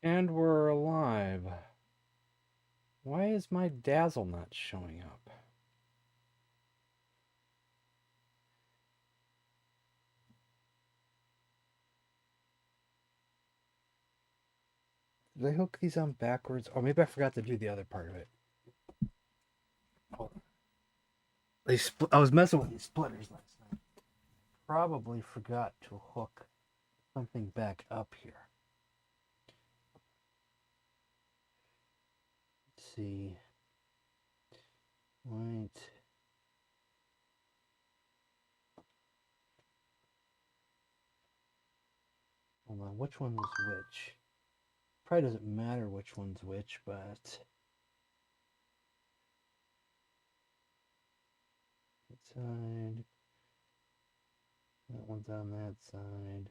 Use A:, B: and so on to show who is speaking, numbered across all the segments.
A: And we're alive. Why is my dazzle not showing up? Did I hook these on backwards? Or maybe I forgot to do the other part of it. Oh, I was messing with these splitters last night. Probably forgot to hook something back up here. Let's see. Right. Hold on, which one was which? Probably doesn't matter which one's which, but that side. That one's on that side.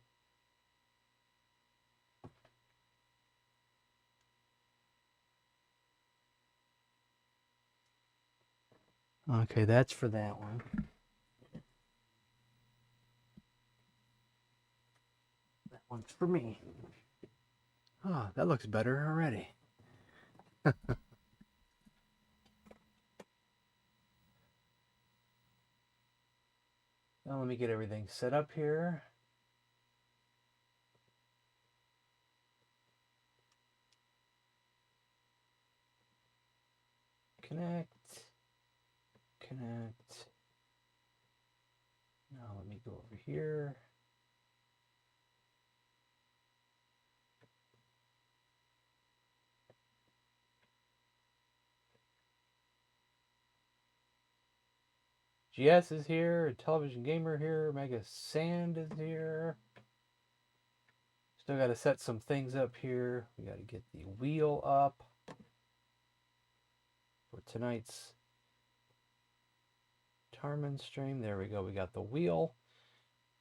A: Okay, that's for that one. That one's for me. Ah, that looks better already. Now let me get everything set up here. Connect. Connect. Now let me go over here. GS is here, Intellivision Gamer here, Mega Sand is here. Still got to set some things up here. We got to get the wheel up for tonight's Tarmin stream. There we go. We got the wheel.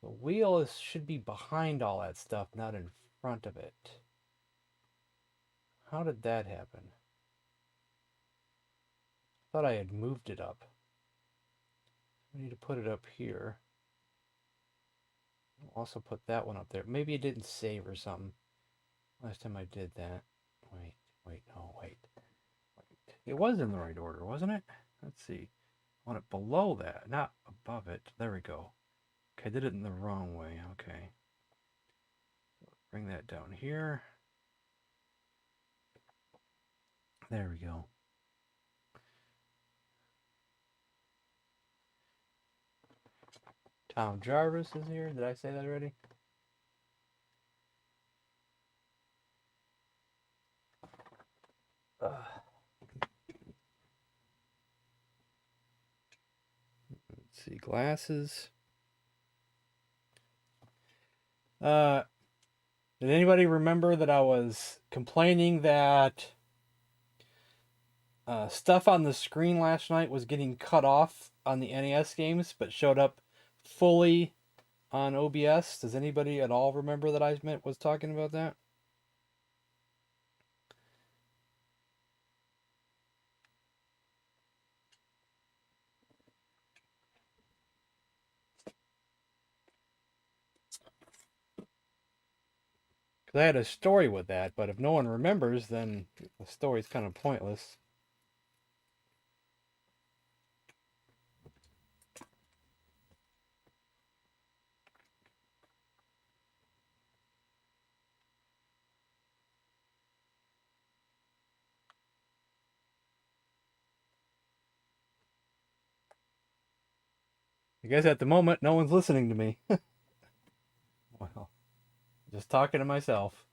A: The wheel should be behind all that stuff, not in front of it. How did that happen? I thought I had moved it up. I need to put it up here. I'll also put that one up there. Maybe it didn't save or something. Last time I did that. Wait, no, wait. It was in the right order, wasn't it? Let's see. I want it below that, not above it. There we go. Okay, I did it in the wrong way. Okay. Bring that down here. There we go. Tom Jarvis is here. Did I say that already? Let's see. Glasses. Did anybody remember that I was complaining that stuff on the screen last night was getting cut off on the NES games, but showed up fully on OBS? Does anybody at all remember that I was talking about that? Because I had a story with that, but if no one remembers, then the story's kind of pointless. I guess at the moment, no one's listening to me. Well, just talking to myself.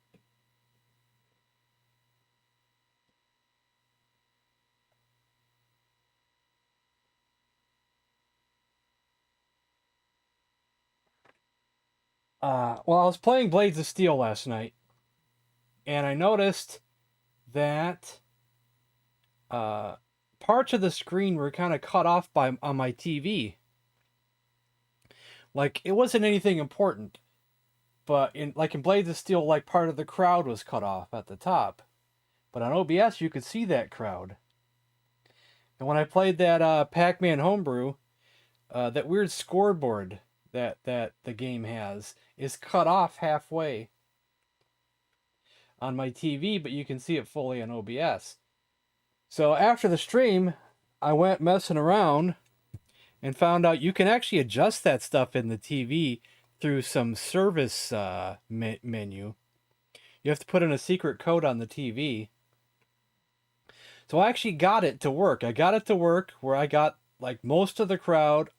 A: Well, I was playing Blades of Steel last night, and I noticed that uh, parts of the screen were kind of cut off on my TV. Like it wasn't anything important, but in Blades of Steel, like part of the crowd was cut off at the top. But on OBS, you could see that crowd. And when I played that Pac-Man homebrew, that weird scoreboard that the game has is cut off halfway. on my TV, but you can see it fully on OBS. So after the stream, I went messing around and found out you can actually adjust that stuff in the TV through some service menu. You have to put in a secret code on the TV. So I actually got it to work. I got it to work where I got like most of the crowd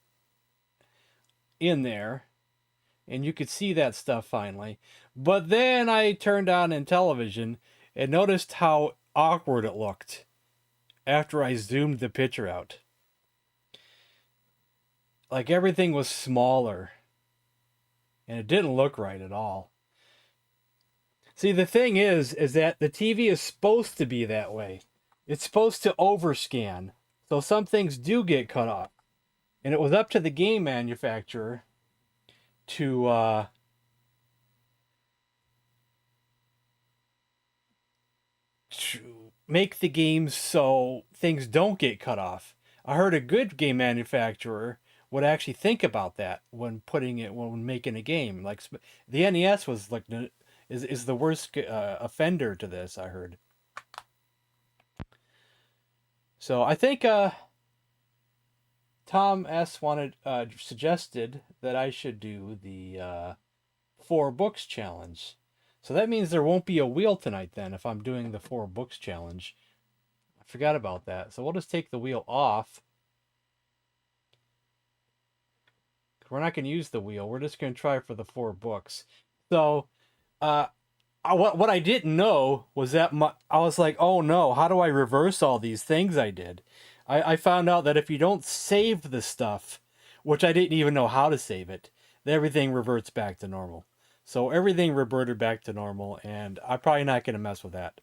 A: in there, and you could see that stuff finally. But then I turned on Intellivision and noticed how awkward it looked after I zoomed the picture out. Like everything was smaller, and it didn't look right at all. See, the thing is that the TV is supposed to be that way. It's supposed to overscan, so some things do get cut off. And it was up to the game manufacturer to make the games so things don't get cut off. I heard a good game manufacturer would actually think about that when making a game. Like the NES was like is the worst offender to this, I heard. So I think Tom S suggested that I should do the 4 books challenge. So that means there won't be a wheel tonight then if I'm doing the 4 books challenge. I forgot about that. So we'll just take the wheel off. We're not going to use the wheel. We're just going to try for the 4 books. So what I didn't know was that I was like, oh no, how do I reverse all these things I did? I found out that if you don't save the stuff, which I didn't even know how to save it, everything reverts back to normal. So everything reverted back to normal, and I'm probably not going to mess with that.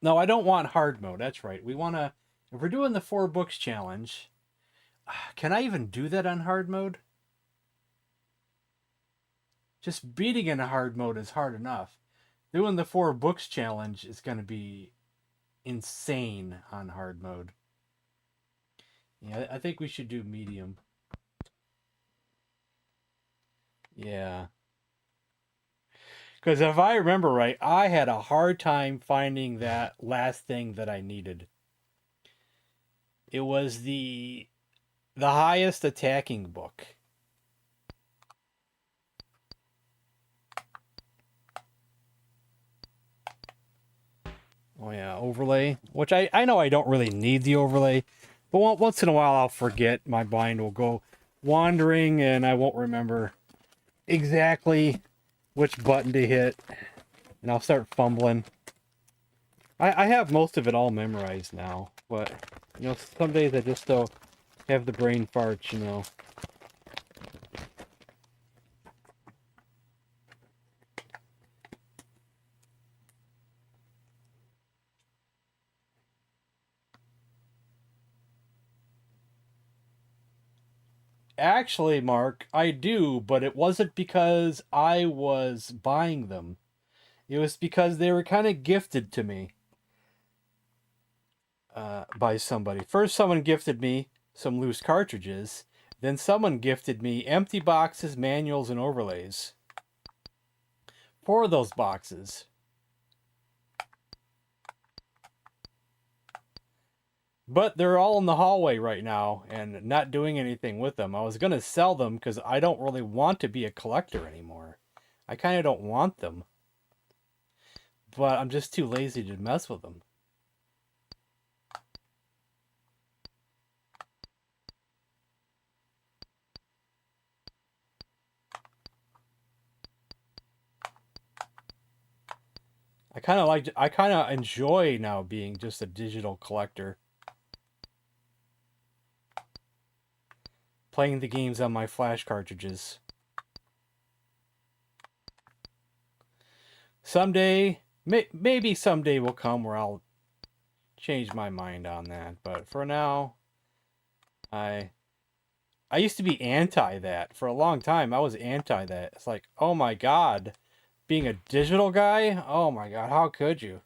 A: No, I don't want hard mode. That's right. We want to, if we're doing the 4 books challenge, can I even do that on hard mode? Just beating in a hard mode is hard enough. Doing the 4 books challenge is going to be insane on hard mode. Yeah, I think we should do medium. Yeah. Because if I remember right, I had a hard time finding that last thing that I needed. It was the highest attacking book. Oh yeah, overlay. Which I know I don't really need the overlay. But once in a while I'll forget. My mind will go wandering and I won't remember exactly which button to hit. And I'll start fumbling. I have most of it all memorized now. But, you know, some days I just don't have the brain farts, you know. Actually, Mark, I do, but it wasn't because I was buying them. It was because they were kind of gifted to me by somebody. First, someone gifted me some loose cartridges. Then someone gifted me empty boxes, manuals, and overlays. 4 of those boxes. But they're all in the hallway right now and not doing anything with them. I was going to sell them because I don't really want to be a collector anymore. I kind of don't want them. But I'm just too lazy to mess with them. I kind of enjoy now being just a digital collector. Playing the games on my flash cartridges. Someday, maybe someday will come where I'll change my mind on that. But for now, I used to be anti that. For a long time, I was anti that. It's like, oh my god, being a digital guy? Oh my god, how could you?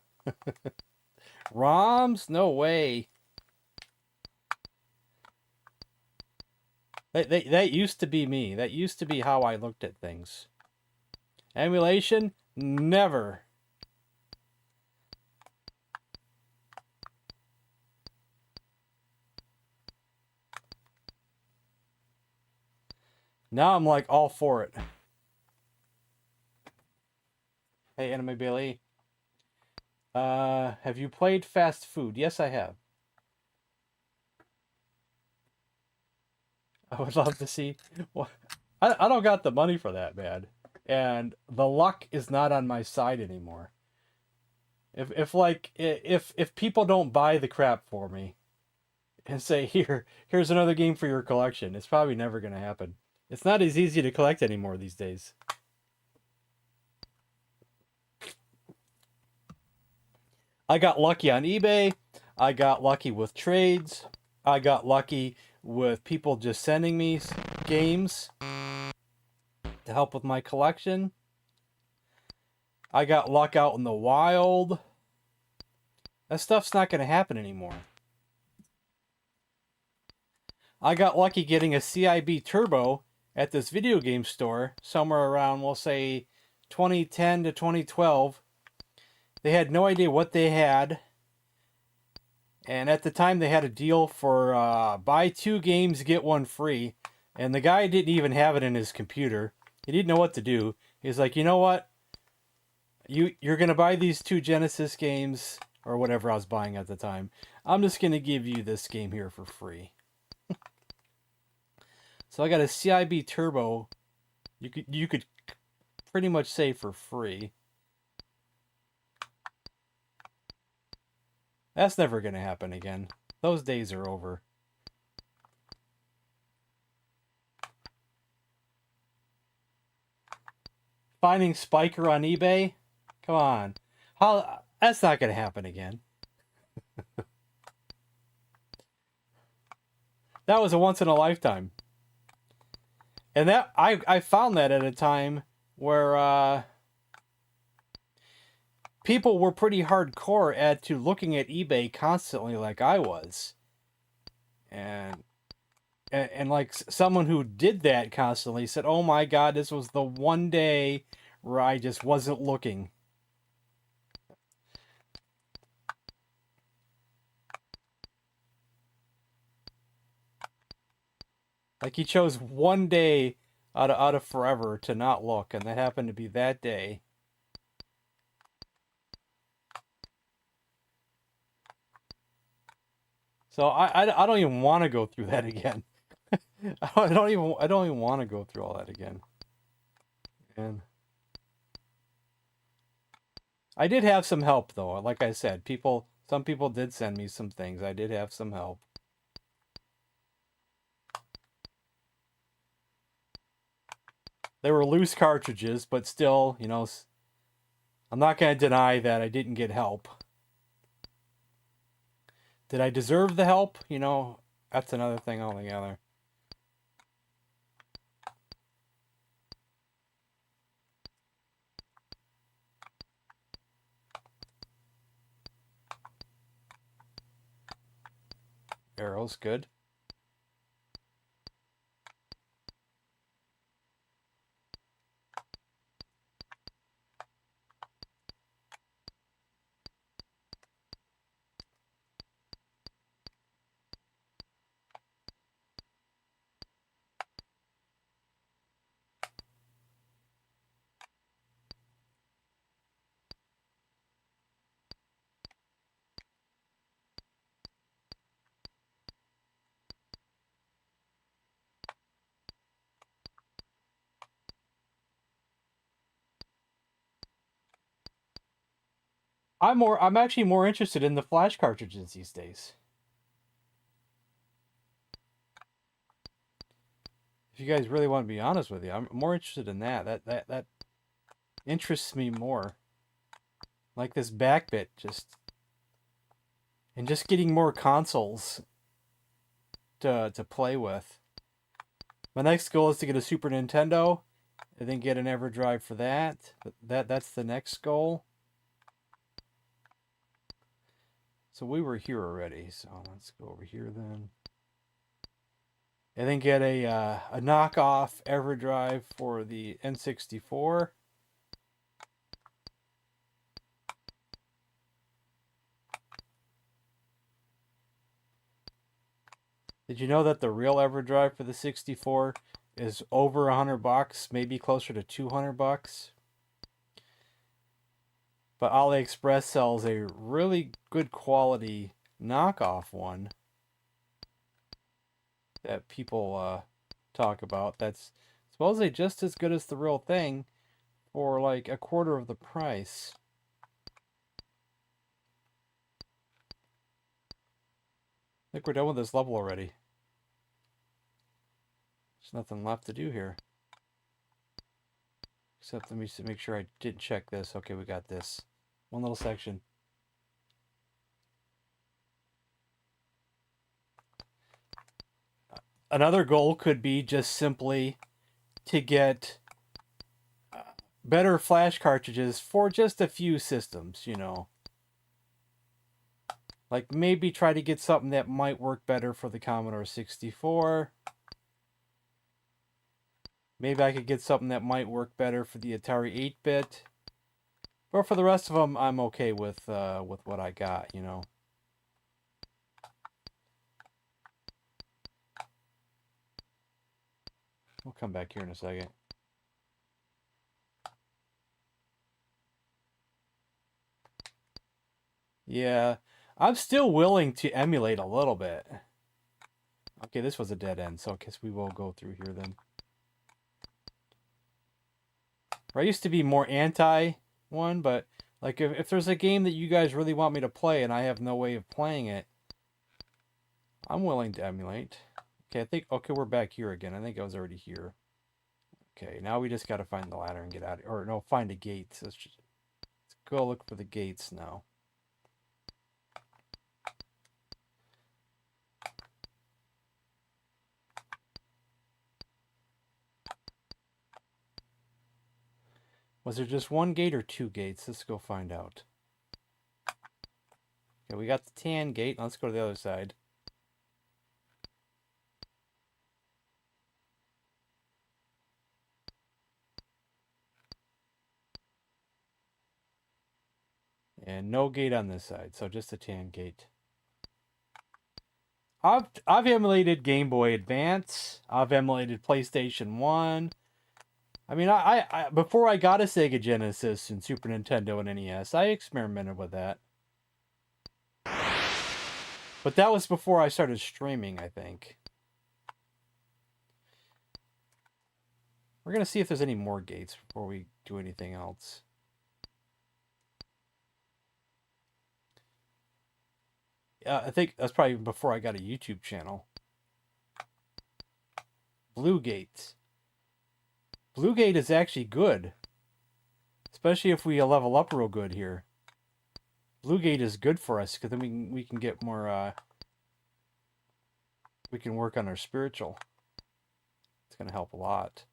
A: ROMs? No way. That used to be me. That used to be how I looked at things. Emulation? Never. Now I'm like all for it. Hey, Anime Bailey. Have you played Fast Food? Yes, I have. I would love to see. Well, I don't got the money for that, man. And the luck is not on my side anymore. If people don't buy the crap for me and say here's another game for your collection, it's probably never gonna happen. It's not as easy to collect anymore these days. I got lucky on eBay. I got lucky with trades. I got lucky with people just sending me games to help with my collection. I got luck out in the wild. That stuff's not going to happen anymore. I got lucky getting a CIB Turbo at this video game store somewhere around, we'll say, 2010 to 2012. They had no idea what they had. And at the time, they had a deal for buy 2 games, get 1 free. And the guy didn't even have it in his computer. He didn't know what to do. He's like, you know what? You're going to buy these 2 Genesis games, or whatever I was buying at the time. I'm just going to give you this game here for free. So I got a CIB Turbo. You could pretty much say for free. That's never going to happen again. Those days are over. Finding Spiker on eBay? Come on. That's not going to happen again. That was a once in a lifetime. And that I found that at a time where people were pretty hardcore to looking at eBay constantly like I was. And like someone who did that constantly said, "Oh my God, this was the one day where I just wasn't looking." Like he chose one day out of forever to not look, and that happened to be that day. So I don't even want to go through that again. I don't even want to go through all that again. And I did have some help though. Like I said, some people did send me some things. I did have some help. They were loose cartridges, but still, you know, I'm not going to deny that I didn't get help. Did I deserve the help? You know, that's another thing altogether. Arrows, good. I'm actually more interested in the flash cartridges these days. If you guys really want to be honest with you, I'm more interested in that. That interests me more. Like this back bit just getting more consoles to play with. My next goal is to get a Super Nintendo and then get an EverDrive for that. That's the next goal. So we were here already, so let's go over here then. and then get a knockoff EverDrive for the N64. Did you know that the real EverDrive for the 64 is over $100, maybe closer to $200? But AliExpress sells a really good quality knockoff one that people talk about. That's supposedly just as good as the real thing for like a quarter of the price. I think we're done with this level already. There's nothing left to do here. Except let me make sure I didn't check this. Okay, we got this. One little section. Another goal could be just simply to get better flash cartridges for just a few systems, you know. Like maybe try to get something that might work better for the Commodore 64. Maybe I could get something that might work better for the Atari 8-bit. But for the rest of them, I'm okay with what I got, you know. We'll come back here in a second. Yeah, I'm still willing to emulate a little bit. Okay, this was a dead end, so I guess we will go through here then. I used to be more anti one, but like if there's a game that you guys really want me to play and I have no way of playing it, I'm willing to emulate. Okay, we're back here again. I think I was already here. Okay, now we just got to find the ladder and get out of, or no, find a gate. So let's go look for the gates now. Was there just one gate or two gates? Let's go find out. Okay, we got the tan gate. Let's go to the other side. And no gate on this side, so just a tan gate. I've emulated Game Boy Advance. I've emulated PlayStation 1. I mean, I before I got a Sega Genesis and Super Nintendo and NES, I experimented with that. But that was before I started streaming, I think. We're going to see if there's any more gates before we do anything else. I think that's probably before I got a YouTube channel. Blue Gate. Blue Gate is actually good. Especially if we level up real good here. Blue Gate is good for us because then we can get more we can work on our spiritual. It's going to help a lot.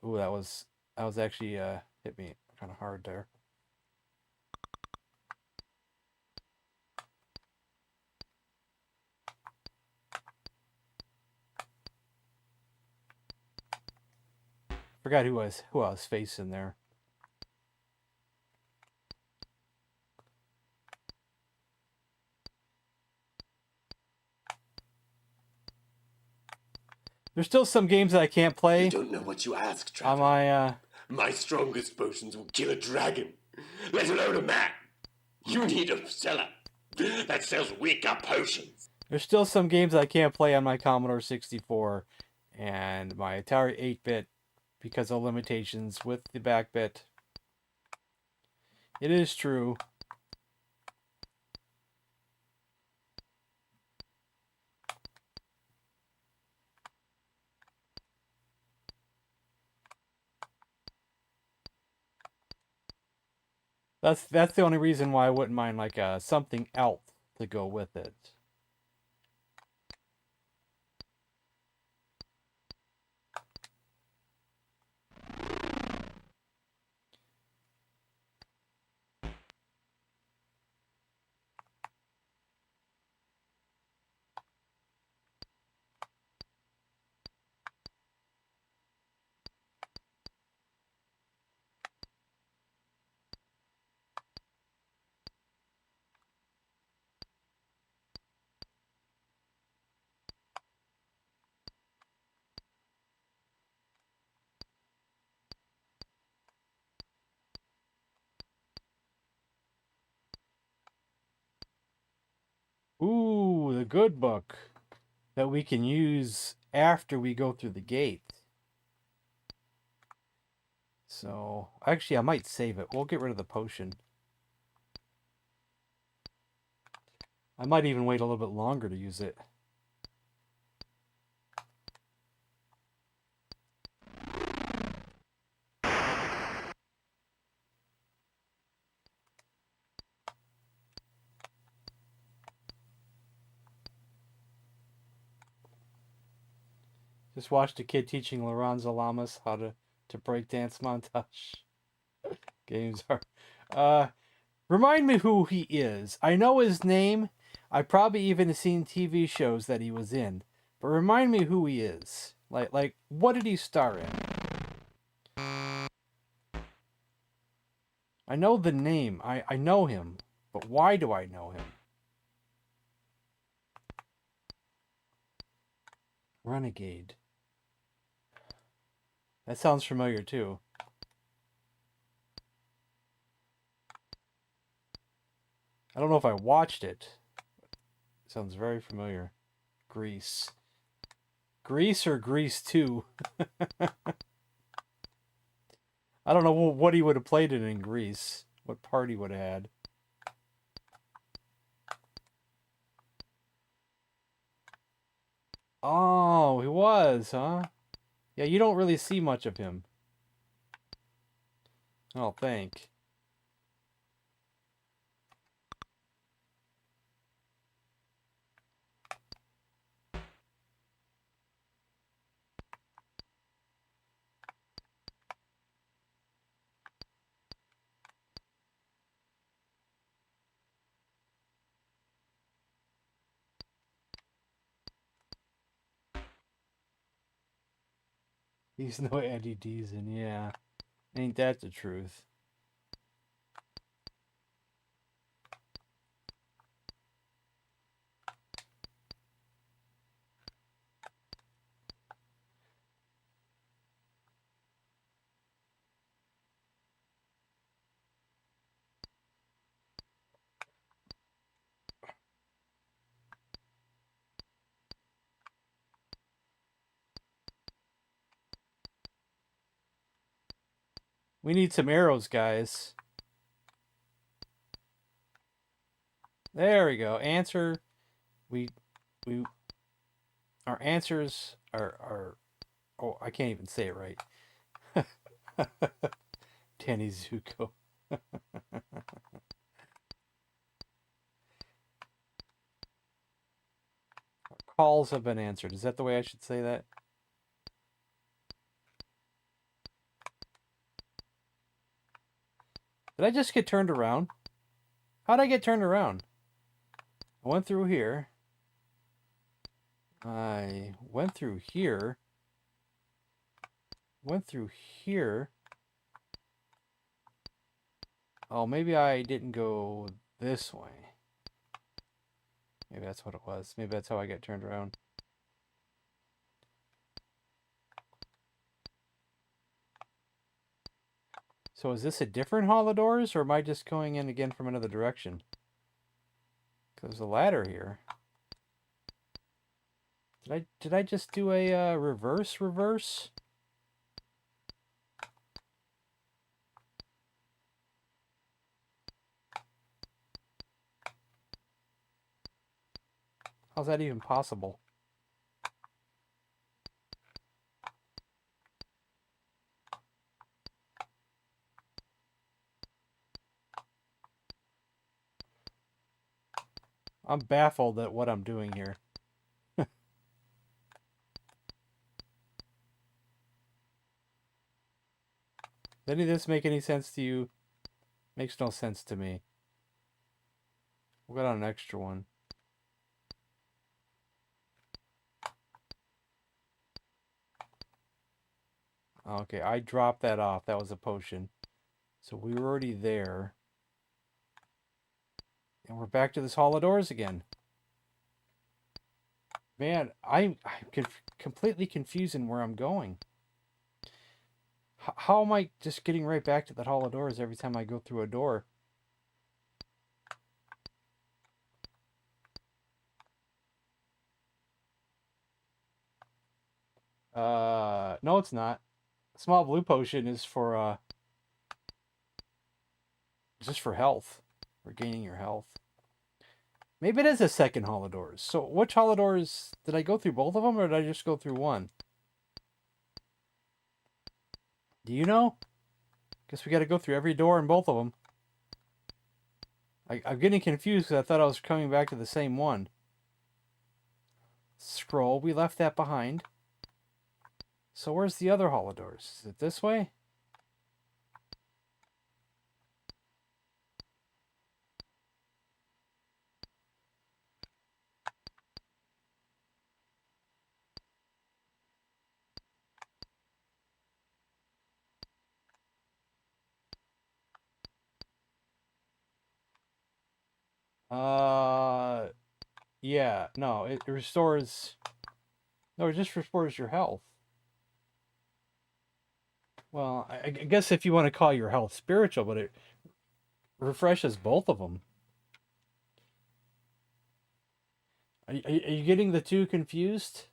A: Ooh, that was actually hit me kind of hard there. Forgot who I was facing there. There's still some games that I can't play.
B: You don't know what you ask, Trevor.
A: On my
B: My strongest potions will kill a dragon, let alone a man. You need a seller that sells weaker potions.
A: There's still some games I can't play on my Commodore 64 and my Atari 8-bit because of limitations with the back bit. It is true. That's the only reason why I wouldn't mind like something else to go with it. Ooh, the good book that we can use after we go through the gate. So, actually, I might save it. We'll get rid of the potion. I might even wait a little bit longer to use it. Just watched a kid teaching Lorenzo Lamas how to break dance montage. Games are. Remind me who he is. I know his name. I probably even seen TV shows that he was in. But remind me who he is. Like what did he star in? I know the name. I know him. But why do I know him? Renegade. That sounds familiar too. I don't know if I watched it. It sounds very familiar. Grease. Grease or Grease 2? I don't know what he would have played in Grease. What part he would have had. Oh, he was, huh? Yeah, you don't really see much of him. I don't think. He's no Eddie Deason, yeah. Ain't that the truth? We need some arrows, guys. There we go. Answer. We our answers are oh, I can't even say it right. Danny Zuko. Calls have been answered. Is that the way I should say that? Did I just get turned around? How'd I get turned around? I went through here. I went through here. Went through here. Oh, maybe I didn't go this way. Maybe that's what it was. Maybe that's how I got turned around. So is this a different hall of doors, or am I just going in again from another direction? Because the ladder here. Did I just do a reverse? How's that even possible? I'm baffled at what I'm doing here. Does any of this make any sense to you? Makes no sense to me. We'll get on an extra one. Okay, I dropped that off. That was a potion. So we were already there. And we're back to this hall of doors again. Man, I'm completely confused in where I'm going. How am I just getting right back to that hall of doors every time I go through a door? No, it's not. Small blue potion is for just for health, for gaining your health. Maybe it is a second Hall of Doors. So which Hall of Doors did I go through? Both of them, or did I just go through one? Do you know? Guess we got to go through every door in both of them. I'm getting confused because I thought I was coming back to the same one. Scroll, we left that behind. So where's the other Hall of Doors? Is it this way? Uh, yeah. No, it restores. No, it just restores your health. Well, I guess if you want to call your health spiritual, but it refreshes both of them. Are you getting the two confused?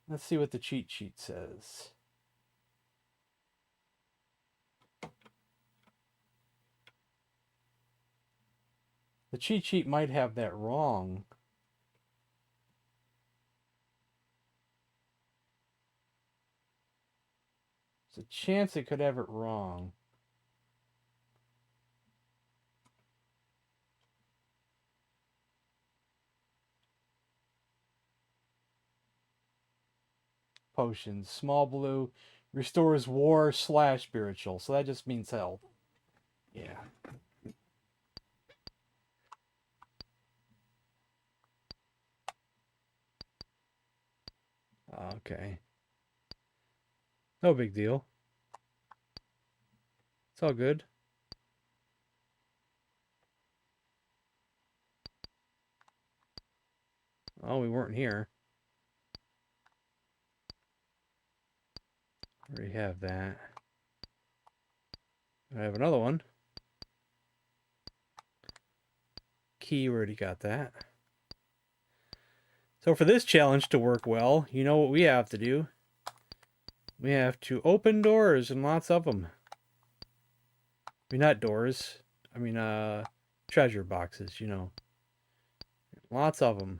A: Let's see what the cheat sheet says. The cheat sheet might have that wrong. There's a chance it could have it wrong. Potions. Small blue restores war / spiritual. So that just means health. Yeah. Okay. No big deal. It's all good. Oh, we weren't here. Already have that. I have another one. Key, already got that. So for this challenge to work well, you know what we have to do? We have to open doors, and lots of them. I mean, not doors. I mean, treasure boxes, you know. Lots of them.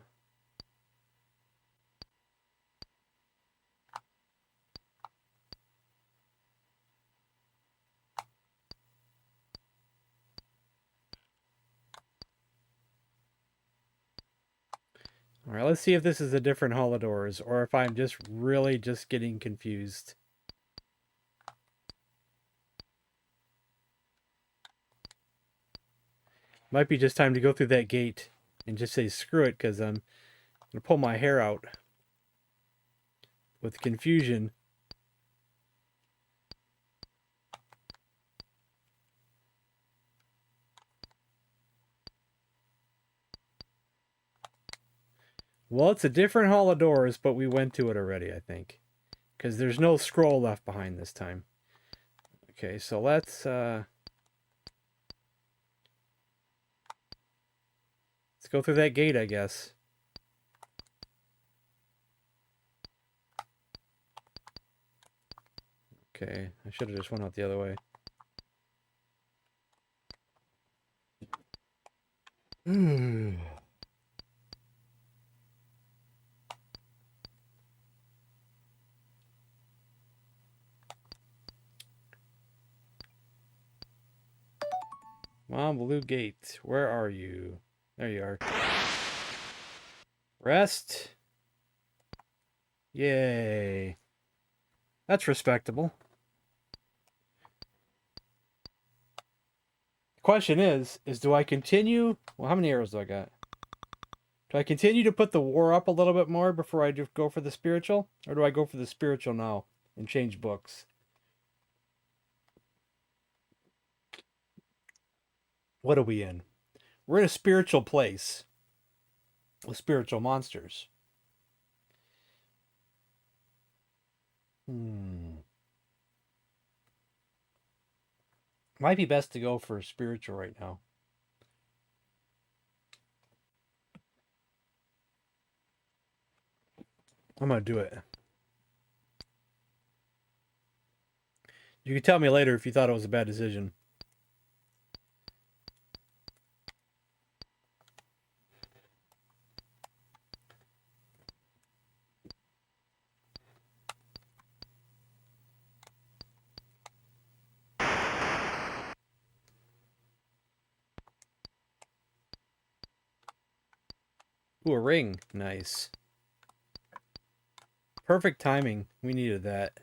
A: All right, let's see if this is a different Hall of Doors, or if I'm just really just getting confused. Might be just time to go through that gate and just say screw it, because I'm going to pull my hair out with confusion. Well, it's a different Hall of Doors, but we went to it already, I think. Because there's no scroll left behind this time. Okay, so let's go through that gate, I guess. Okay, I should have just went out the other way. Mom, Blue Gate, where are you? There you are. Rest. Yay. That's respectable. The question is do I continue? Well, how many arrows do I got? Do I continue to put the war up a little bit more before I just go for the spiritual? Or do I go for the spiritual now and change books? What are we in? We're in a spiritual place with spiritual monsters. Might be best to go for spiritual right now. I'm going to do it. You can tell me later if you thought it was a bad decision. Ooh, a ring. Nice. Perfect timing. We needed that.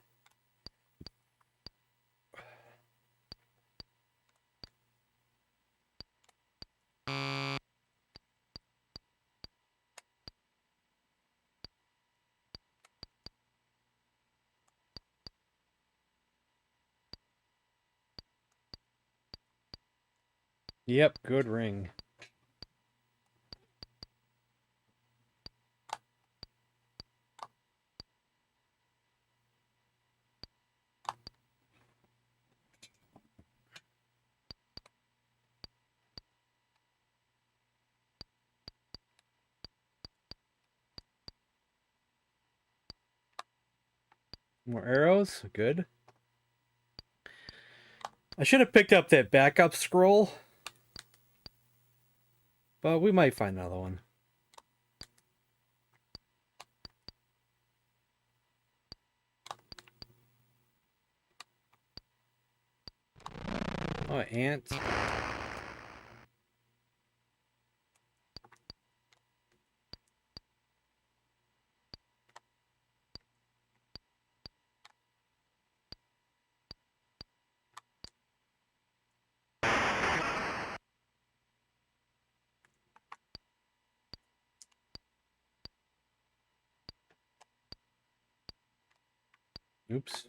A: Yep, good ring. More arrows. Good. I should have picked up that backup scroll. But we might find another one. Oh, ant. Oops.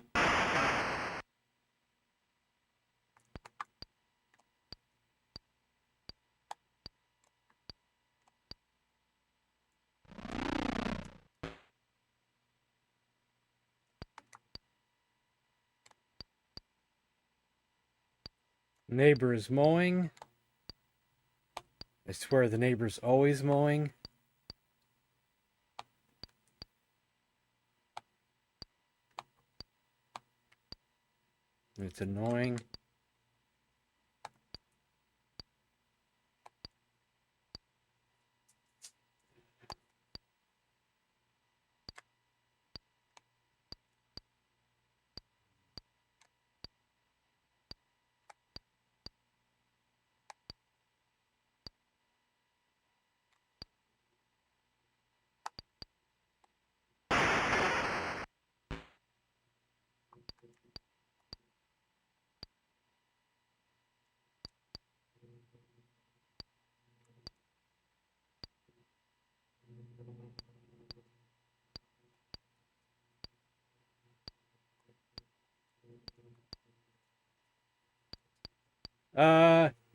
A: Neighbor is mowing. I swear the neighbor's always mowing. It's annoying.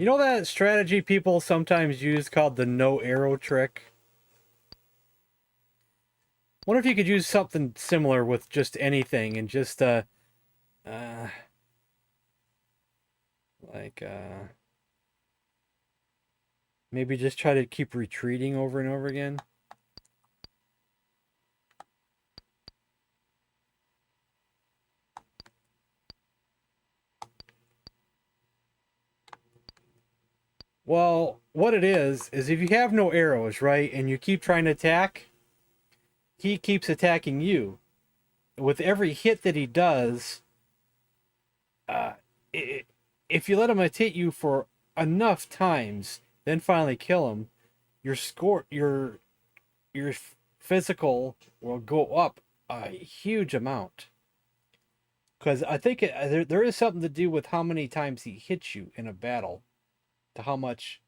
A: You know that strategy people sometimes use called the no arrow trick? Wonder if you could use something similar with just anything and just uh like maybe just try to keep retreating over and over again. Well, what it is if you have no arrows, right, and you keep trying to attack, he keeps attacking you. With every hit that he does, uh, I if you let him hit you for enough times, then finally kill him, your score, your physical will go up a huge amount. Because I think there is something to do with how many times he hits you in a battle, to how much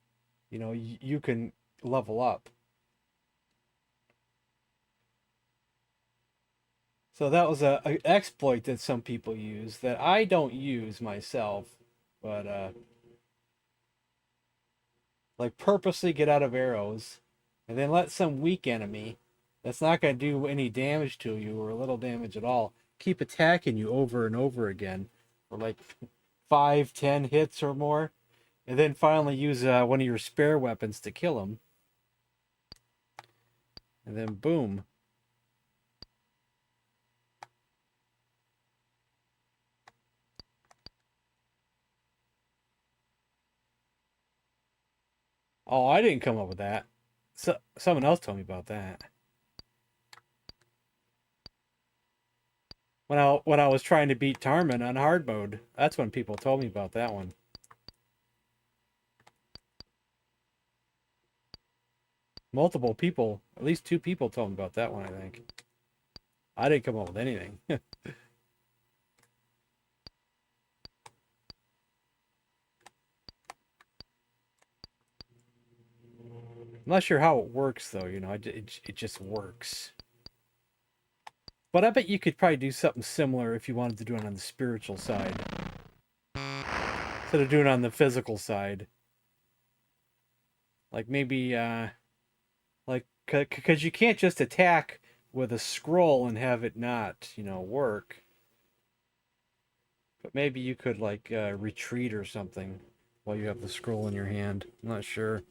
A: you can level up. So that was a exploit that some people use that I don't use myself, but like purposely get out of arrows, and then let some weak enemy that's not going to do any damage to you or a little damage at all keep attacking you over and over again for like 5-10 hits or more, and then finally use one of your spare weapons to kill him, and then boom. Oh, I didn't come up with that. Someone else told me about that. When I was trying to beat Tarmin on hard mode, that's when people told me about that one. Multiple people, at least 2 people told me about that one, I think. I didn't come up with anything. I'm not sure how it works though, it just works. But I bet you could probably do something similar if you wanted to do it on the spiritual side instead of doing it on the physical side. Like maybe like because you can't just attack with a scroll and have it not, work. But maybe you could like retreat or something while you have the scroll in your hand. I'm not sure.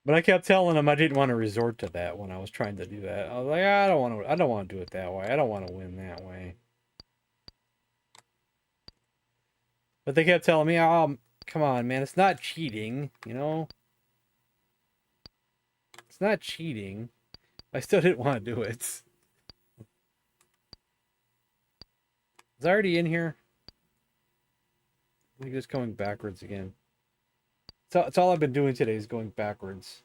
A: But I kept telling him I didn't want to resort to that when I was trying to do that. I was like, I don't want to. I don't want to do it that way. I don't want to win that way. But they kept telling me, "Oh, come on, man! It's not cheating. It's not cheating." I still didn't want to do it. Is it already in here? I'm just going backwards again. So it's all I've been doing today is going backwards.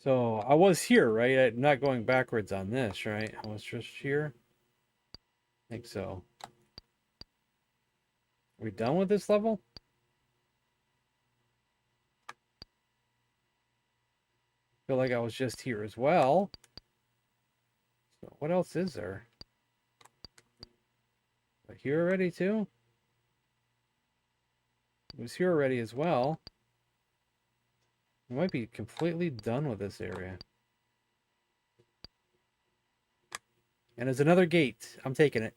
A: So I was here, right? I'm not going backwards on this, right? I was just here. I think so. Are we done with this level? Feel like I was just here as well. So what else is there? Here already too? It was here already as well. We might be completely done with this area. And there's another gate. I'm taking it.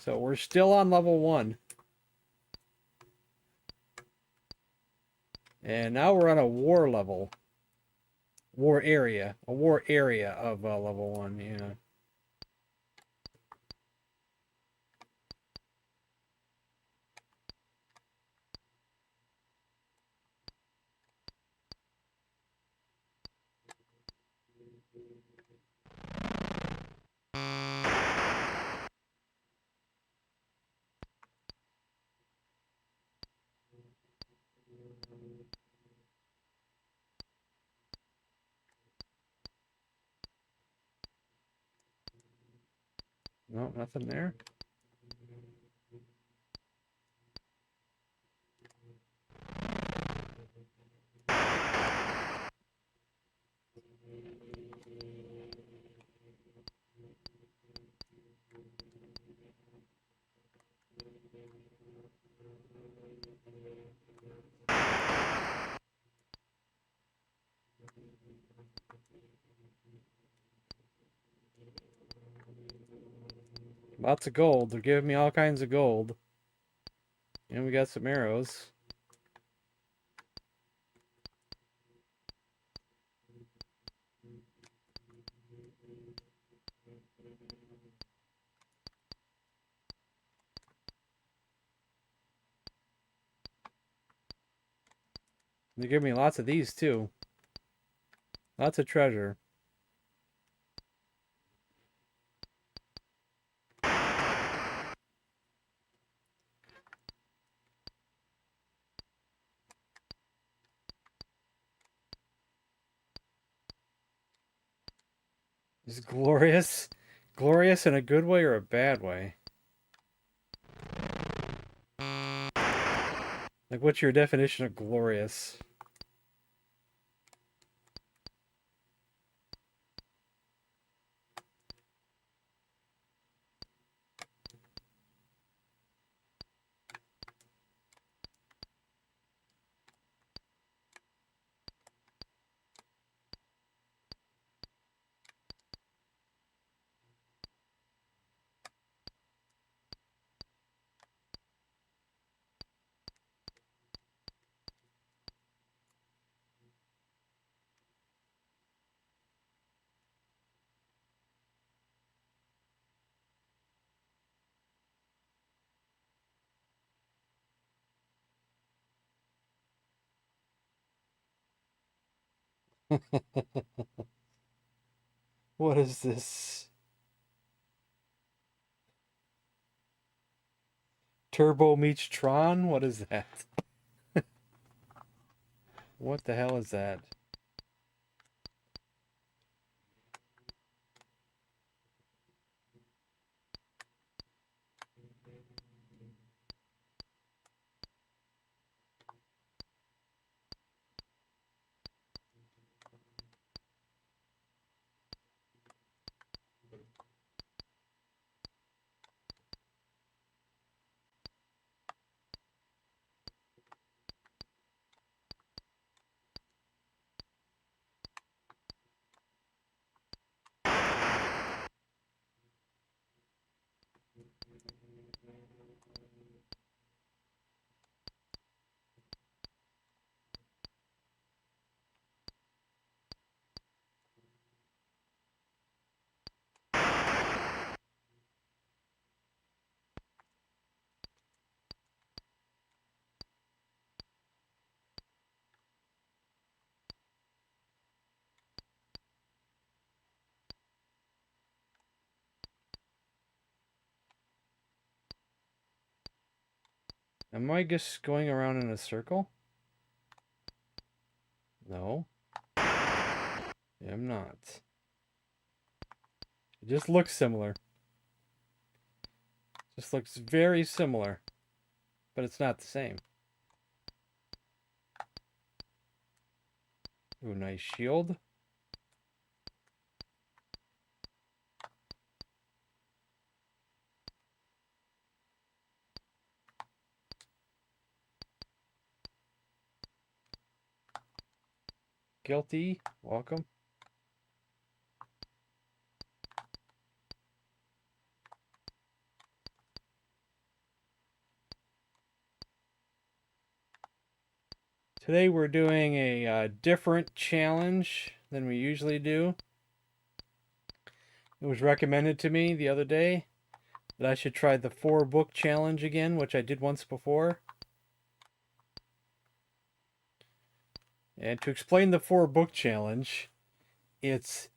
A: So we're still on level 1. And now we're on a war level. War area. A war area of level 1, yeah. No, nothing there. Lots of gold. They're giving me all kinds of gold. And we got some arrows. They give me lots of these too. Lots of treasure. Is glorious? Glorious in a good way or a bad way? Like, what's your definition of glorious? What is this? Turbo meets Tron? What is that? What the hell is that? Am I just going around in a circle? No, I'm not. It just looks similar. Just looks very similar, but it's not the same. Ooh, nice shield. Guilty. Welcome. Today we're doing a different challenge than we usually do. It was recommended to me the other day that I should try the 4-book challenge again, which I did once before. And to explain the 4-book challenge, it's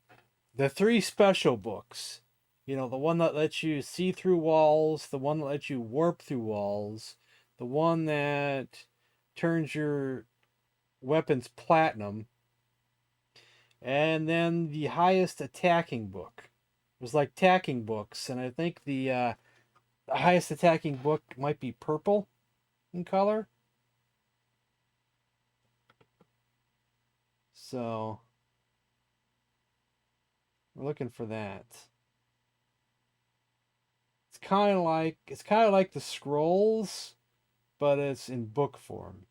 A: the 3 special books. You know, the one that lets you see through walls, the one that lets you warp through walls, the one that turns your weapons platinum, and then the highest attacking book. It was like tacking books, and I think the highest attacking book might be purple in color. So we're looking for that. It's kind of like the scrolls, but it's in book form.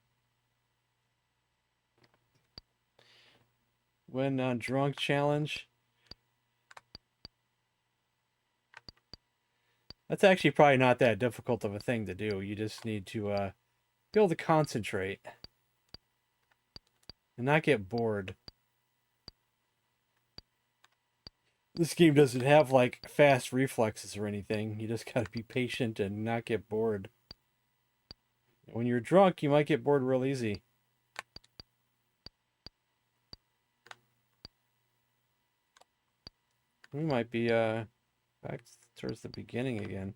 A: When drunk challenge. That's actually probably not that difficult of a thing to do. You just need to be able to concentrate and not get bored. This game doesn't have like fast reflexes or anything. You just gotta be patient and not get bored. When you're drunk, you might get bored real easy. We might be back towards the beginning again.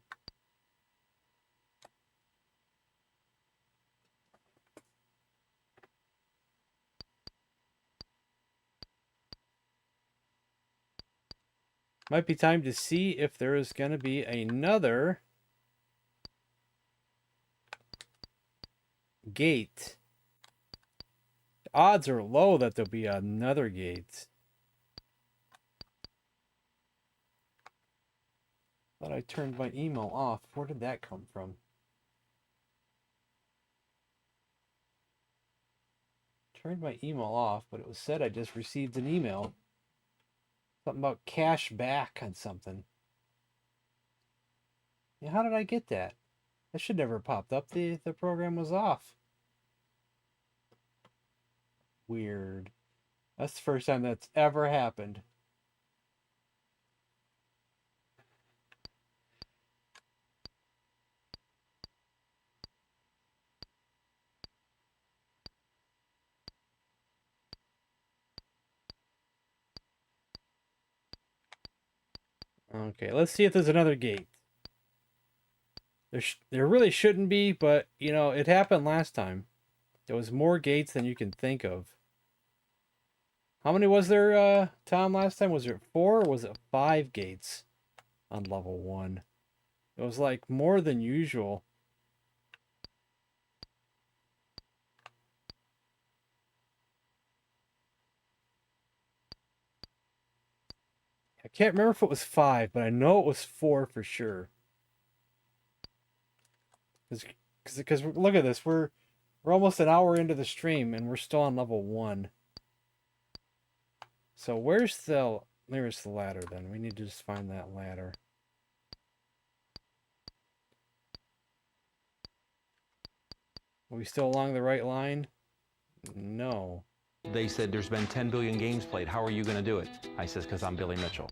A: Might be time to see if there is going to be another gate. Odds are low that there'll be another gate. Thought I turned my email off. Where did that come from? Turned my email off, but it was said I just received an email. Something about cash back on something. Yeah, how did I get that? That should never have popped up. The program was off. Weird. That's the first time that's ever happened. Okay, let's see if there's another gate. There really shouldn't be, but you know, it happened last time. There was more gates than you can think of. How many was there, Tom, last time? Was it 4 or was it 5 gates on level 1? It was like more than usual. I can't remember if it was 5, but I know it was 4 for sure. Because look at this, we're almost an hour into the stream and we're still on level 1. So where's the nearest ladder then? We need to just find that ladder. Are we still along the right line? No.
C: They said there's been 10 billion games played. How are you going to do it? I says, because I'm Billy Mitchell.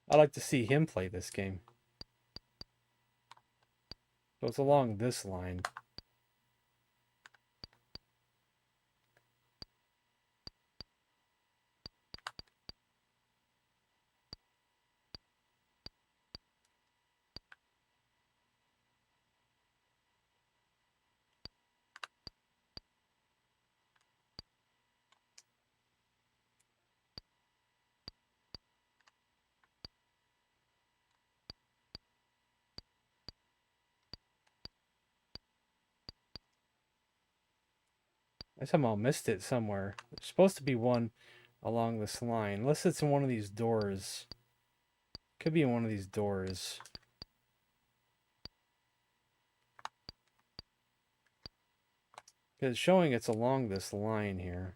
A: I'd like to see him play this game. So it's along this line. I somehow missed it somewhere. There's supposed to be one along this line. Unless it's in one of these doors. Could be in one of these doors. Because it's showing it's along this line here.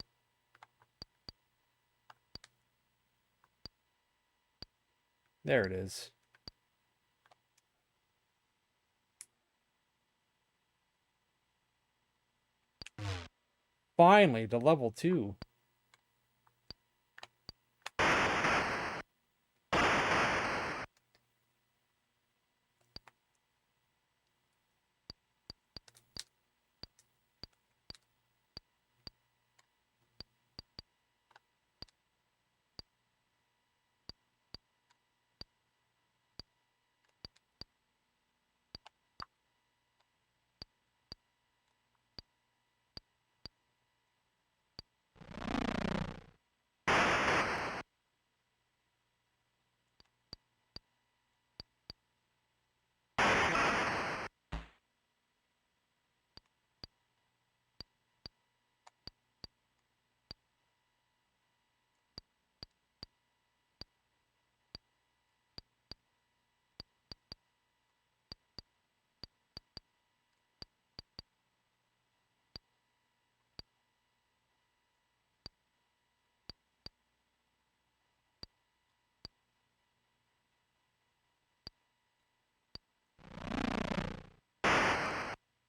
A: There it is. Finally, to level 2.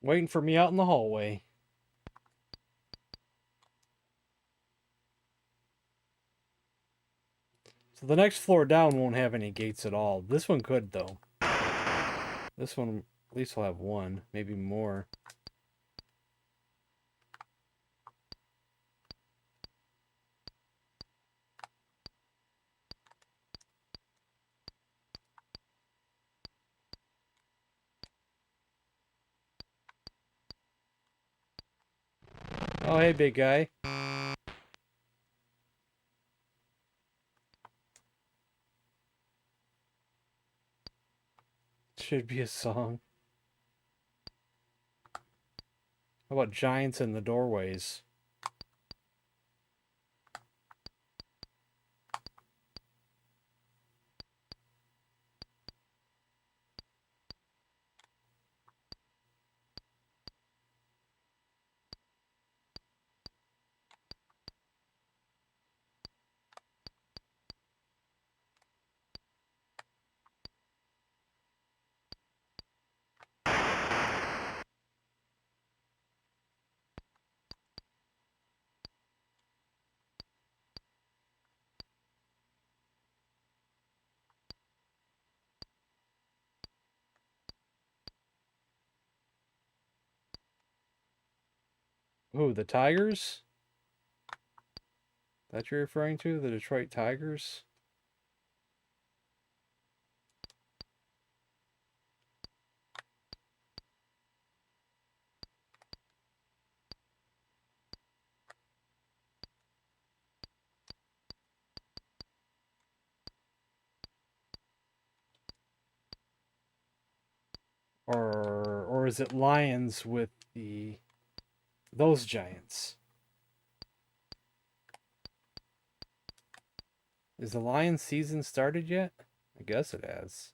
A: Waiting for me out in the hallway. So the next floor down won't have any gates at all. This one could, though. This one at least will have one, maybe more. Oh, hey, big guy. Should be a song. How about giants in the doorways? Ooh, the Tigers? That you're referring to? The Detroit Tigers? Or is it Lions with those giants? Is the Lions season started yet? I guess it has.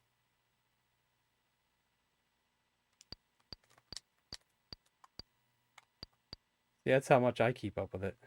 A: Yeah, that's how much I keep up with it.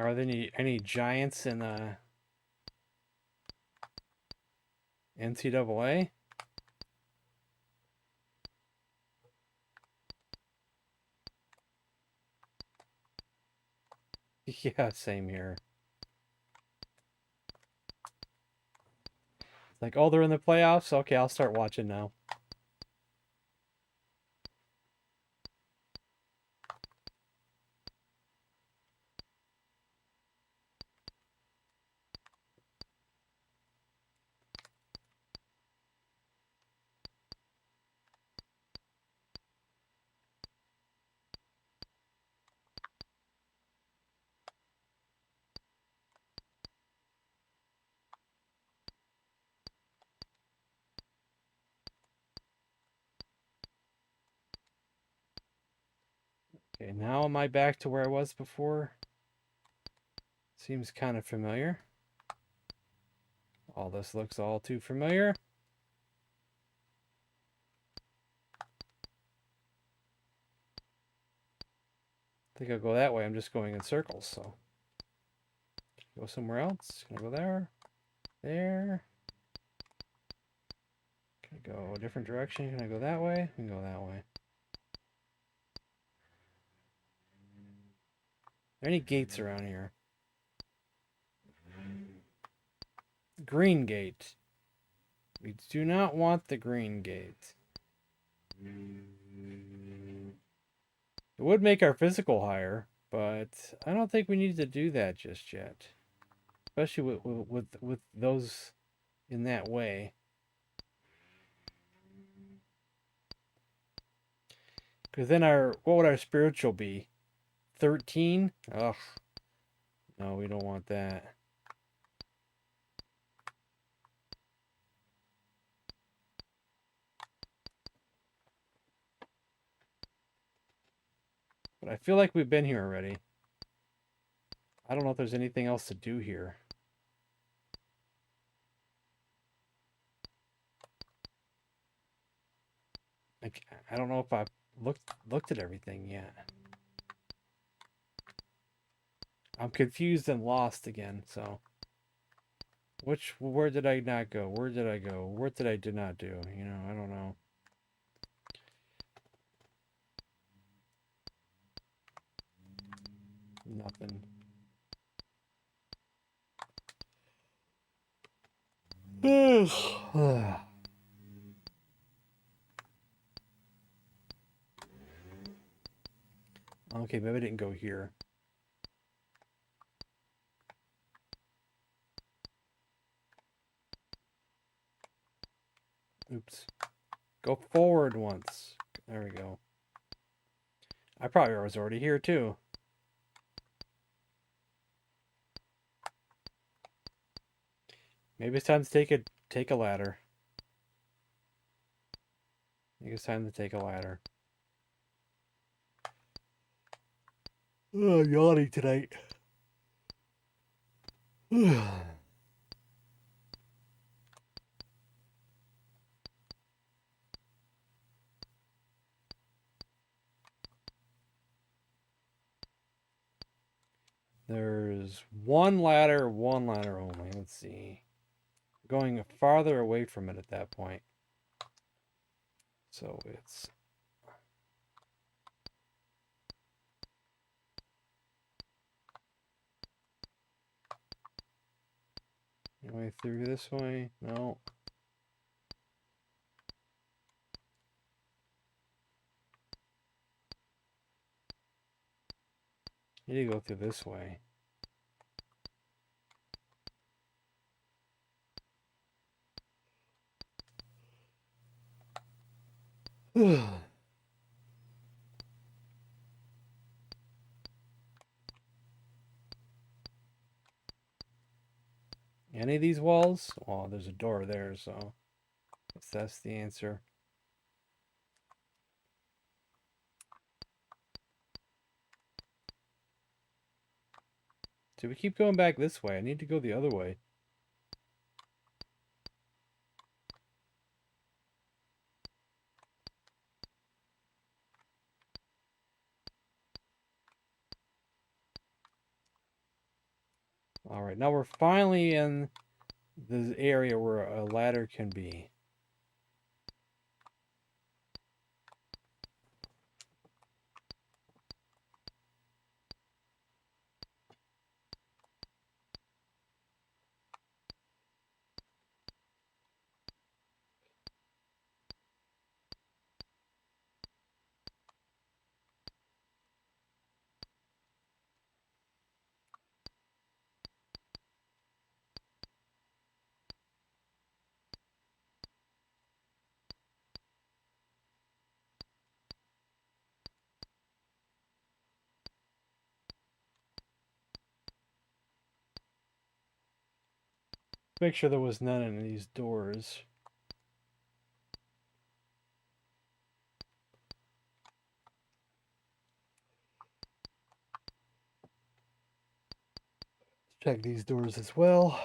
A: Are there any giants in NCAA? Yeah, same here. Like, oh, they're in the playoffs? Okay, I'll start watching now. Okay, now am I back to where I was before? Seems kind of familiar. All this looks all too familiar. I think I'll go that way. I'm just going in circles, so. Go somewhere else. Can I go there? There. Can I go a different direction? Can I go that way? I can go that way. Are there any gates around here? Green gate. We do not want the green gate. It would make our physical higher, but I don't think we need to do that just yet. Especially with those in that way. Because then what would our spiritual be? 13? Ugh. No, we don't want that. But I feel like we've been here already. I don't know if there's anything else to do here. I don't know if I've looked at everything yet. I'm confused and lost again, so. Where did I not go? Where did I go? What did I did not do? You know, I don't know. Nothing. Okay, maybe I didn't go here. Oops. Go forward once. There we go. I probably was already here too. Maybe it's time to take a ladder. Maybe it's time to take a ladder. Oh, I'm yawning tonight. There's one ladder only. Let's see. Going farther away from it at that point. So it's way through this way. No. You need to go through this way. Any of these walls? Oh, there's a door there, so guess that's the answer. Do we keep going back this way? I need to go the other way. All right, now we're finally in the area where a ladder can be. Make sure there was none in these doors. Check these doors as well.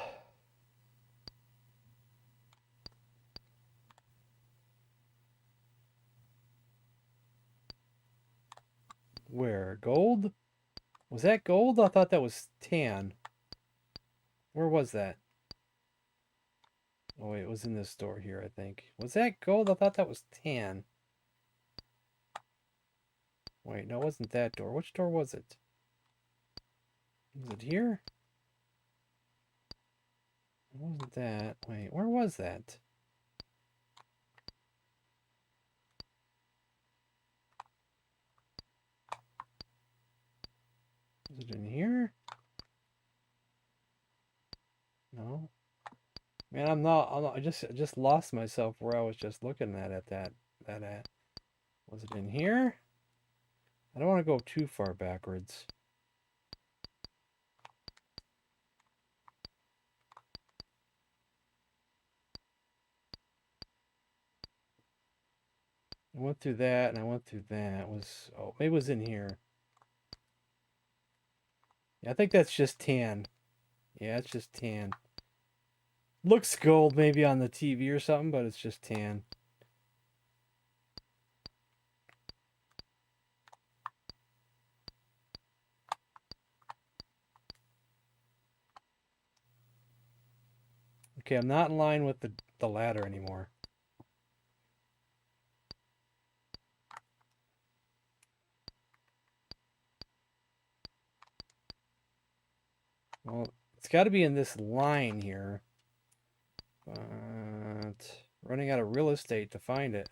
A: Where? Gold? Was that gold? I thought that was tan. Where was that? Oh, wait, it was in this door here, I think. Was that gold? I thought that was tan. Wait, no, it wasn't that door. Which door was it? Was it here? It wasn't that. Wait, where was that? Was it in here? No. Man, I just lost myself where I was just looking at that. Was it in here? I don't want to go too far backwards. I went through that and I went through that. Oh, maybe it was in here. Yeah, I think that's just tan. Yeah, it's just tan. Looks gold maybe on the TV or something, but it's just tan. Okay, I'm not in line with the ladder anymore. Well, it's got to be in this line here. But running out of real estate to find it.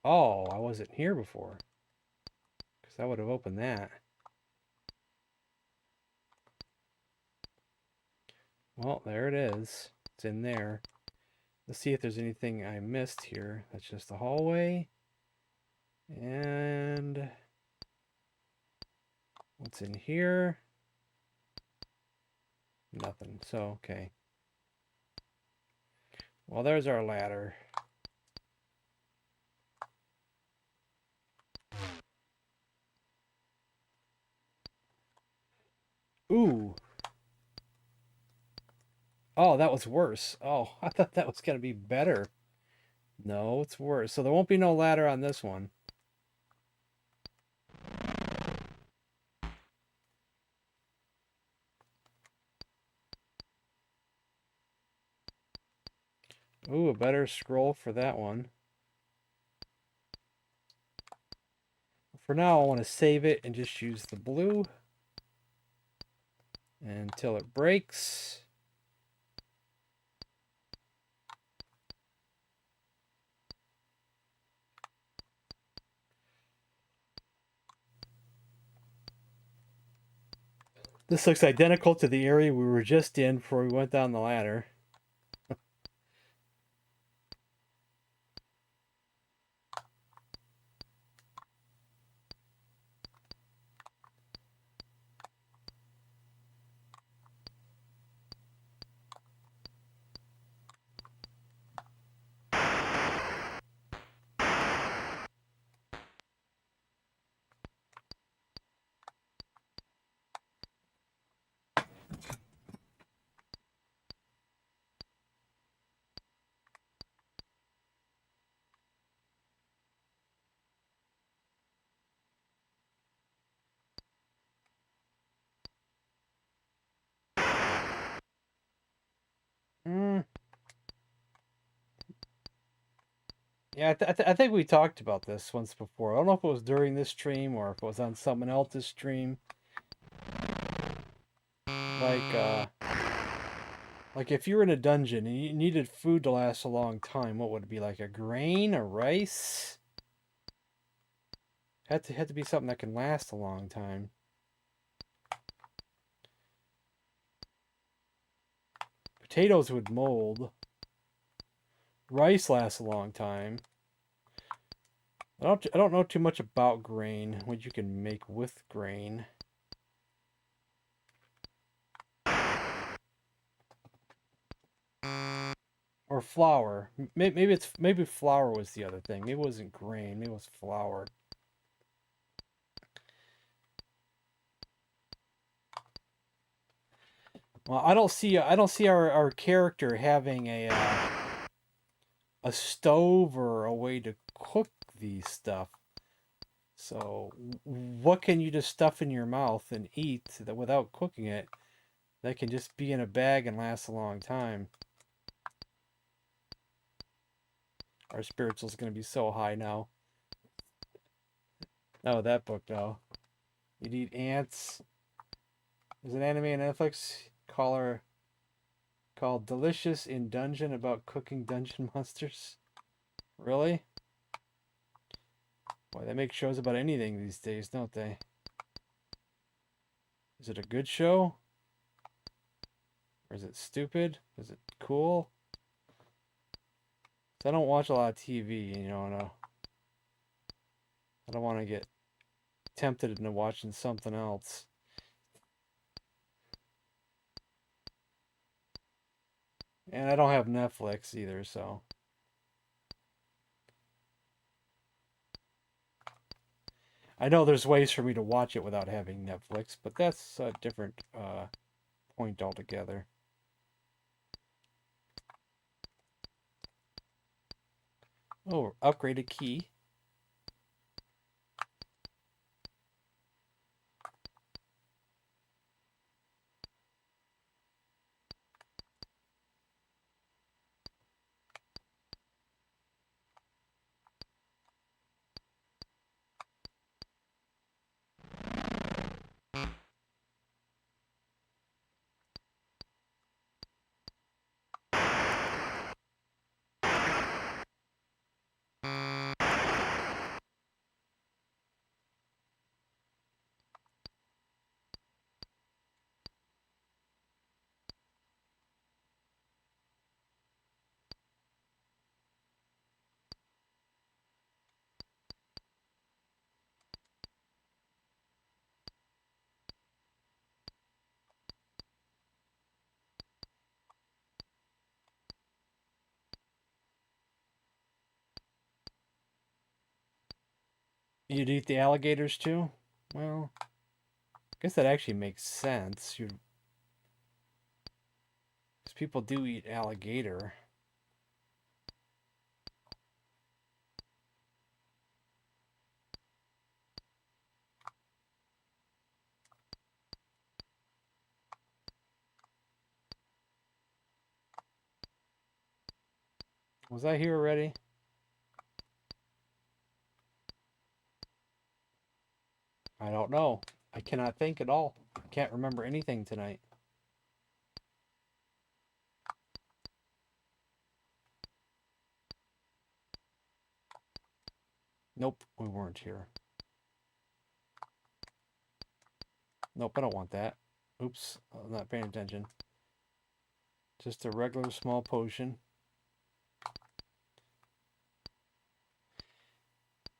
A: Oh, I wasn't here before. Because I would have opened that. Well, there it is. It's in there. Let's see if there's anything I missed here. That's just the hallway. And what's in here? Nothing. So, okay. Well, there's our ladder. Ooh. Oh, that was worse. Oh, I thought that was going to be better. No, it's worse. So there won't be no ladder on this one. Ooh, a better scroll for that one. For now, I want to save it and just use the blue until it breaks. This looks identical to the area we were just in before we went down the ladder. Mm. Yeah, I think we talked about this once before. I don't know if it was during this stream or if it was on someone else's stream. Like if you were in a dungeon and you needed food to last a long time, what would it be, like a grain, a rice? Had to be something that can last a long time. Potatoes would mold. Rice lasts a long time. I don't know too much about grain, what you can make with grain. Or flour. Maybe flour was the other thing. Maybe it wasn't grain, maybe it was flour. Well, I don't see our character having a stove or a way to cook these stuff. So, what can you just stuff in your mouth and eat that without cooking it that can just be in a bag and last a long time? Our spiritual's going to be so high now. Oh, that book, though. You'd eat ants. There's an anime on Netflix called Delicious in Dungeon about cooking dungeon monsters. Really? Boy, they make shows about anything these days, don't they? Is it a good show? Or is it stupid? Is it cool? I don't watch a lot of TV, you know, and I don't want to get tempted into watching something else. And I don't have Netflix either, so I know there's ways for me to watch it without having Netflix, but that's a different point altogether. Oh, upgraded key. You'd eat the alligators too? Well, I guess that actually makes sense. Because people do eat alligator. Was I here already? I don't know. I cannot think at all. I can't remember anything tonight. Nope, we weren't here. Nope, I don't want that. Oops, I'm not paying attention. Just a regular small potion.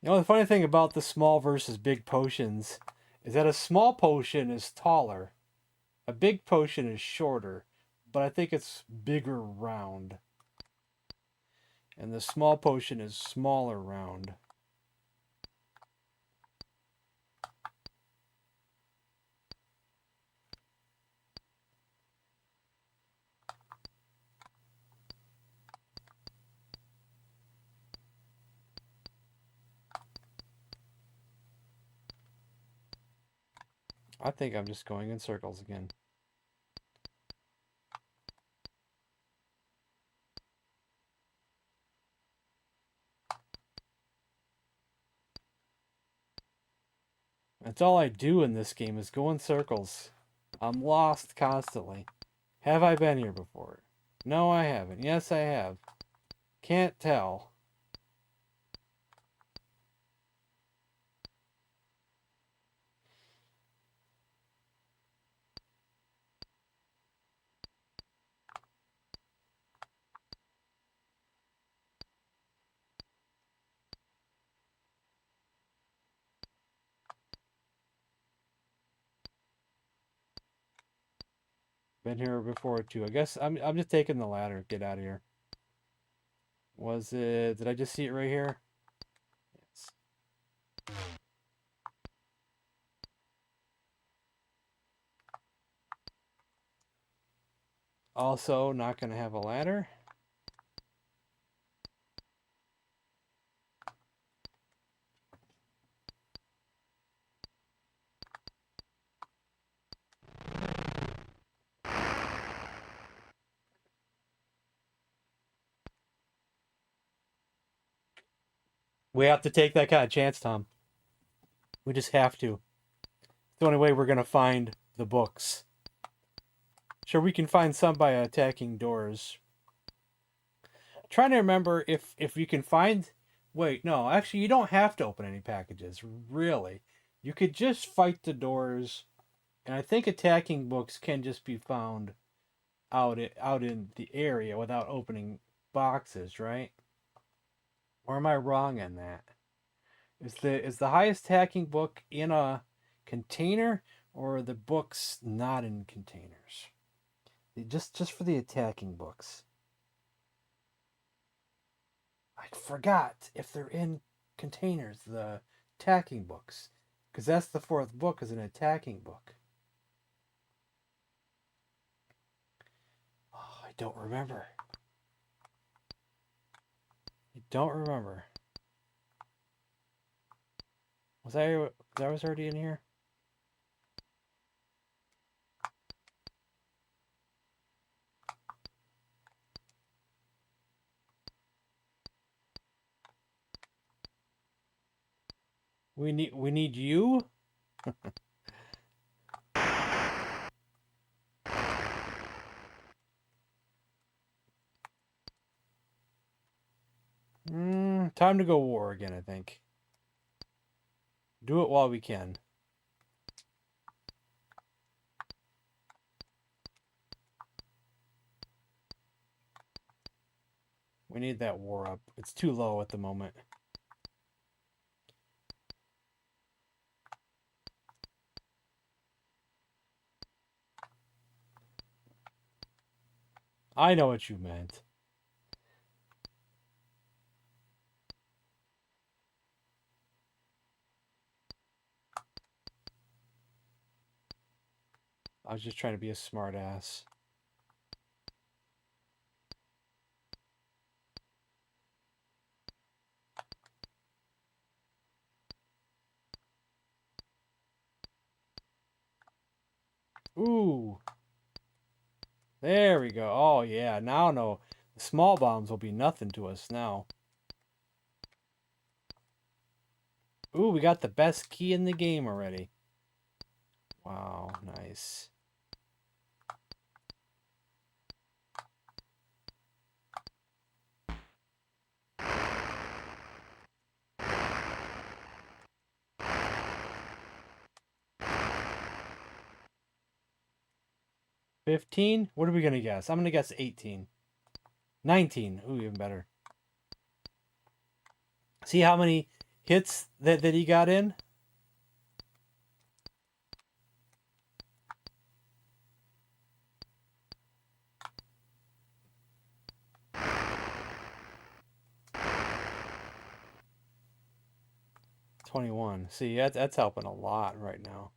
A: You know, the funny thing about the small versus big potions is that a small potion is taller, a big potion is shorter, but I think it's bigger round. And the small potion is smaller round. I think I'm just going in circles again. That's all I do in this game is go in circles. I'm lost constantly. Have I been here before? No, I haven't. Yes, I have. Can't tell. Been here before too. I guess I'm just taking the ladder. Get out of here. Was it? Did I just see it right here? Yes. Also, not gonna have a ladder. We have to take that kind of chance, Tom. We just have to. It's the only way we're gonna find the books. Sure, we can find some by attacking doors. I'm trying to remember if you can find. Wait, no, actually, you don't have to open any packages. Really, you could just fight the doors, and I think attacking books can just be found out in the area without opening boxes, right? Or am I wrong in that? Is the highest hacking book in a container, or are the books not in containers? Just for the attacking books. I forgot if they're in containers, the attacking books. Because that's the fourth book, is an attacking book. Oh, I don't remember. I don't remember. Was was already in here? We need you? Time to go war again, I think. Do it while we can. We need that war up. It's too low at the moment. I know what you meant. I was just trying to be a smart ass. Ooh. There we go. Oh, yeah. Now, no. The small bombs will be nothing to us now. Ooh, we got the best key in the game already. Wow, nice. $15? What are we going to guess? I'm going to guess 18. 19. Ooh, even better. See how many hits that he got in? $21. See, that's helping a lot right now.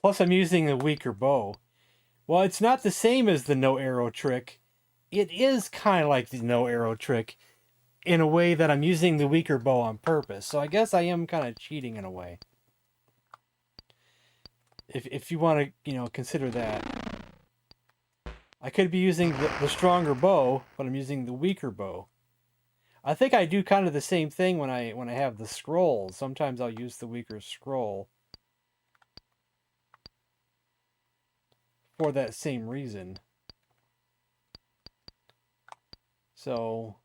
A: Plus, I'm using a weaker bow. Well, it's not the same as the no arrow trick. It is kind of like the no arrow trick in a way that I'm using the weaker bow on purpose. So I guess I am kind of cheating in a way. If you want to, consider that. I could be using the stronger bow, but I'm using the weaker bow. I think I do kind of the same thing when I have the scrolls. Sometimes I'll use the weaker scroll for that same reason. So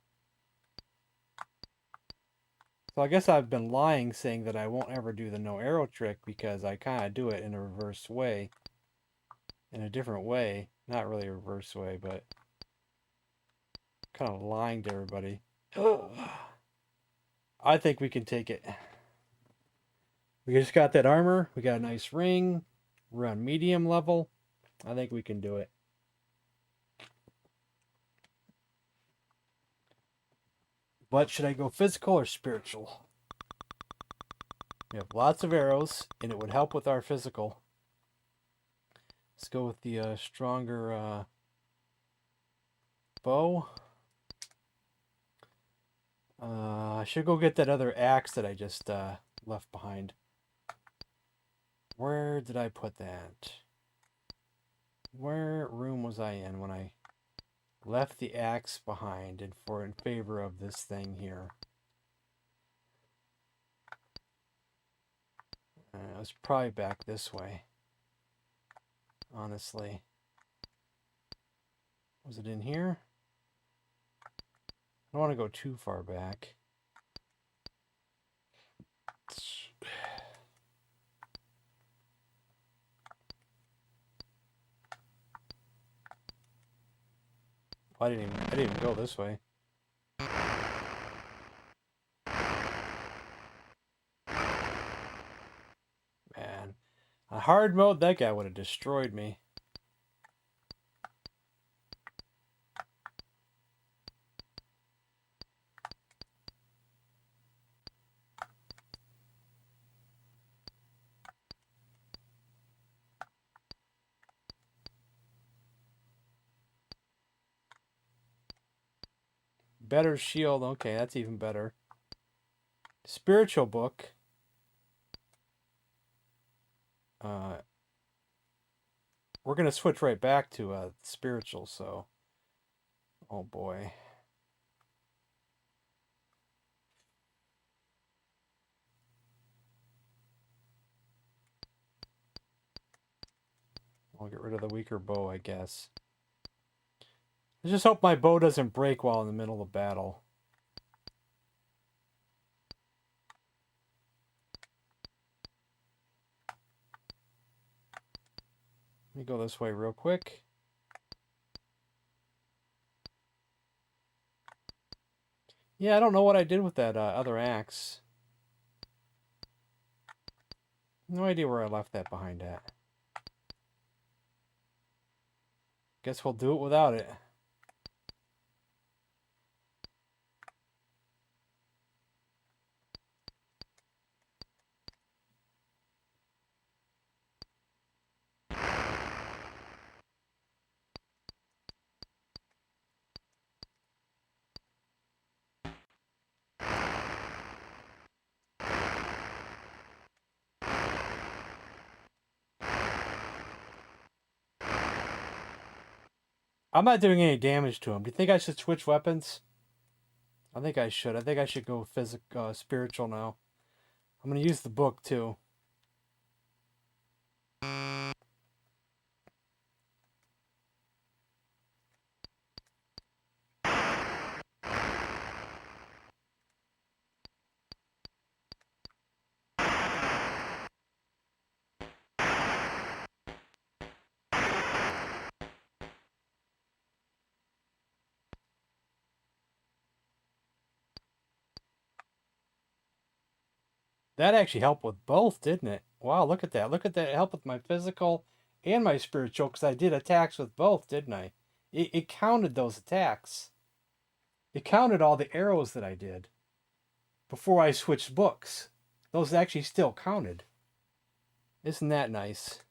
A: I guess I've been lying saying that I won't ever do the no arrow trick because I kind of do it in a reverse way. In a different way. Not really a reverse way, but kind of lying to everybody. I think we can take it. We just got that armor. We got a nice ring. We're on medium level. I think we can do it. But should I go physical or spiritual? We have lots of arrows, and it would help with our physical. Let's go with the stronger bow. I should go get that other axe that I just left behind. Where did I put that? Where room was I in when I left the axe behind in favor of this thing here? It was probably back this way. Honestly. Was it in here? I don't want to go too far back. I didn't even go this way. Man. On hard mode, that guy would have destroyed me. Better shield. Okay, that's even better. Spiritual book. We're gonna switch right back to spiritual. So, oh boy. I'll get rid of the weaker bow, I guess. I just hope my bow doesn't break while in the middle of battle. Let me go this way real quick. Yeah, I don't know what I did with that other axe. No idea where I left that behind at. Guess we'll do it without it. I'm not doing any damage to him. Do you think I should switch weapons? I think I should. I think I should go spiritual now. I'm going to use the book too. That actually helped with both, didn't it? Wow, look at that. Look at that. It helped with my physical and my spiritual because I did attacks with both, didn't I? It counted those attacks. It counted all the arrows that I did before I switched books. Those actually still counted. Isn't that nice?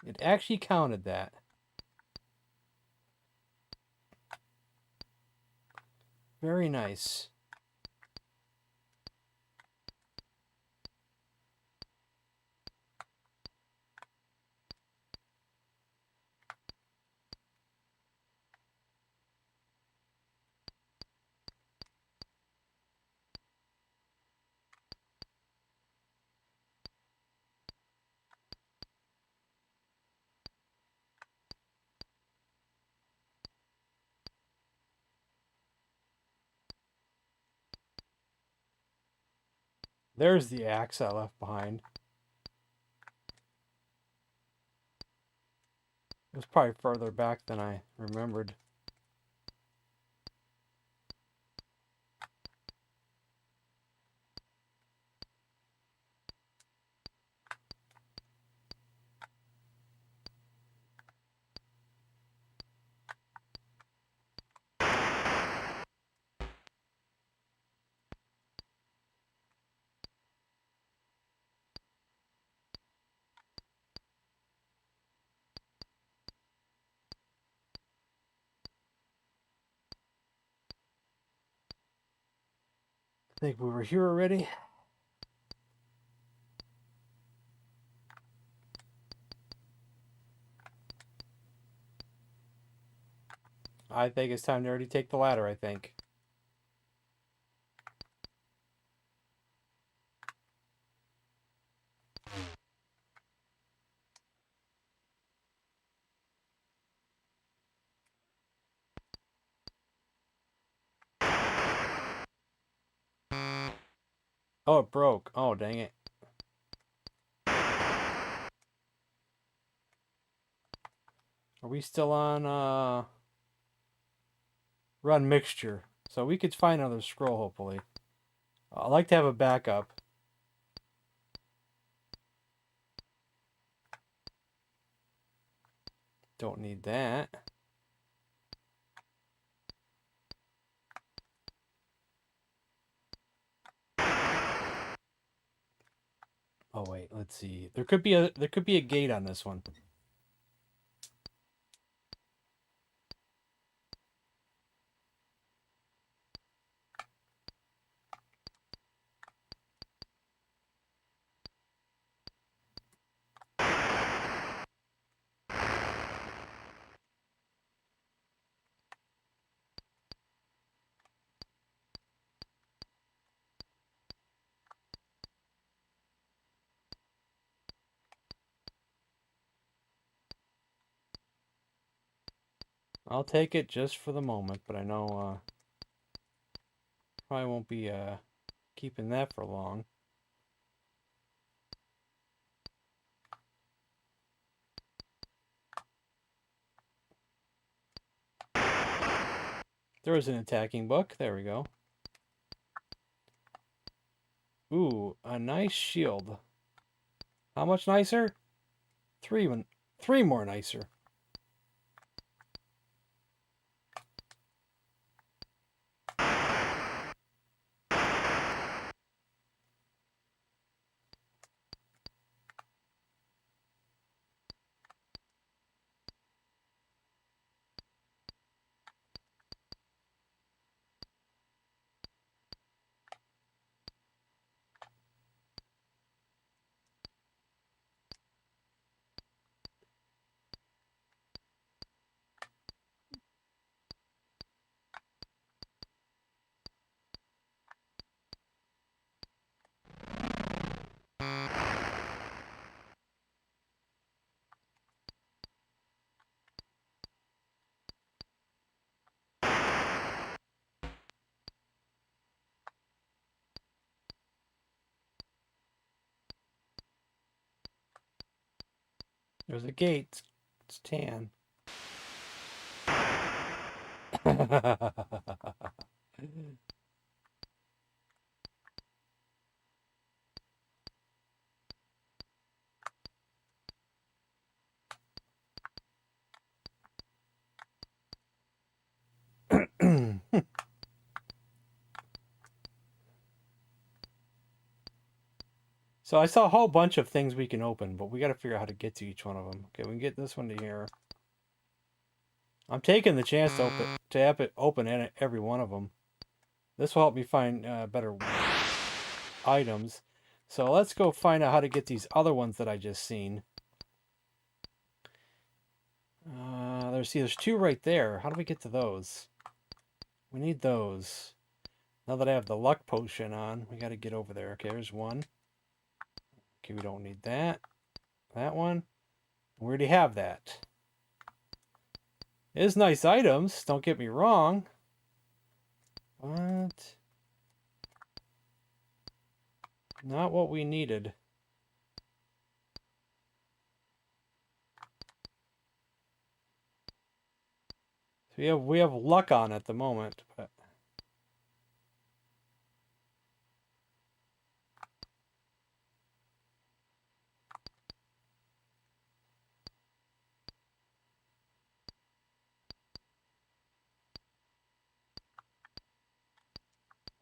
A: It actually counted that. Very nice. There's the axe I left behind. It was probably further back than I remembered. I think we were here already. I think it's time to already take the ladder, I think. Oh, it broke. Oh, dang it. Are we still on run mixture? So we could find another scroll, hopefully. I like to have a backup. Don't need that. Oh wait, let's see. There could be a gate on this one. I'll take it just for the moment, but I know probably won't be keeping that for long. There was an attacking book. There we go. Ooh, a nice shield. How much nicer? Three more nicer. There's a gate. It's tan. So I saw a whole bunch of things we can open, but we got to figure out how to get to each one of them. Okay, we can get this one to here. I'm taking the chance to open every one of them. This will help me find better items. So let's go find out how to get these other ones that I just seen. There's two right there. How do we get to those? We need those. Now that I have the luck potion on, we got to get over there. Okay, there's one. Okay, we don't need that. That one. We already have that. It is nice items, don't get me wrong. But not what we needed. So we have luck on at the moment, but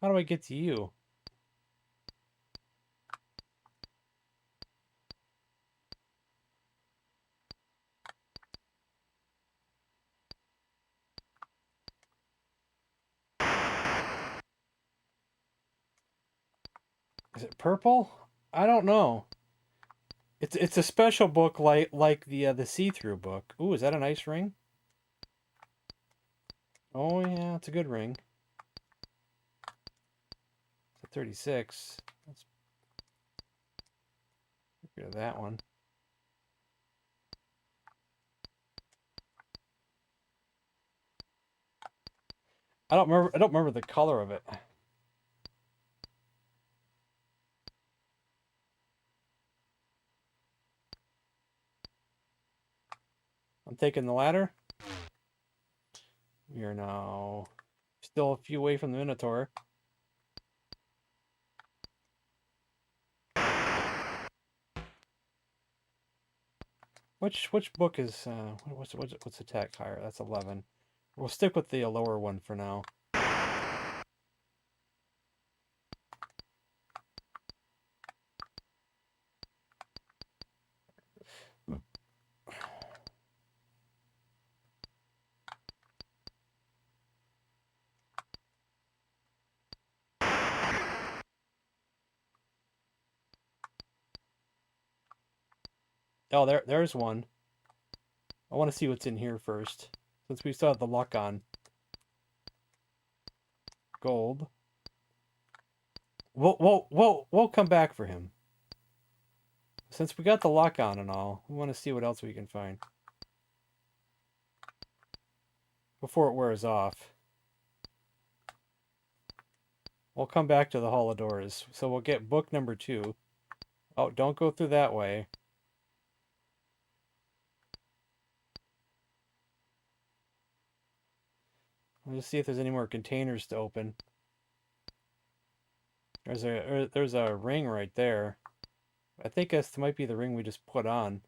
A: how do I get to you? Is it purple? I don't know. It's a special book like the see-through book. Ooh, is that a nice ring? Oh yeah, it's a good ring. It's a 36. Let's get rid of that one. I don't remember the color of it. I'm taking the ladder. We are now still a few away from the Minotaur. Which book is what's attack higher? That's 11. We'll stick with the lower one for now. Oh, there's one. I want to see what's in here first, since we still have the luck on. Gold. We'll come back for him. Since we got the luck on and all, we want to see what else we can find. before it wears off. We'll come back to the Hall of Doors. So we'll get book number 2. Oh, don't go through that way. Let's see if there's any more containers to open. There's a ring right there. I think this might be the ring we just put on.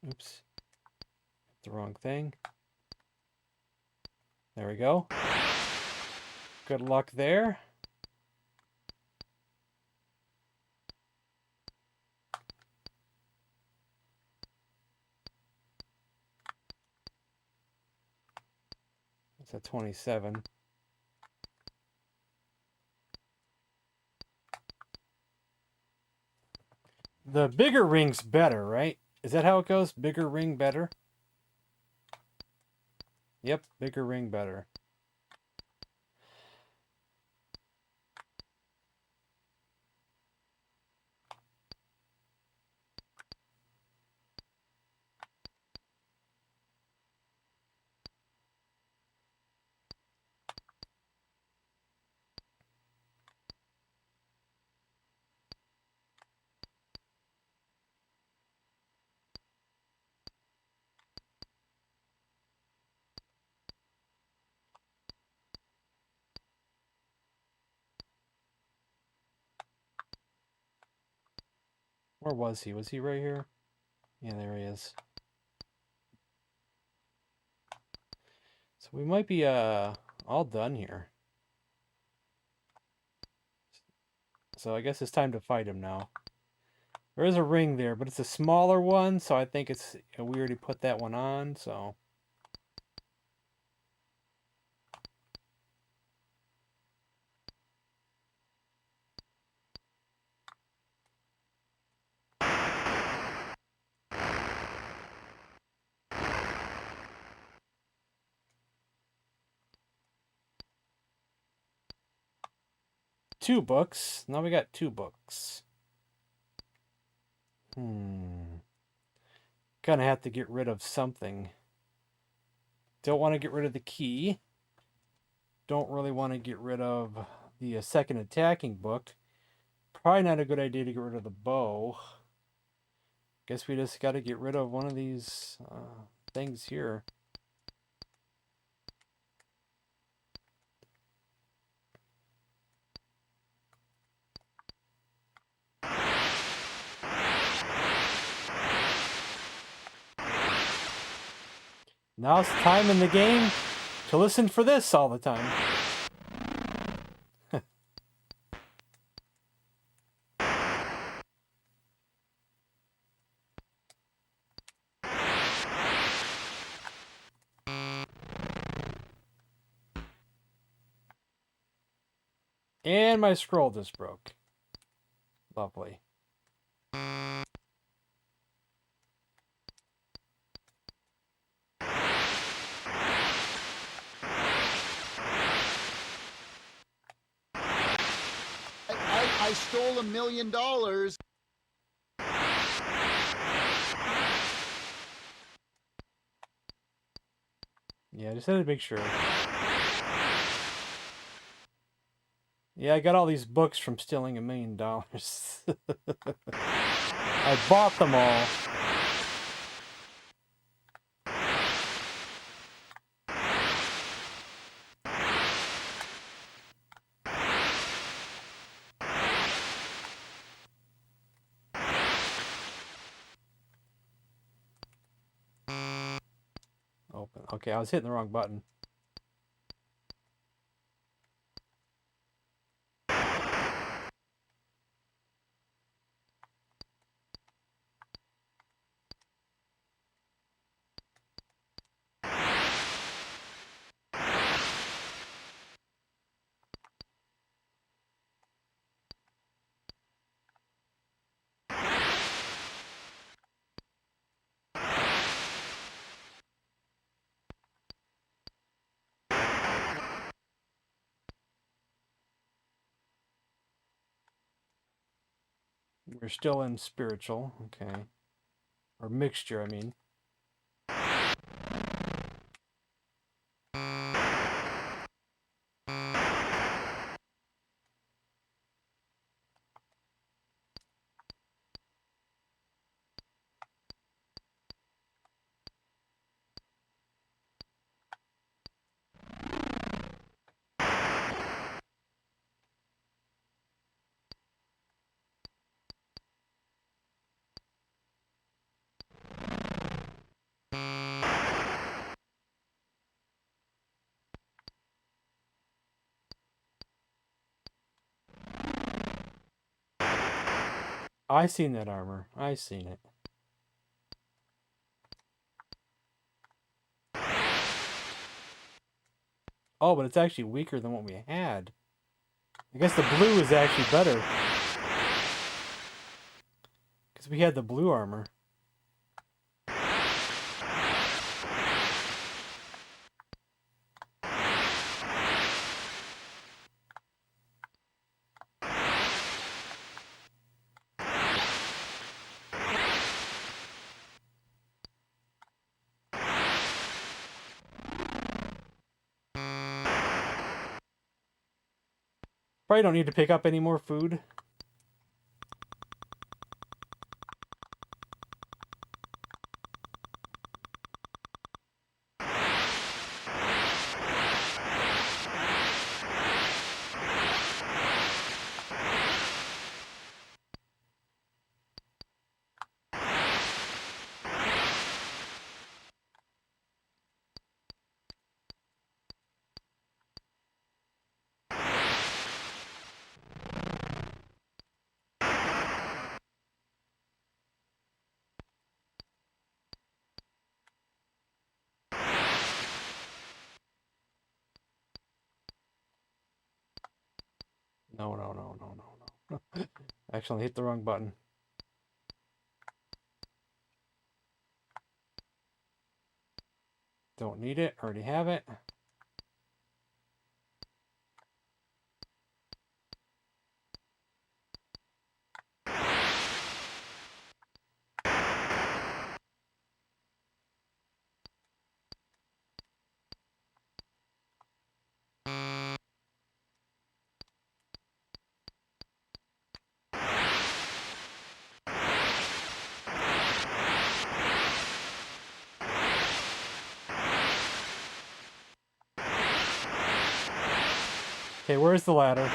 A: Oops. The wrong thing. There we go. Good luck there. It's a 27. The bigger ring's better, right? Is that how it goes? Bigger ring better? Yep, bigger ring better. Where was he? Was he right here? Yeah, there he is. So we might be all done here. So I guess it's time to fight him now. There is a ring there, but it's a smaller one, so I think it's we already put that one on, so two books. Now we got 2 books. Gonna have to get rid of something. Don't want to get rid of the key. Don't really want to get rid of the second attacking book. Probably not a good idea to get rid of the bow. Guess we just got to get rid of one of these things here. Now it's time in the game to listen for this all the time. And my scroll just broke. Lovely.
D: I stole $1 million.
A: Yeah, I just had to make sure. Yeah, I got all these books from stealing $1 million. I bought them all. Open. Okay, I was hitting the wrong button. We're still in spiritual, okay. Or mixture, I mean. I seen that armor. I seen it. Oh, but it's actually weaker than what we had. I guess the blue is actually better. Because we had the blue armor. Probably don't need to pick up any more food. No. Actually, hit the wrong button. Don't need it. Already have it. Okay, where's the ladder?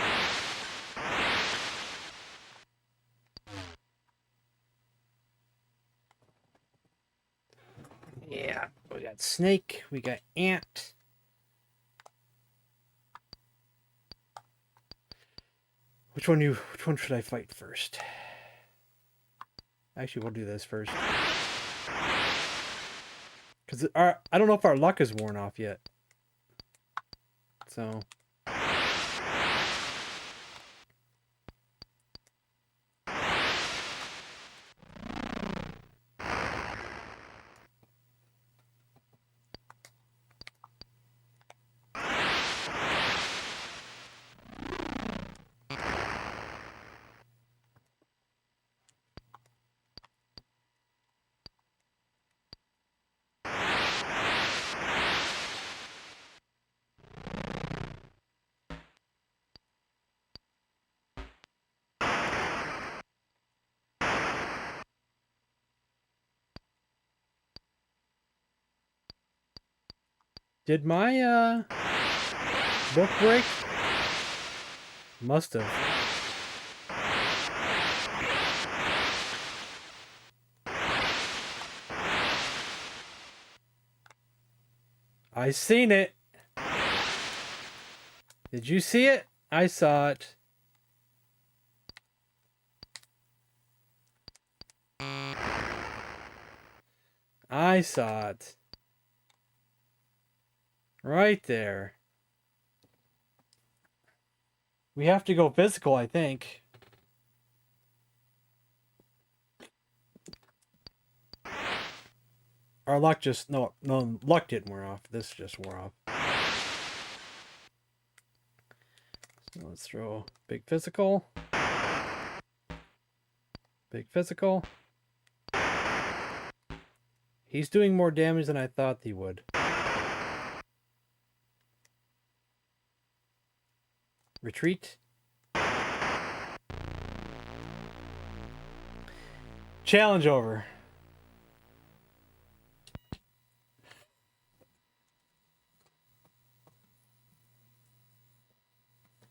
A: Yeah, we got snake, we got ant. Which one should I fight first? Actually, we'll do this first. Cuz I don't know if our luck is worn off yet. So, did my book break? Must have. I seen it. Did you see it? I saw it. I saw it. Right there. We have to go physical, I think. Our luck just... No, luck didn't wear off. This just wore off. So let's throw big physical. Big physical. He's doing more damage than I thought he would. Retreat. Challenge over.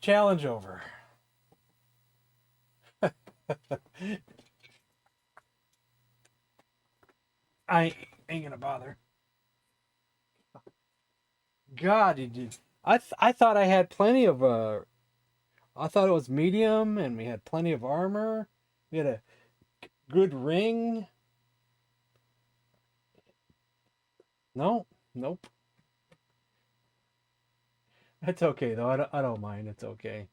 A: Challenge over. I ain't gonna bother. God, he did. I thought I had plenty of I thought it was medium, and we had plenty of armor. We had a good ring. No, nope. That's okay though. I don't mind. It's okay.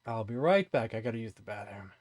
A: I'll be right back. I gotta use the bathroom.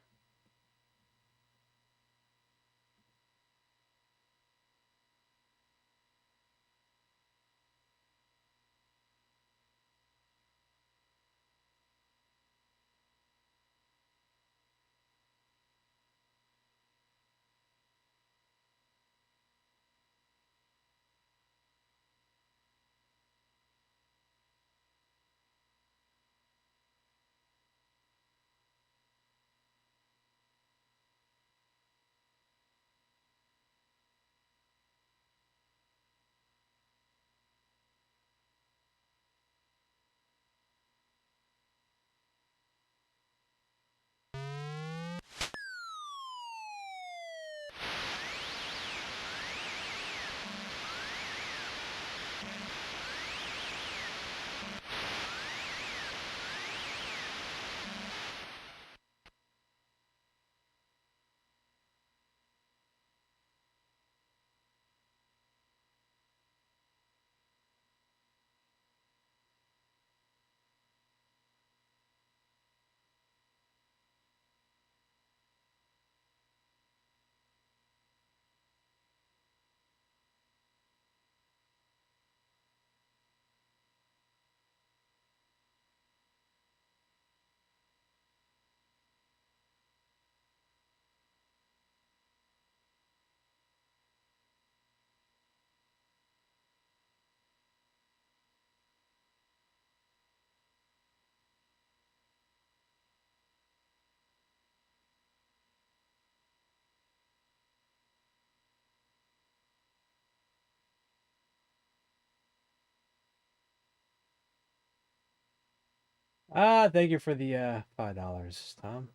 A: Ah, thank you for the $5, Tom.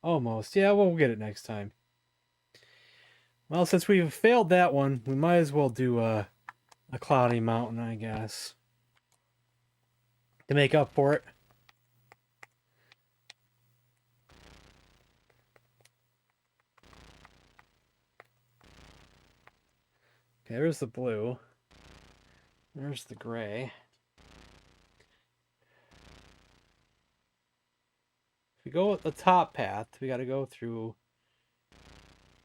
A: Almost. Yeah, we'll get it next time. Well, since we've failed that one, we might as well do a cloudy mountain, I guess, to make up for it. Okay, there's the blue. There's the gray. If we go with the top path, we got to go through.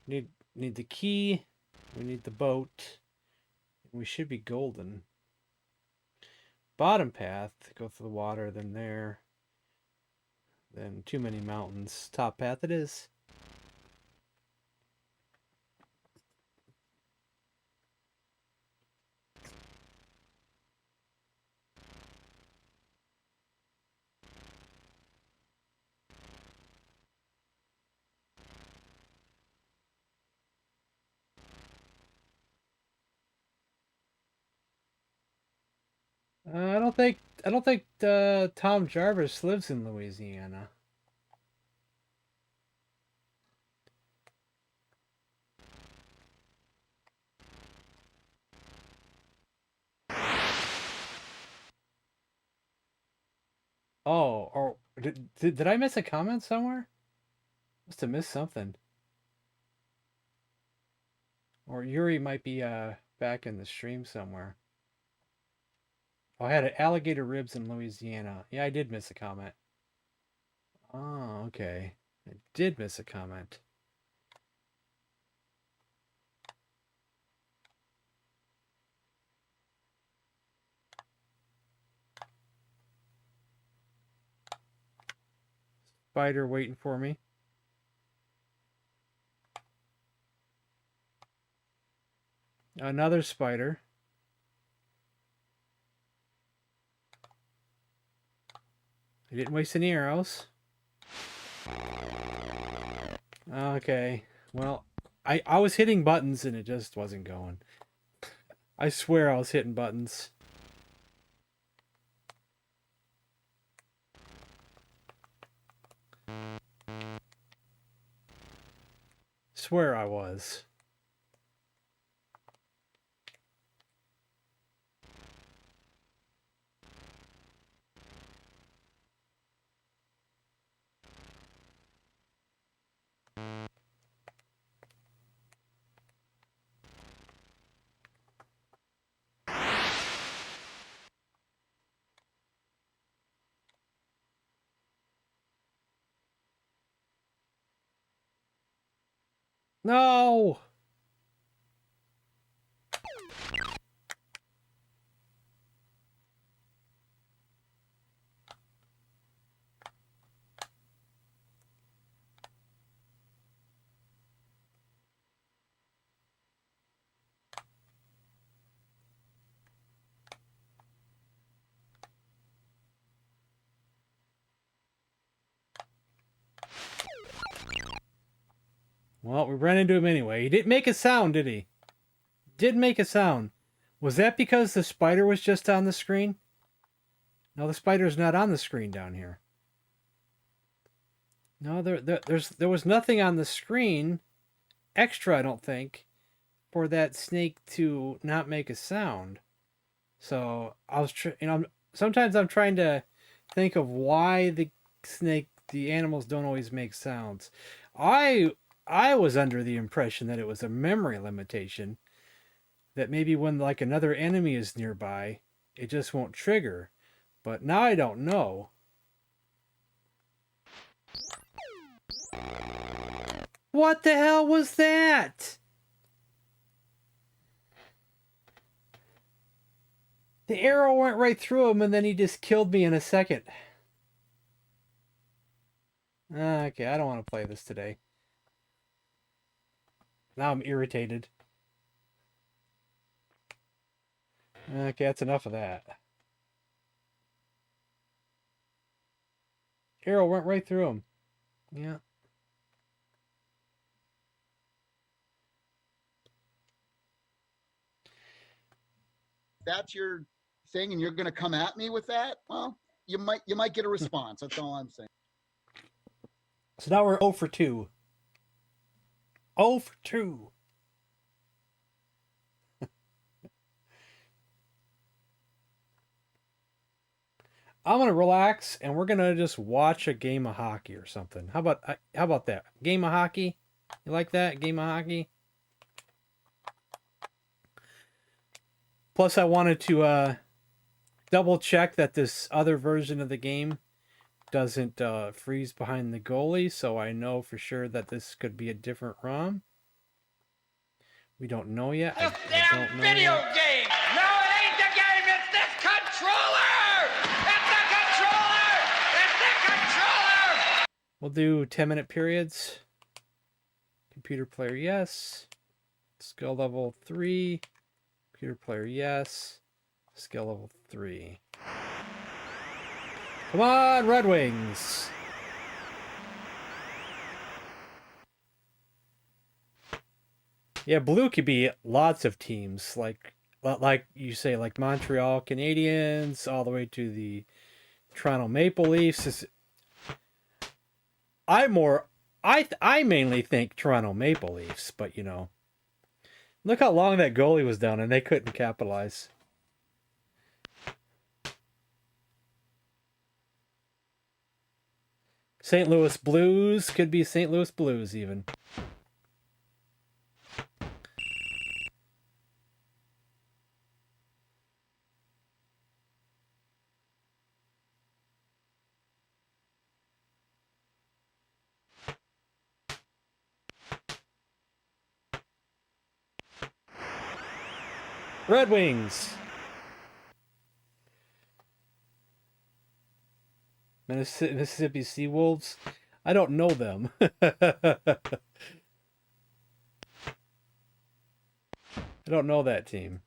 A: Need the key. We need the boat. We should be golden. Bottom path, go through the water, then there. Then too many mountains. Top path it is. I don't think Tom Jarvis lives in Louisiana. Oh, or did I miss a comment somewhere? Must have missed something. Or Yuri might be back in the stream somewhere. Oh, I had alligator ribs in Louisiana. Yeah, I did miss a comment. Oh, okay. I did miss a comment. Spider waiting for me. Another spider. I didn't waste any arrows. Okay. Well, I was hitting buttons and it just wasn't going. I swear I was hitting buttons. Swear I was. No! Well, we ran into him anyway. He didn't make a sound, did he? Did make a sound. Was that because the spider was just on the screen? No, the spider's not on the screen down here. No, there was nothing on the screen extra, I don't think, for that snake to not make a sound. So I was, sometimes I'm trying to think of why the animals don't always make sounds. I was under the impression that it was a memory limitation, that maybe when like another enemy is nearby, it just won't trigger. But now I don't know. What the hell was that? The arrow went right through him and then he just killed me in a second. Okay, I don't want to play this today. Now I'm irritated. Okay, that's enough of that. Arrow went right through him. Yeah.
D: That's your thing, and you're going to come at me with that. Well, you might get a response. That's all I'm saying.
A: So now we're 0 for 2. 0 for 2. I'm gonna relax and we're gonna just watch a game of hockey or something. How about that? Game of hockey? You like that? Game of hockey? Plus I wanted to double check that this other version of the game doesn't freeze behind the goalie, so I know for sure that this could be a different ROM. We don't know yet.
E: This damn video game! No, it ain't the game, it's this controller! It's the controller! It's the controller!
A: We'll do 10-minute periods. Computer player, yes. Skill level 3. Computer player, yes. Skill level 3. Come on, Red Wings! Yeah, blue could be lots of teams, like you say, like Montreal Canadiens, all the way to the Toronto Maple Leafs. I mainly think Toronto Maple Leafs, but you know, look how long that goalie was down, and they couldn't capitalize. St. Louis Blues could be St. Louis Blues even. Red Wings. Mississippi Seawolves. I don't know them. I don't know that team.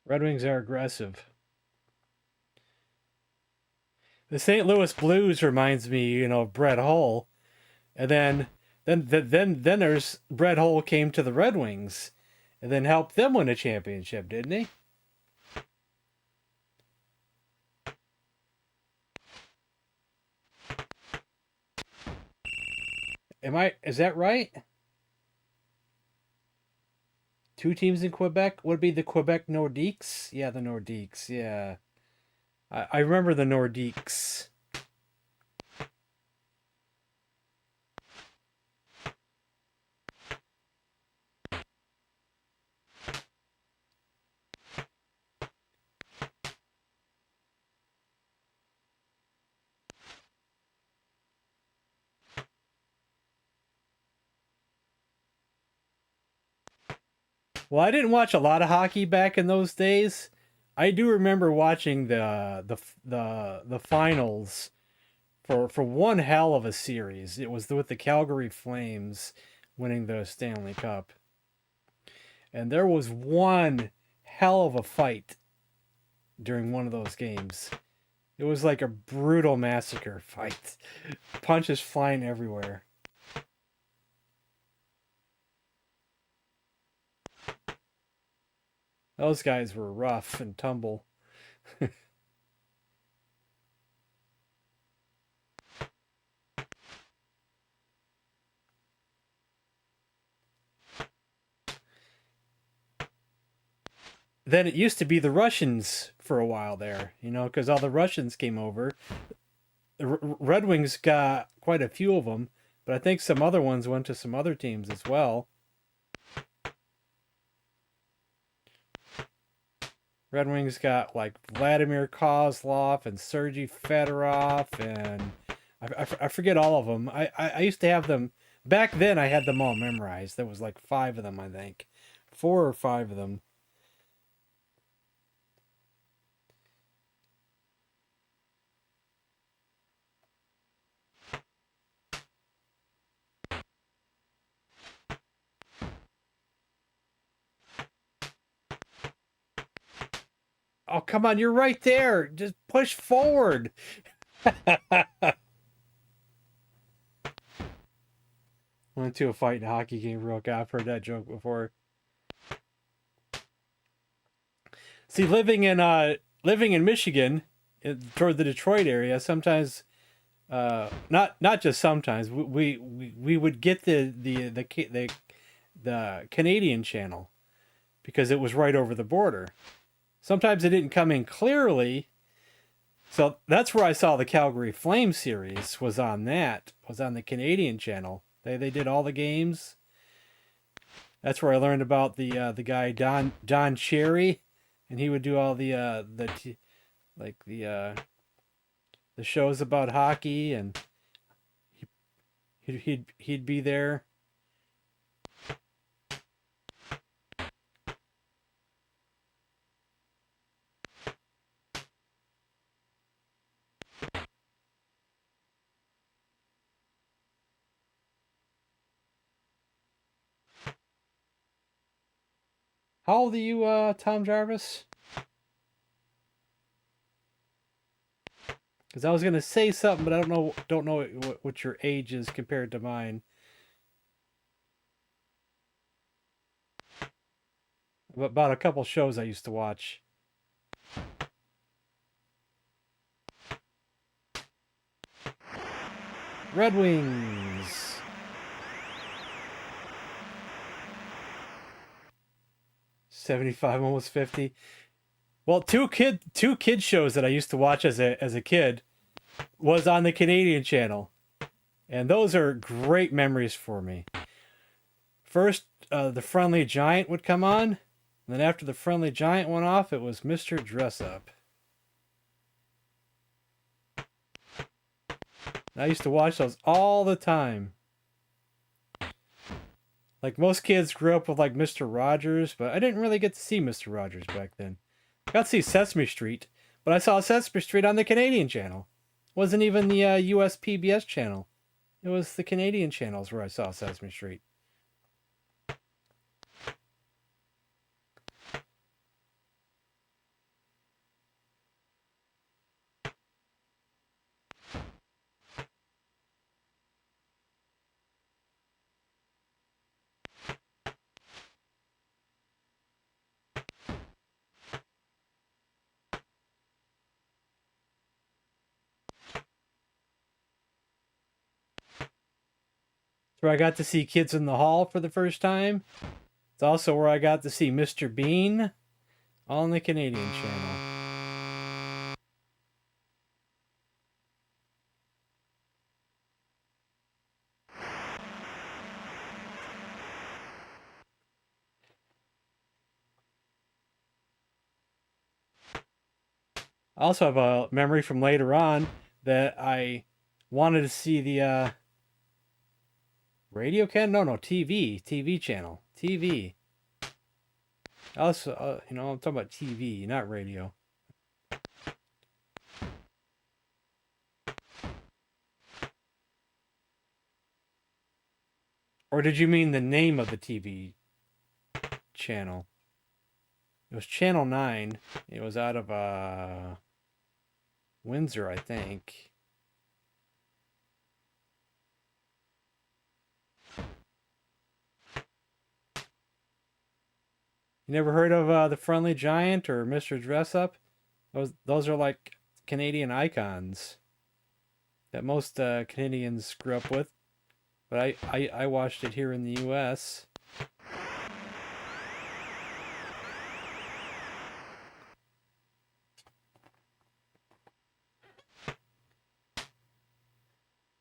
A: Red Wings are aggressive. The St. Louis Blues reminds me, of Brett Hull, and then there's Brett Hull came to the Red Wings, and then helped them win a championship, didn't he? Is that right? Two teams in Quebec? Would it be the Quebec Nordiques? Yeah, the Nordiques, yeah. I remember the Nordiques. Well, I didn't watch a lot of hockey back in those days. I do remember watching the finals for one hell of a series. It was with the Calgary Flames winning the Stanley Cup. And there was one hell of a fight during one of those games. It was like a brutal massacre fight. Punches flying everywhere. Those guys were rough and tumble. Then it used to be the Russians for a while there, because all the Russians came over. The Red Wings got quite a few of them, but I think some other ones went to some other teams as well. Red Wings got like Vladimir Kozlov and Sergei Fedorov, and I forget all of them. I used to have them back then. I had them all memorized. There was like 5 of them, I think, 4 or 5 of them. Oh, come on, you're right there. Just push forward. Went to a fight in a hockey game broke out. I've heard that joke before. See, living in Michigan, toward the Detroit area, sometimes, not just sometimes, we would get the Canadian channel because it was right over the border. Sometimes it didn't come in clearly. So that's where I saw the Calgary Flames series was on the Canadian channel. They did all the games. That's where I learned about the guy Don Cherry, and he would do all the shows about hockey, and he'd be there. How old are you, Tom Jarvis? Because I was gonna say something, but I don't know what your age is compared to mine. About a couple shows I used to watch. Red Wings. 75, almost 50. Well, two kid shows that I used to watch as a kid was on the Canadian channel, and those are great memories for me. First, the Friendly Giant would come on, and then after the Friendly Giant went off, it was Mr. Dress Up. I used to watch those all the time. Like most kids grew up with like Mr. Rogers, but I didn't really get to see Mr. Rogers back then. I got to see Sesame Street, but I saw Sesame Street on the Canadian channel. It wasn't even the US PBS channel. It was the Canadian channels where I saw Sesame Street. It's where I got to see Kids in the Hall for the first time. It's also where I got to see Mr. Bean, all on the Canadian channel. I also have a memory from later on that I wanted to see the radio no, TV channel. TV. Also, I'm talking about TV, not radio. Or did you mean the name of the TV channel? It was Channel 9. It was out of Windsor, I think. You never heard of the Friendly Giant or Mr. Dress Up? Those are like Canadian icons that most Canadians grew up with. But I watched it here in the U.S.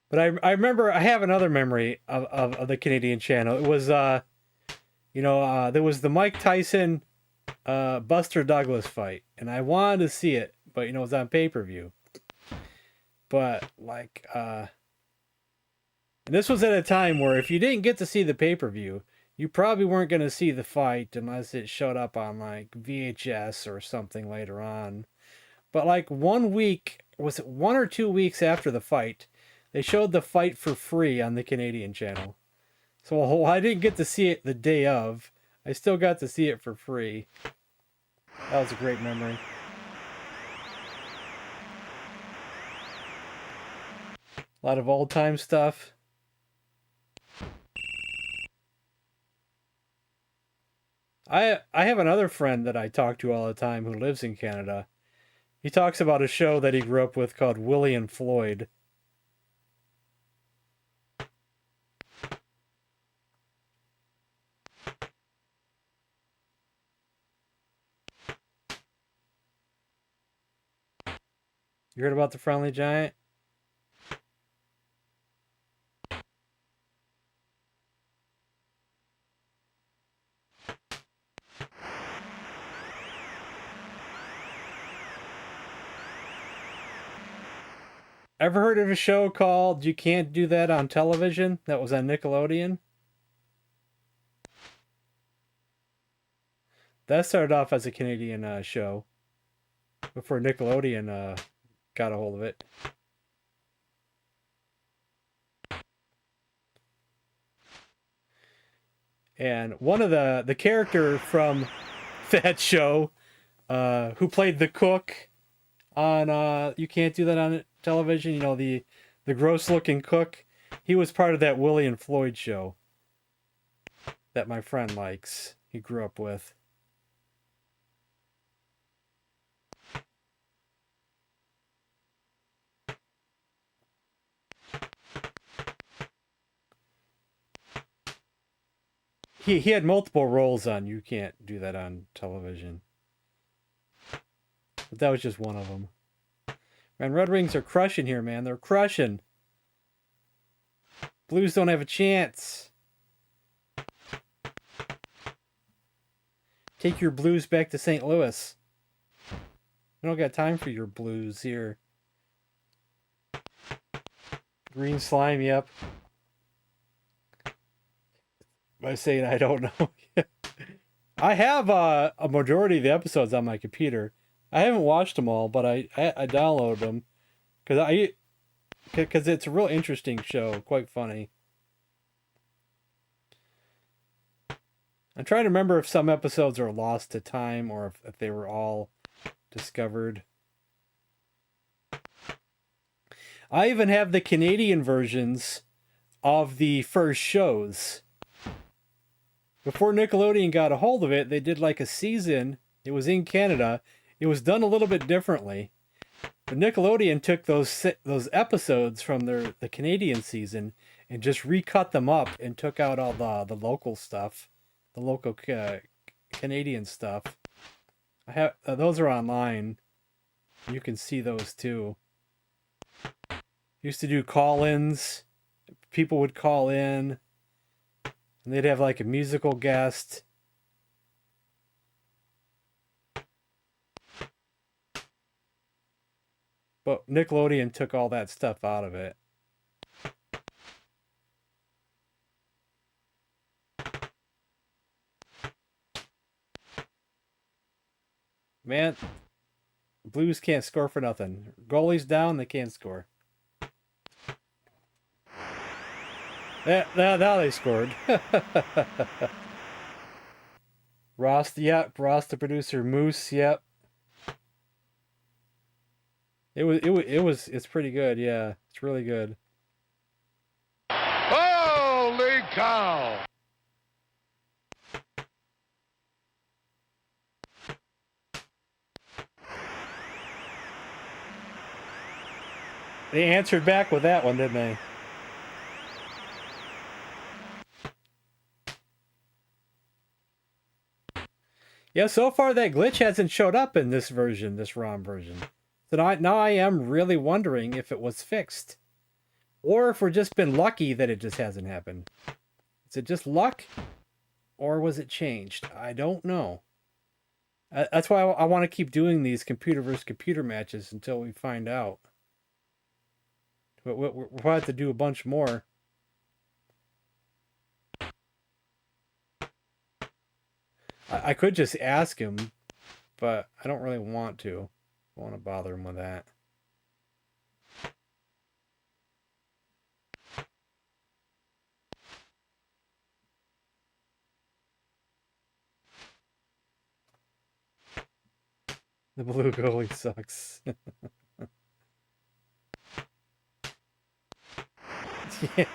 A: But I remember I have another memory of the Canadian channel. It was there was the Mike Tyson Buster Douglas fight, and I wanted to see it, but it was on pay-per-view. But like and this was at a time where if you didn't get to see the pay-per-view, you probably weren't going to see the fight unless it showed up on like VHS or something later on. But like 1 week, was it 1 or 2 weeks after the fight, they showed the fight for free on the Canadian channel. So while I didn't get to see it the day of, I still got to see it for free. That was a great memory. A lot of old time stuff. I have another friend that I talk to all the time who lives in Canada. He talks about a show that he grew up with called Willie and Floyd. You heard about the Friendly Giant? Ever heard of a show called You Can't Do That on Television? That was on Nickelodeon. That started off as a Canadian show before Nickelodeon got a hold of it. And one of the character from that show who played the cook on You Can't Do That on Television, the gross looking cook, he was part of that Willie and Floyd show that my friend likes, he grew up with. He had multiple roles on You Can't Do That on Television. But that was just one of them. Man, Red Wings are crushing here, man. They're crushing. Blues don't have a chance. Take your Blues back to St. Louis. We don't got time for your Blues here. Green slime, yep. By saying I don't know. I have a majority of the episodes on my computer. I haven't watched them all, but I downloaded them because it's a real interesting show, quite funny. I'm trying to remember if some episodes are lost to time or if they were all discovered. I even have the Canadian versions of the first shows. Before Nickelodeon got a hold of it, they did like a season. It was in Canada. It was done a little bit differently. But Nickelodeon took those episodes from the Canadian season and just recut them up and took out all the local stuff, the local Canadian stuff. I have those are online. You can see those too. Used to do call-ins. People would call in, and they'd have like a musical guest. But Nickelodeon took all that stuff out of it. Man, Blues can't score for nothing. Goalie's down, they can't score. Now they scored. Ross, yep. Ross, the producer. Moose, yep. It's pretty good, yeah. It's really good.
E: Holy cow!
A: They answered back with that one, didn't they? Yeah, so far that glitch hasn't showed up in this version, this ROM version. So now I am really wondering if it was fixed. Or if we've just been lucky that it just hasn't happened. Is it just luck? Or was it changed? I don't know. That's why I want to keep doing these computer versus computer matches until we find out. We'll have to do a bunch more. I could just ask him, but I don't really want to. I want to bother him with that. The blue goalie sucks. Yeah.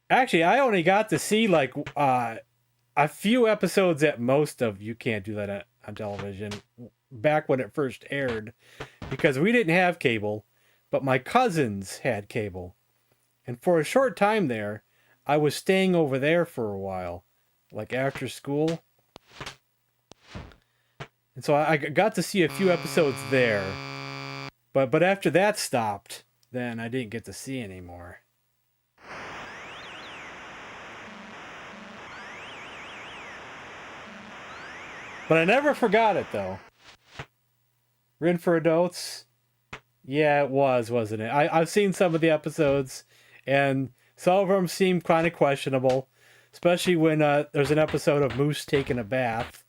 A: Actually, I only got to see like a few episodes at most of You Can't Do That on Television back when it first aired, because we didn't have cable, but my cousins had cable. And for a short time there, I was staying over there for a while, like after school. And so I got to see a few episodes there. But after that stopped, then I didn't get to see anymore. But I never forgot it, though. Rin for Adults? Yeah, it was, wasn't it? I've seen some of the episodes, and some of them seem kind of questionable, especially when there's an episode of Moose taking a bath.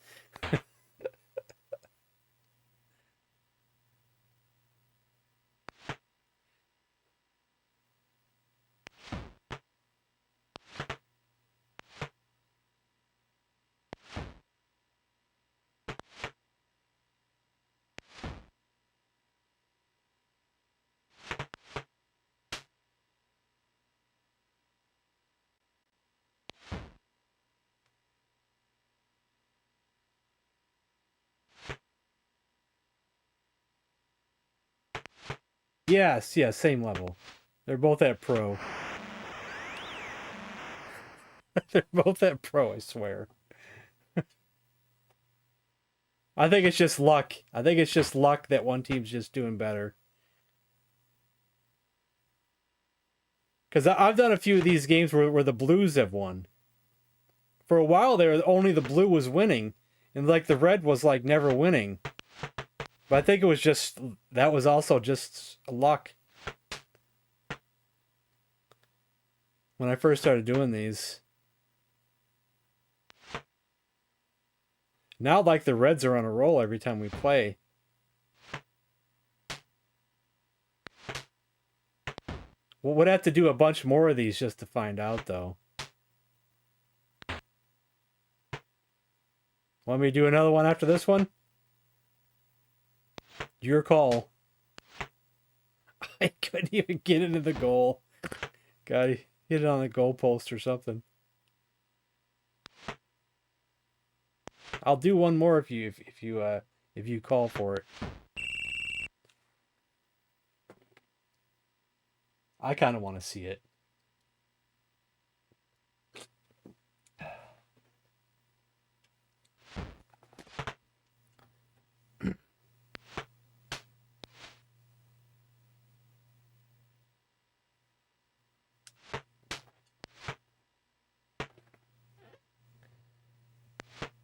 A: Yes, same level. They're both at pro. They're both at pro, I swear. I think it's just luck. I think it's just luck that one team's just doing better. Because I've done a few of these games where the Blues have won. For a while there, only the blue was winning. And like the red was like never winning. But I think it was just, that was also just luck. When I first started doing these. Now like the Reds are on a roll every time we play. We'll have to do a bunch more of these just to find out though. Want me to do another one after this one? Your call. I couldn't even get into the goal. God, he hit it on the goalpost or something. I'll do one more if you call for it. I kind of want to see it.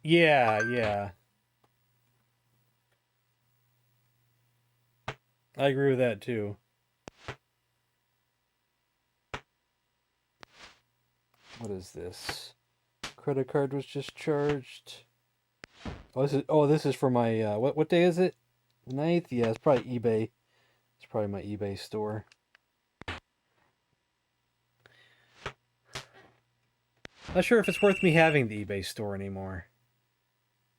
A: Yeah. I agree with that too. What is this? Credit card was just charged. This is for my what day is it? The 9th? Yeah, it's probably eBay. It's probably my eBay store. Not sure if it's worth me having the eBay store anymore.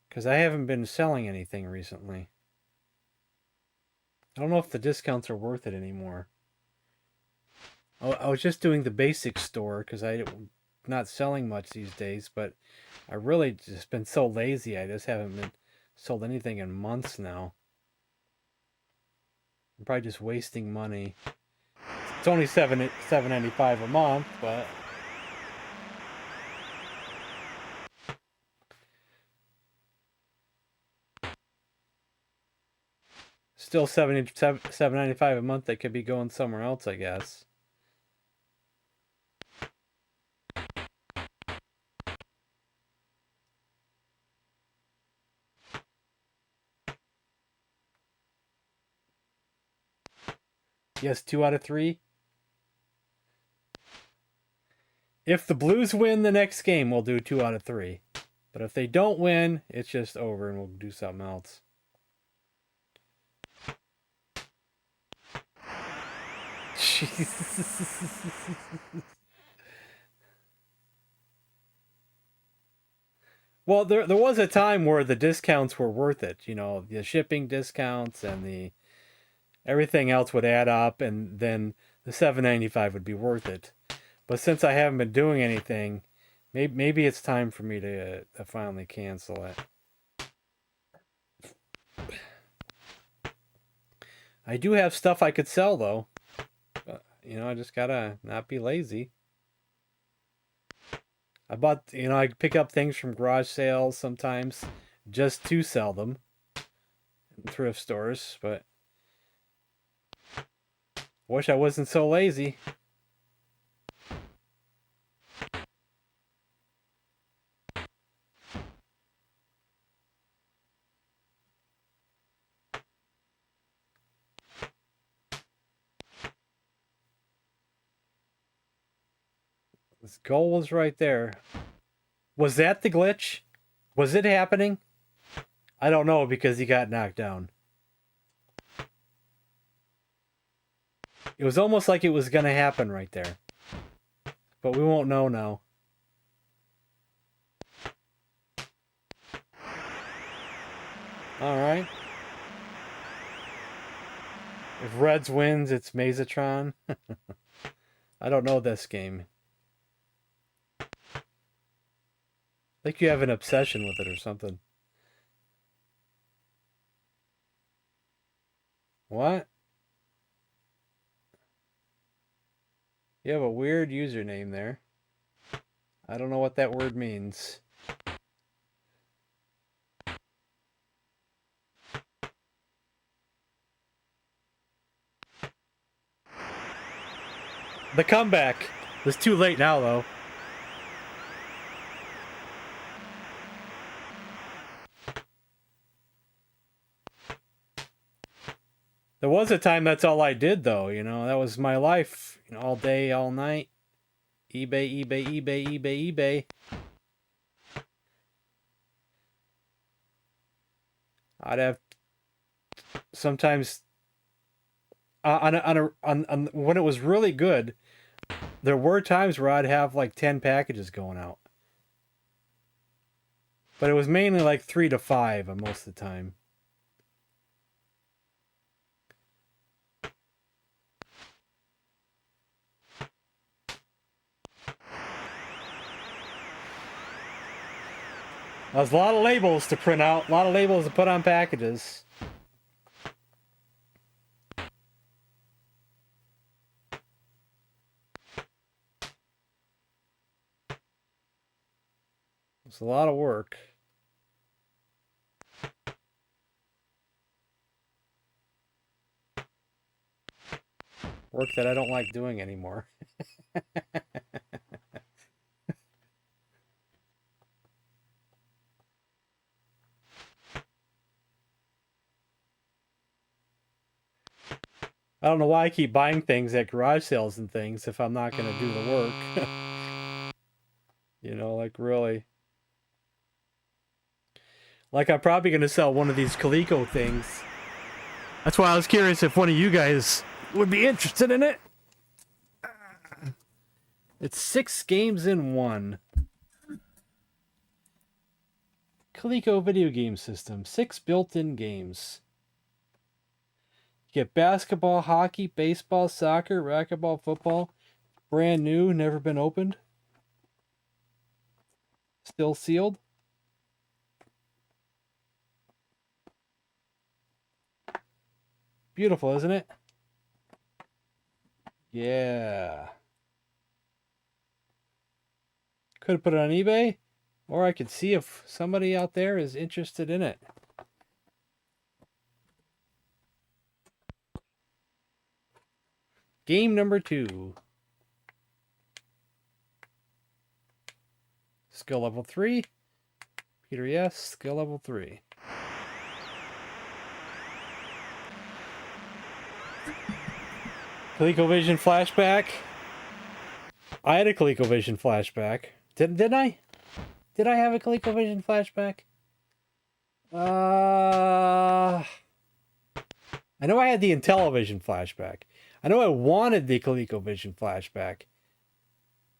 A: Because I haven't been selling anything recently. I don't know if the discounts are worth it anymore. I was just doing the basic store because I'm not selling much these days, but I really just been so lazy. I just haven't been sold anything in months now. I'm probably just wasting money. It's only $7.95 a month, but still $7.95 a month that could be going somewhere else, I guess. Yes, 2 out of 3. If the Blues win the next game, we'll do 2 out of 3. But if they don't win, it's just over and we'll do something else. Jesus. Well, there was a time where the discounts were worth it. You know, the shipping discounts and the everything else would add up, and then the $7.95 would be worth it. But since I haven't been doing anything, maybe it's time for me to finally cancel it. I do have stuff I could sell though. I just gotta not be lazy. I pick up things from garage sales sometimes just to sell them in thrift stores, but wish I wasn't so lazy. This goal was right there. Was that the glitch? Was it happening? I don't know because he got knocked down. It was almost like it was going to happen right there. But we won't know now. Alright. If Reds wins, it's Mazatron. I don't know this game. I think you have an obsession with it or something. What? You have a weird username there. I don't know what that word means. The comeback. It's too late now, though. There was a time that's all I did, though. You know, that was my life. You know, all day, all night. eBay, eBay, eBay, eBay, eBay. I'd have sometimes on when it was really good, there were times where I'd have like 10 packages going out. But it was mainly like 3 to 5 most of the time. There's a lot of labels to print out, a lot of labels to put on packages. It's a lot of work. Work that I don't like doing anymore. I don't know why I keep buying things at garage sales and things if I'm not going to do the work. You know, like really. Like I'm probably going to sell one of these Coleco things. That's why I was curious if one of you guys would be interested in it. It's 6 games in 1. Coleco video game system. 6 built-in games. You get basketball, hockey, baseball, soccer, racquetball, football. Brand new, never been opened. Still sealed. Beautiful, isn't it? Yeah. Could have put it on eBay, or I could see if somebody out there is interested in it. Game number 2. Skill level 3. Peter, yes. Skill level 3. ColecoVision flashback. I had a ColecoVision flashback. Didn't I? Did I have a ColecoVision flashback? I know I had the Intellivision flashback. I know I wanted the ColecoVision flashback.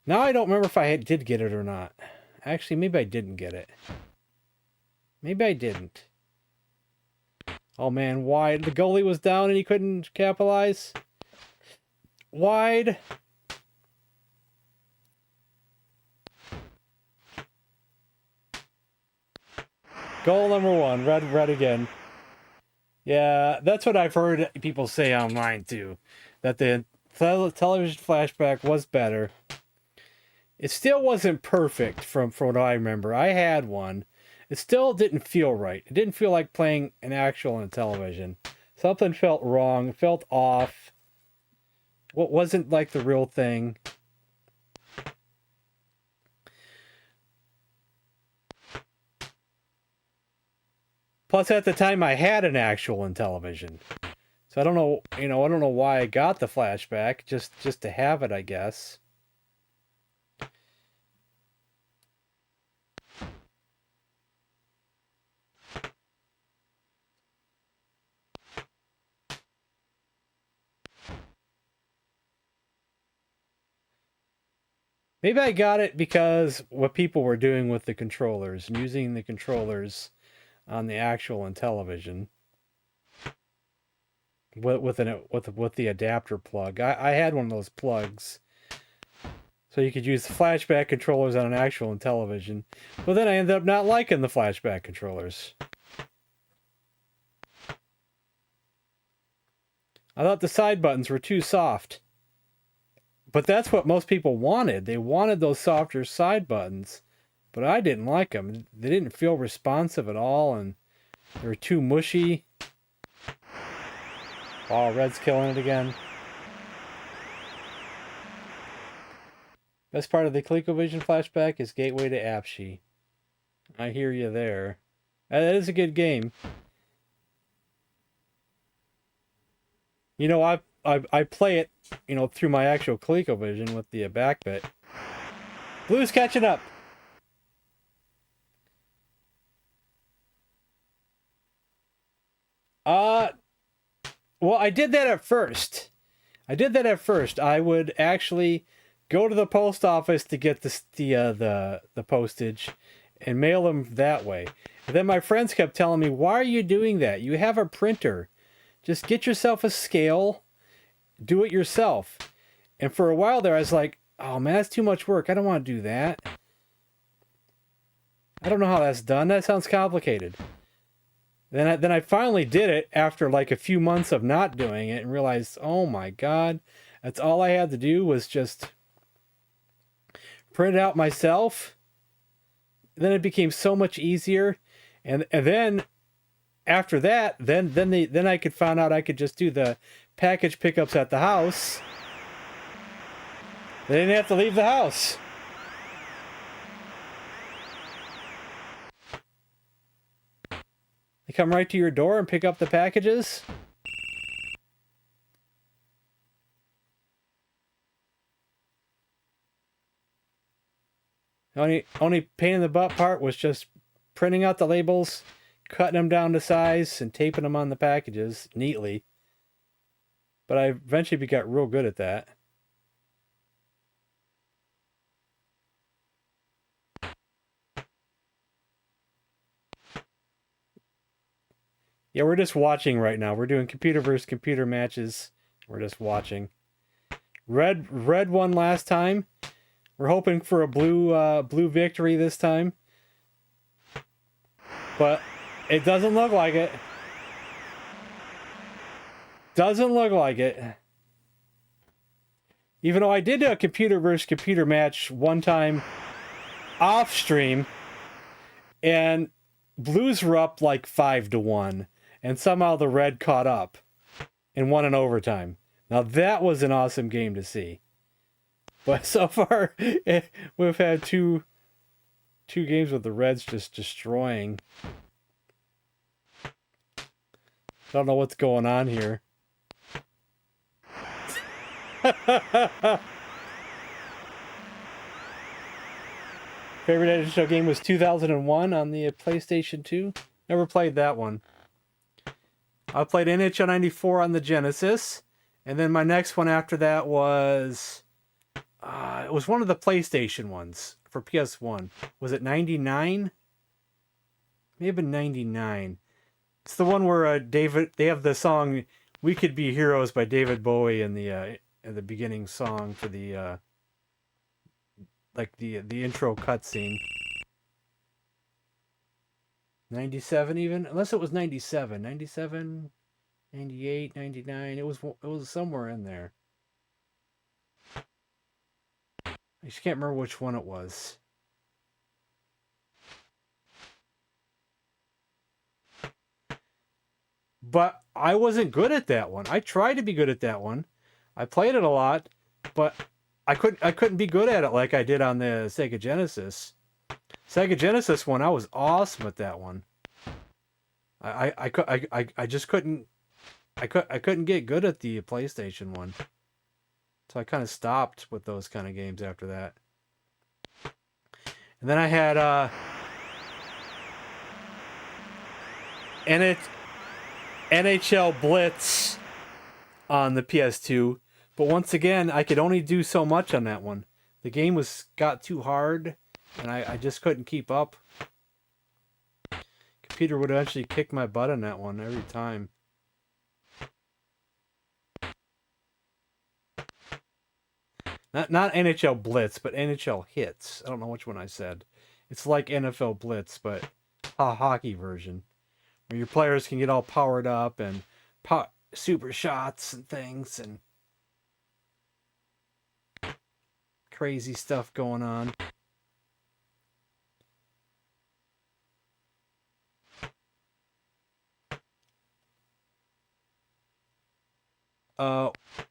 A: Now I don't remember if I did get it or not. Actually, maybe I didn't get it. Maybe I didn't. Oh man, wide. The goalie was down and he couldn't capitalize. Wide. Goal number 1. Red again. Yeah, that's what I've heard people say online too. That the television flashback was better. It still wasn't perfect from what I remember. I had one. It still didn't feel right. It didn't feel like playing an actual on television. Something felt wrong, felt off. What wasn't like the real thing. Plus, at the time, I had an actual in television. So I don't know, I don't know why I got the flashback. Just to have it, I guess. Maybe I got it because what people were doing with the controllers and using the controllers on the actual in television with the adapter plug. I had one of those plugs, so you could use the flashback controllers on an actual in television. But then I ended up not liking the flashback controllers. I thought the side buttons were too soft. But that's what most people wanted. They wanted those softer side buttons, but I didn't like them. They didn't feel responsive at all, and they were too mushy. Oh, Red's killing it again. Best part of the ColecoVision flashback is Gateway to Apshi. I hear you there. That is a good game. You know, I play it, you know, through my actual ColecoVision with the back bit. Blue's catching up. Well, I did that at first. I would actually go to the post office to get the postage and mail them that way. And then my friends kept telling me, "Why are you doing that? You have a printer. Just get yourself a scale, do it yourself." And for a while there, I was like, "Oh man, that's too much work. I don't want to do that. I don't know how that's done. That sounds complicated." Then I finally did it after like a few months of not doing it and realized, oh my God, that's all I had to do was just print it out myself. Then it became so much easier. And then after that, then I could find out I could just do the package pickups at the house. They didn't have to leave the house. They come right to your door and pick up the packages. The only pain in the butt part was just printing out the labels, cutting them down to size, and taping them on the packages neatly. But I eventually got real good at that. Yeah, we're just watching right now. We're doing computer versus computer matches. We're just watching. Red won last time. We're hoping for a blue victory this time. But it doesn't look like it. Doesn't look like it. Even though I did a computer versus computer match one time off stream, and Blues were up like 5-1. And somehow the Red caught up and won in overtime. Now that was an awesome game to see. But so far, we've had two games with the Reds just destroying. I don't know what's going on here. Favorite NHL game was 2001 on the PlayStation 2. Never played that one. I played NHL 94 on the Genesis, and then my next one after that was it was one of the PlayStation ones for PS1. Was it 99? May have been 99. It's the one where they have the song "We Could Be Heroes" by David Bowie in the beginning song for the the intro cutscene. 97 even? Unless it was 97. 97, 98, 99. It was somewhere in there. I just can't remember which one it was. But I wasn't good at that one. I tried to be good at that one. I played it a lot, but I couldn't be good at it like I did on the Sega Genesis. Sega Genesis one, I was awesome at that one. I just couldn't get good at the PlayStation one. So I kind of stopped with those kind of games after that. And then I had NHL Blitz on the PS2, but once again I could only do so much on that one. The game got too hard, and I just couldn't keep up. Computer would eventually kick my butt on that one every time. Not NHL Blitz, but NHL Hits. I don't know which one I said. It's like NFL Blitz, but a hockey version, where your players can get all powered up and super shots and things. And crazy stuff going on.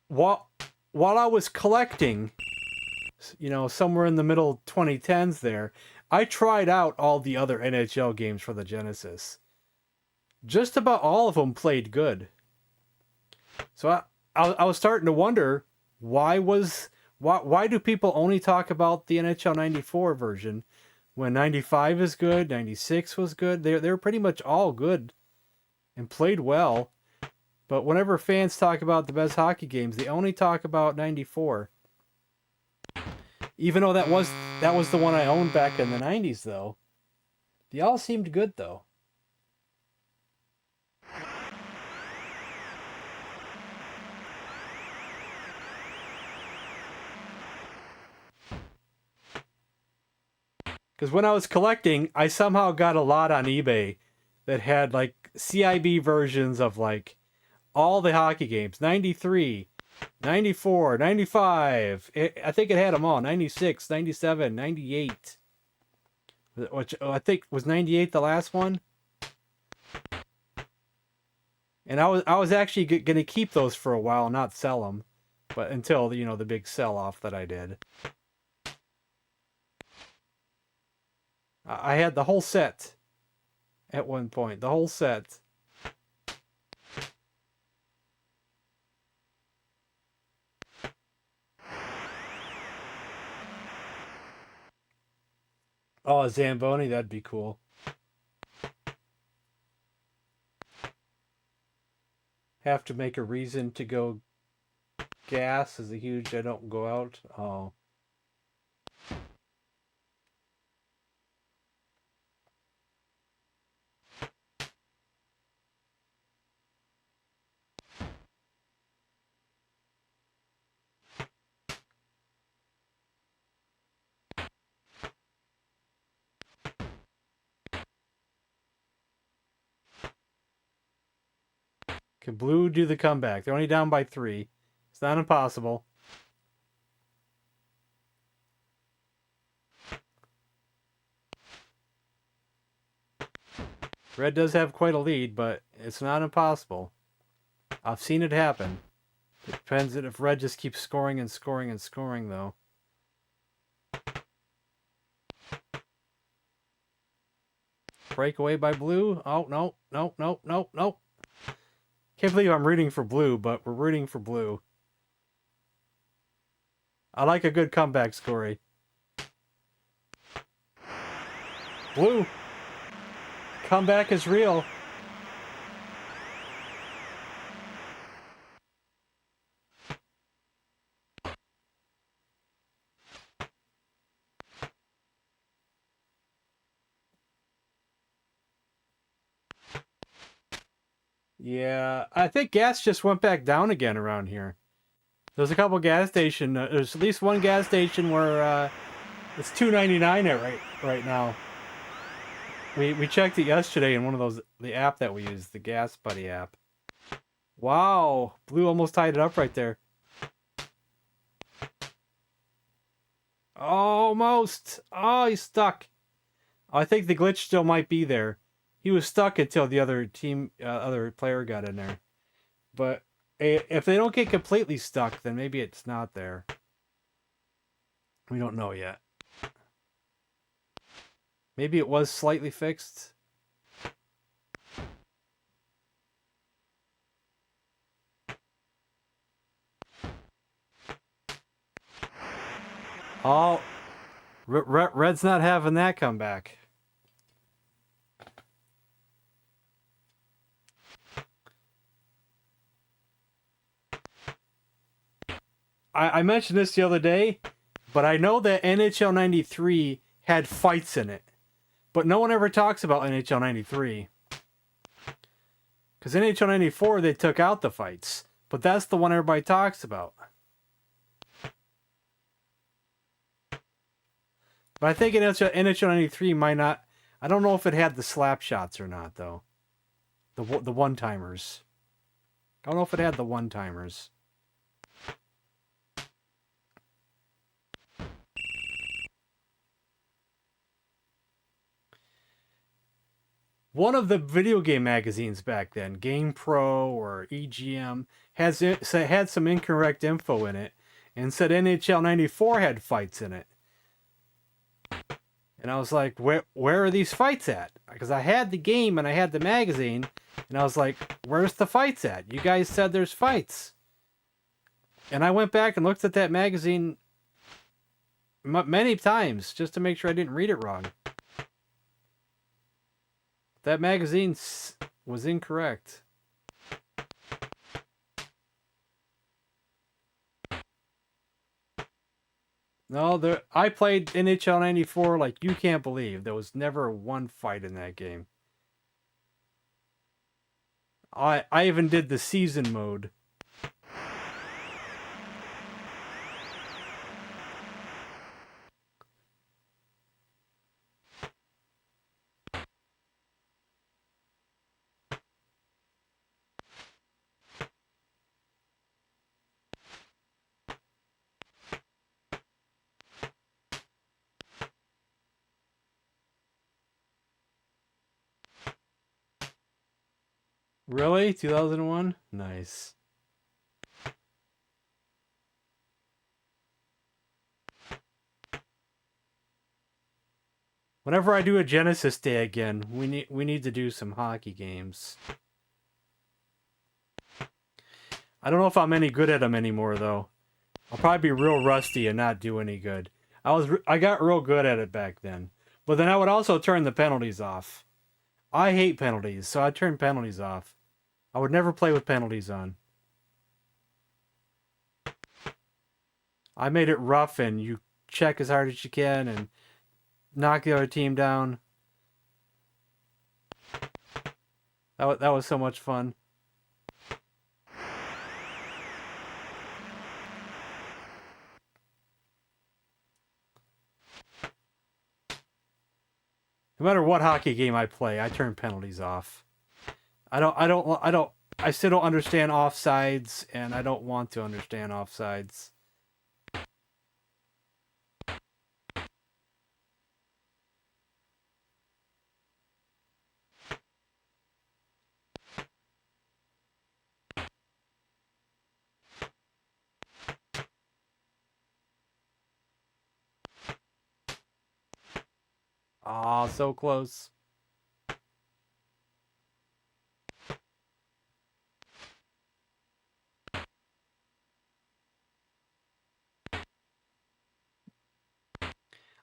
A: While I was collecting, somewhere in the middle 2010s there, I tried out all the other NHL games for the Genesis. Just about all of them played good. So I was starting to wonder, why do people only talk about the NHL 94 version when 95 is good, 96 was good? They're pretty much all good and played well. But whenever fans talk about the best hockey games, they only talk about 94. Even though that was the one I owned back in the 90s, though. They all seemed good, though. Because when I was collecting, I somehow got a lot on eBay that had like CIB versions of like all the hockey games. 93, 94, 95. I think it had them all. 96, 97, 98. Which I think was 98 the last one. And I was actually going to keep those for a while, not sell them. But until, the big sell-off that I did. I had the whole set at one point. The whole set. Oh, a Zamboni, that'd be cool. Have to make a reason to go gas is a huge I don't go out. Oh. Can Blue do the comeback? They're only down by 3. It's not impossible. Red does have quite a lead, but it's not impossible. I've seen it happen. It depends if Red just keeps scoring and scoring and scoring, though. Breakaway by Blue. Oh, no, no, no, no, no. Can't believe I'm rooting for Blue, but we're rooting for Blue. I like a good comeback story. Blue. Comeback is real. Yeah, I think gas just went back down again around here. There's a couple gas station. There's at least one gas station where it's $2.99 right now. We checked it yesterday in one of the app that we use, the Gas Buddy app. Wow, Blue almost tied it up right there. Almost. Oh, he's stuck. I think the glitch still might be there. He was stuck until the other player got in there. But if they don't get completely stuck, then maybe it's not there. We don't know yet. Maybe it was slightly fixed. Oh, Red's not having that comeback. I mentioned this the other day, but I know that NHL 93 had fights in it. But no one ever talks about NHL 93. Because NHL 94, they took out the fights. But that's the one everybody talks about. But I think NHL 93 might not... I don't know if it had the slap shots or not, though. The one-timers. I don't know if it had the one-timers. one of the video game magazines back then, Game Pro or EGM, had some incorrect info in it and said NHL 94 had fights in it. And I was like, where are these fights at? Because I had the game and I had the magazine, and I was like, where's the fights at? You guys said there's fights. And I went back and looked at that magazine many times just to make sure I didn't read it wrong. That magazine was incorrect. No, I played NHL 94 like you can't believe. There was never one fight in that game. I even did the season mode. Really? 2001? Nice. Whenever I do a Genesis Day again, we need to do some hockey games. I don't know if I'm any good at them anymore though. I'll probably be real rusty and not do any good. I got real good at it back then. But then I would also turn the penalties off. I hate penalties, so I turn penalties off. I would never play with penalties on. I made it rough and you check as hard as you can and knock the other team down. That was so much fun. No matter what hockey game I play, I turn penalties off. I still don't understand offsides, and I don't want to understand offsides. Ah, so close.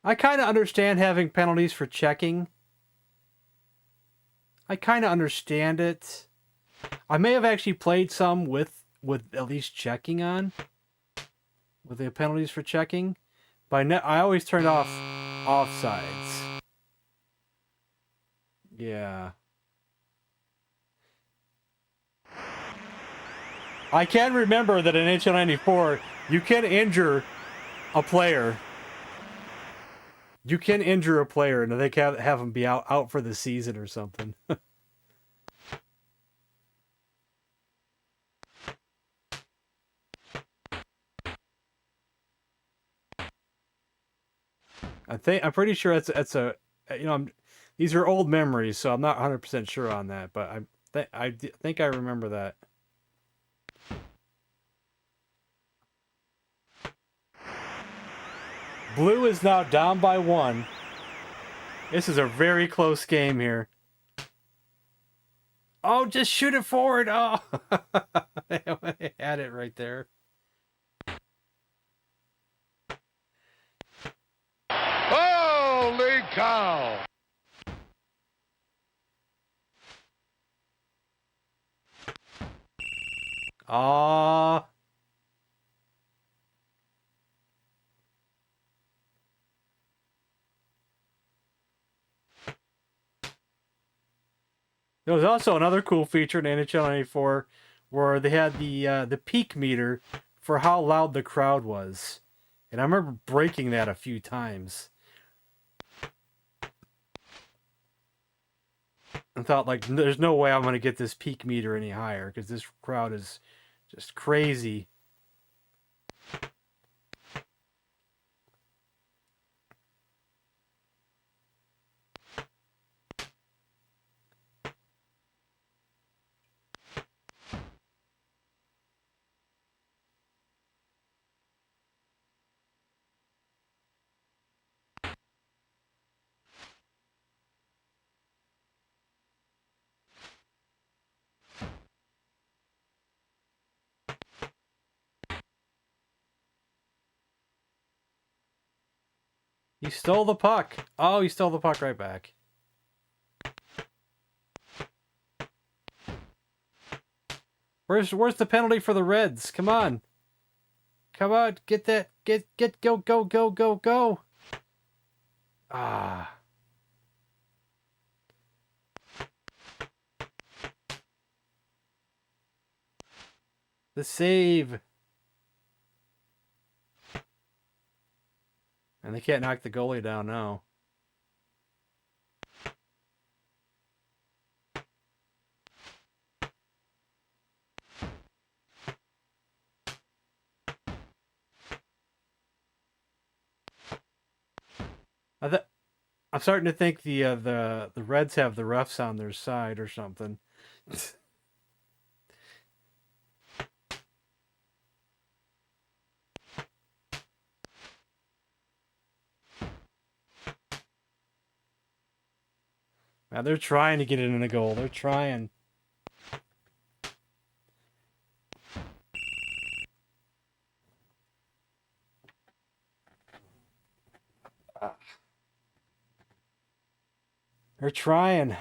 A: I kind of understand having penalties for checking. I kind of understand it. I may have actually played some with at least checking on. With the penalties for checking. But I always turned off offsides. Yeah. I can remember that in NHL 94, you can injure a player. You can injure a player and they can have them be out for the season or something. I'm pretty sure it's a these are old memories, so I'm not 100% sure on that, but I think I remember that. Blue is now down by 1. This is a very close game here. Oh, just shoot it forward. Oh, I had it right there.
E: Holy cow!
A: Ah. There was also another cool feature in NHL 94 where they had the peak meter for how loud the crowd was. And I remember breaking that a few times. And thought, like, there's no way I'm going to get this peak meter any higher because this crowd is just crazy. You stole the puck. Oh, you stole the puck right back. Where's the penalty for the Reds? Come on. Come on, get that. Get go go go go go. Ah. The save. And they can't knock the goalie down now. I'm starting to think the Reds have the refs on their side or something. Man, they're trying to get it in a goal. They're trying. They're trying.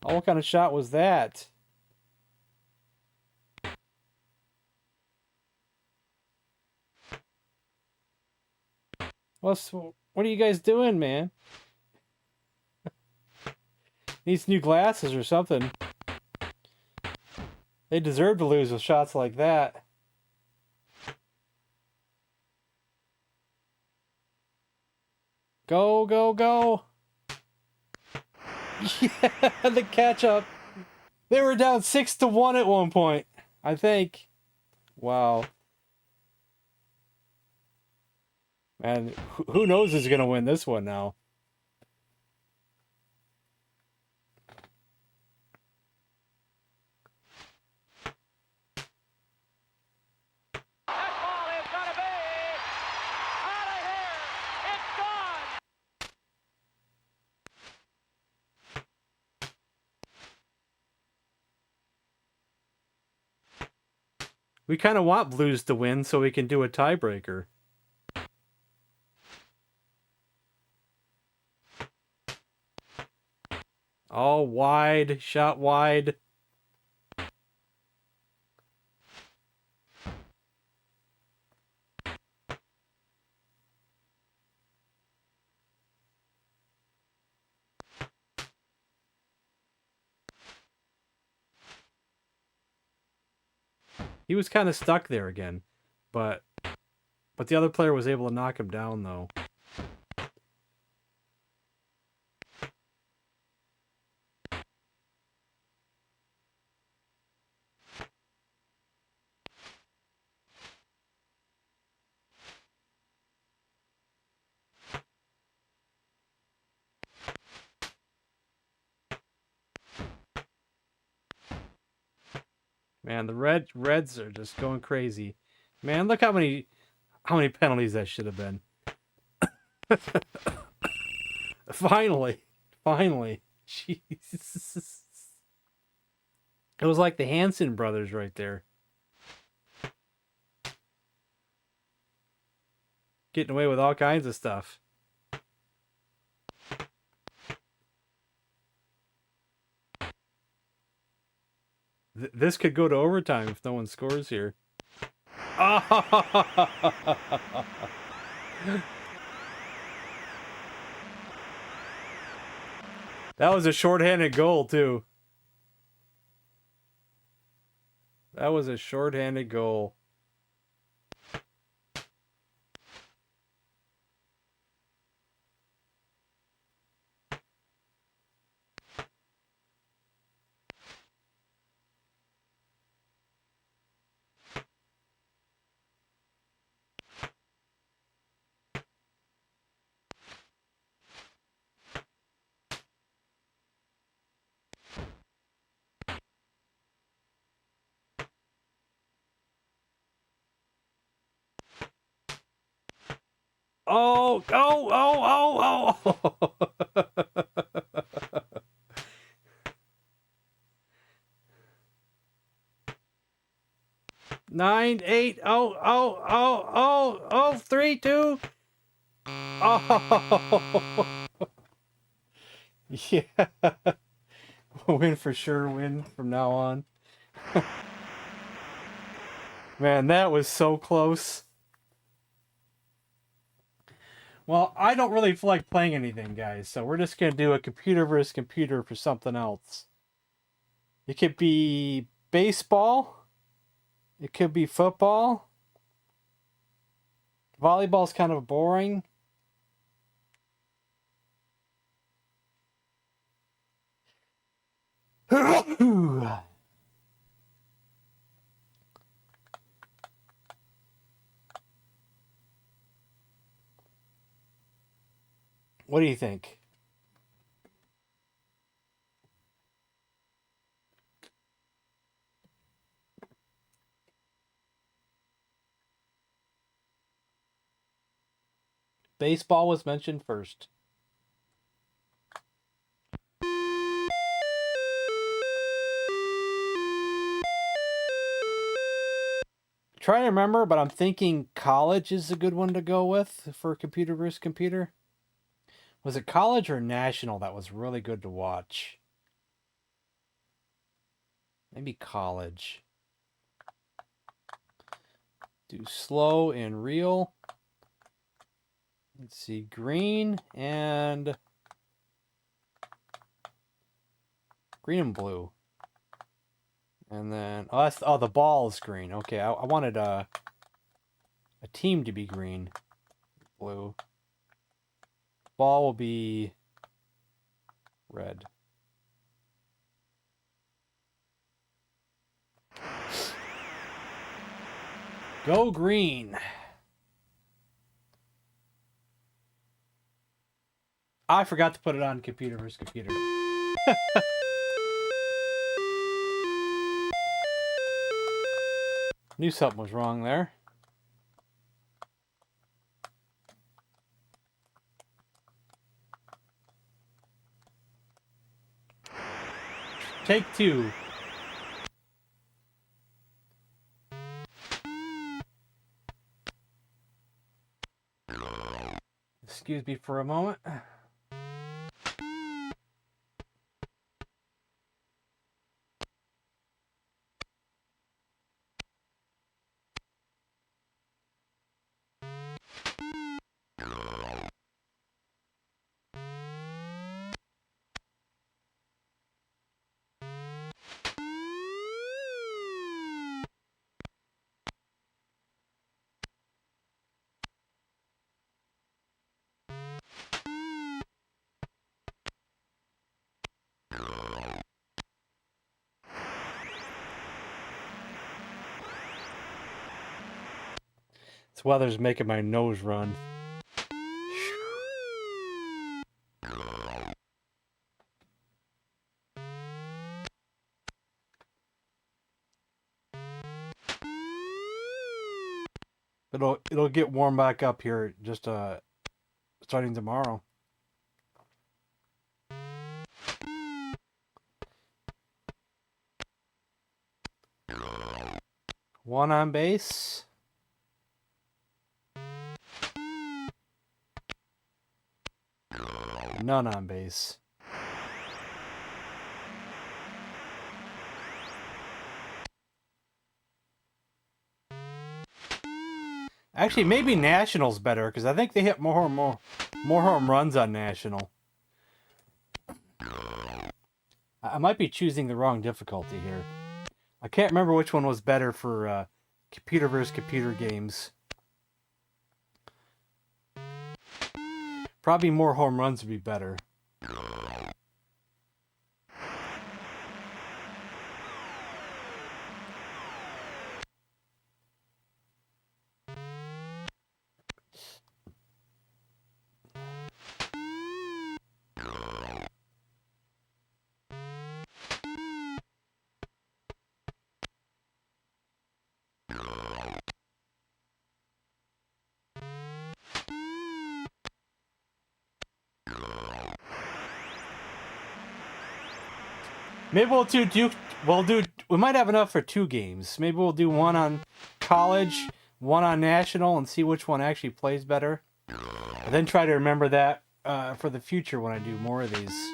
A: Oh, what kind of shot was that? What are you guys doing, man? Needs new glasses or something. They deserve to lose with shots like that. Go, go, go. Yeah, the catch up. They were down 6-1 at one point, I think. Wow. Man, who knows who's going to win this one now?
E: That ball is gonna be out of here. It's gone.
A: We kind of want Blues to win so we can do a tiebreaker. All wide, shot wide. He was kind of stuck there again, but the other player was able to knock him down though. Man, the Reds are just going crazy. Man, look how many penalties that should have been. Finally. Jesus. It was like the Hanson brothers right there. Getting away with all kinds of stuff. This could go to overtime if no one scores here. Oh! That was a shorthanded goal, too. That was a shorthanded goal. Oh, oh. 9, 8, oh, oh, oh, oh, oh, 3, 2. Oh, yeah. Win for sure, win from now on. Man, that was so close. Well, I don't really feel like playing anything, guys, so we're just going to do a computer versus computer for something else. It could be baseball. It could be football. Volleyball's kind of boring. What do you think? Baseball was mentioned first. Trying to remember, but I'm thinking college is a good one to go with for computer versus computer. Was it college or national that was really good to watch? Maybe college. Do slow and real. Let's see, green and blue. And then the ball is green. Okay, I wanted a team to be green, blue. Ball will be red. Go green. I forgot to put it on computer versus computer. Knew something was wrong there. Take 2. Excuse me for a moment. This weather's making my nose run. It'll get warm back up here just starting tomorrow. One on base. None on base. Actually, maybe National's better because I think they hit more home runs on National. I might be choosing the wrong difficulty here. I can't remember which one was better for computer versus computer games. Probably more home runs would be better. Maybe we'll do we might have enough for 2 games. Maybe we'll do one on college, one on national, and see which one actually plays better. And then try to remember that for the future when I do more of these.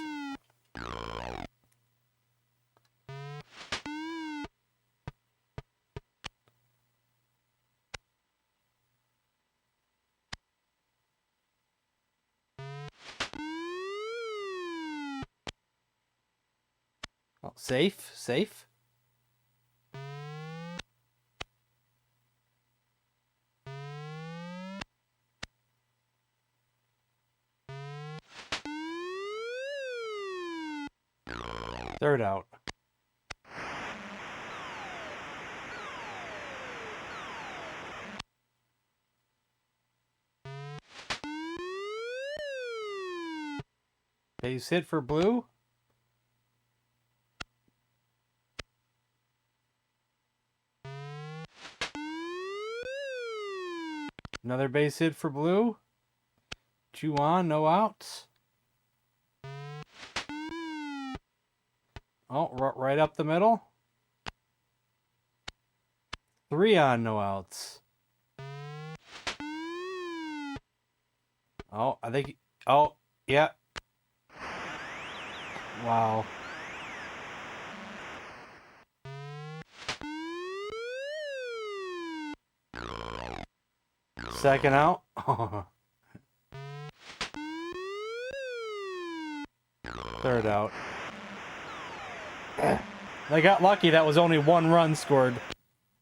A: Oh, safe, safe. Third out. Base hit for blue. Another base hit for blue. 2 on, no outs. Oh, right up the middle. 3 on, no outs. Oh, I think... Oh, yeah. Wow. Second out. Third out. They got lucky that was only 1 run scored.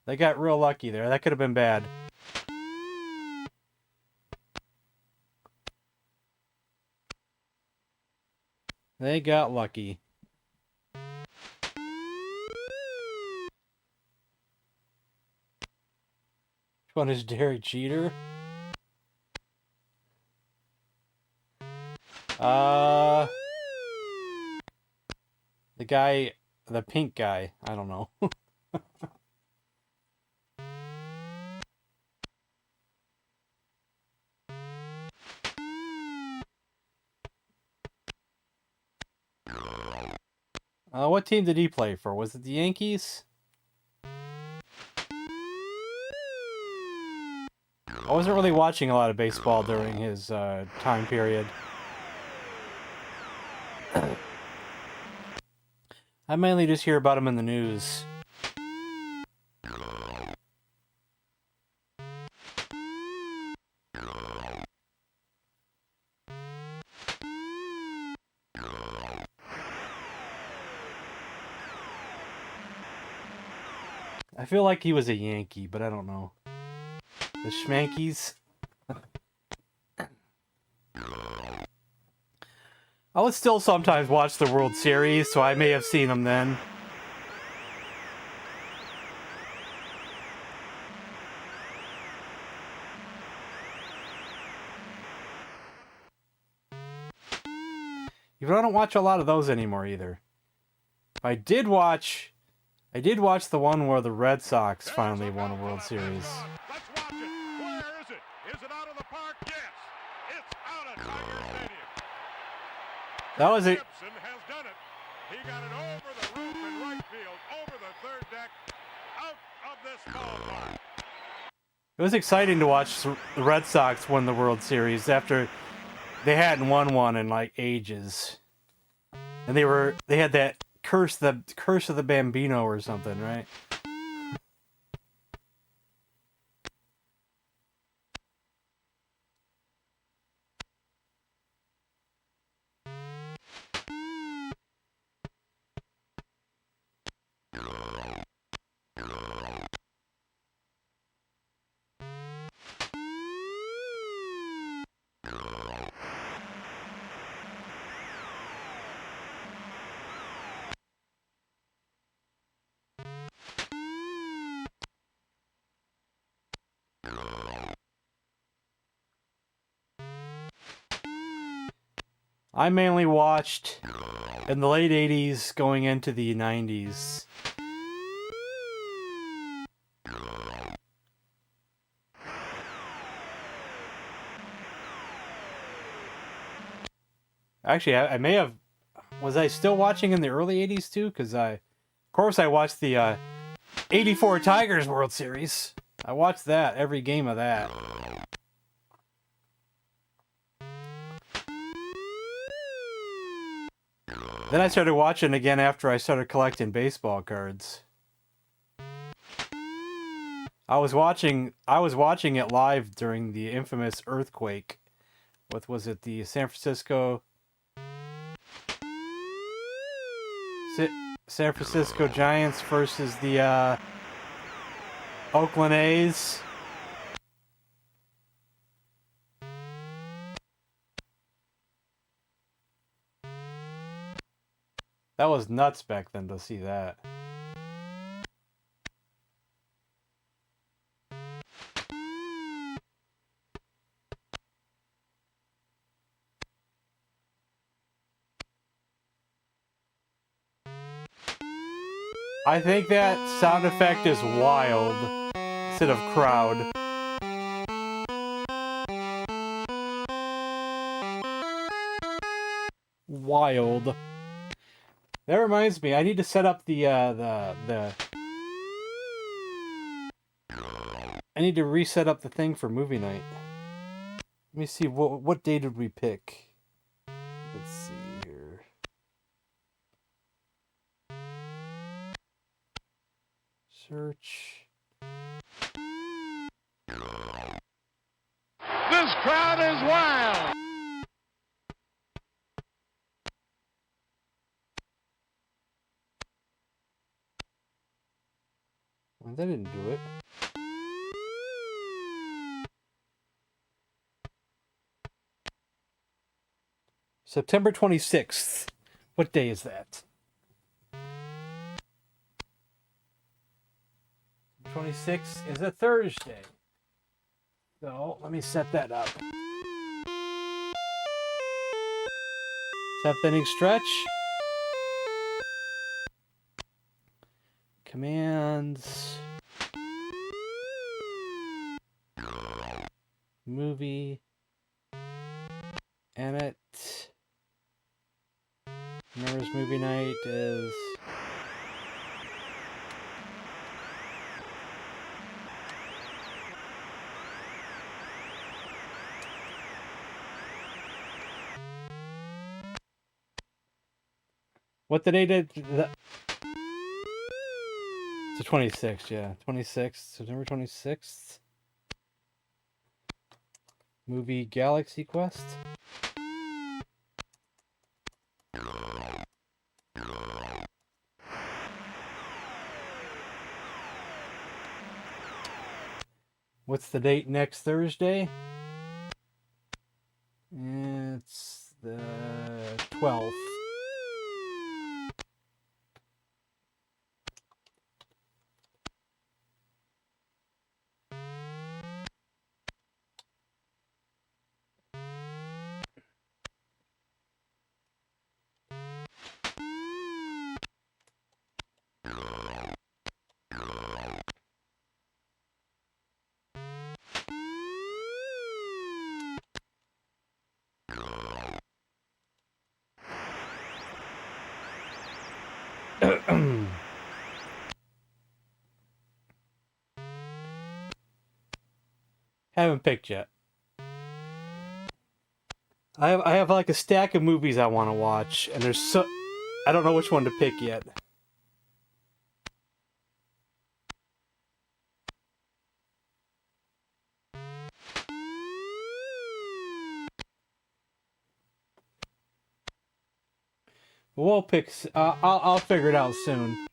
A: They got real lucky there. That could have been bad. They got lucky. Which one is Derek Jeter? The guy, the pink guy. I don't know. What team did he play for? Was it the Yankees? I wasn't really watching a lot of baseball during his time period. I mainly just hear about him in the news. I feel like he was a Yankee, but I don't know. The Schmankies. I would still sometimes watch the World Series, so I may have seen him then. Even though I don't watch a lot of those anymore either. I did watch the one where the Red Sox finally won a World Series.
F: Let's watch it. Where is it? Is it out of the park? Yes. It's out of Tiger Stadium.
A: That was it.
F: Gibson has done it. He got it over the roof in right field, over the third deck, out of this ballpark.
A: It was exciting to watch the Red Sox win the World Series after they hadn't won one in like ages. And they had that curse of the Bambino or something, right? I mainly watched in the late 80s going into the 90s. Actually, I may have... Was I still watching in the early 80s too? Because of course, I watched the 84 Tigers World Series. I watched that, every game of that. Then I started watching again after I started collecting baseball cards. I was watching it live during the infamous earthquake with, was it the San Francisco Giants versus the Oakland A's. That was nuts back then to see that. I think that sound effect is wild instead of crowd. Wild. That reminds me, I need to set up the I need to reset up the thing for movie night. Let me see, what day did we pick? Let's see here. Search.
F: This crowd is wild.
A: Well, that didn't do it. September 26th. What day is that? 26th is a Thursday. So let me set that up. 7th inning stretch. Commands. Movie. Emmett. Remember's movie night is... What the day did... It's the 26th, yeah. 26th, September 26th. Movie Galaxy Quest. What's the date next Thursday? It's the 12th. Haven't picked yet. I have like a stack of movies I want to watch, and there's so I don't know which one to pick yet. We'll pick. I'll figure it out soon.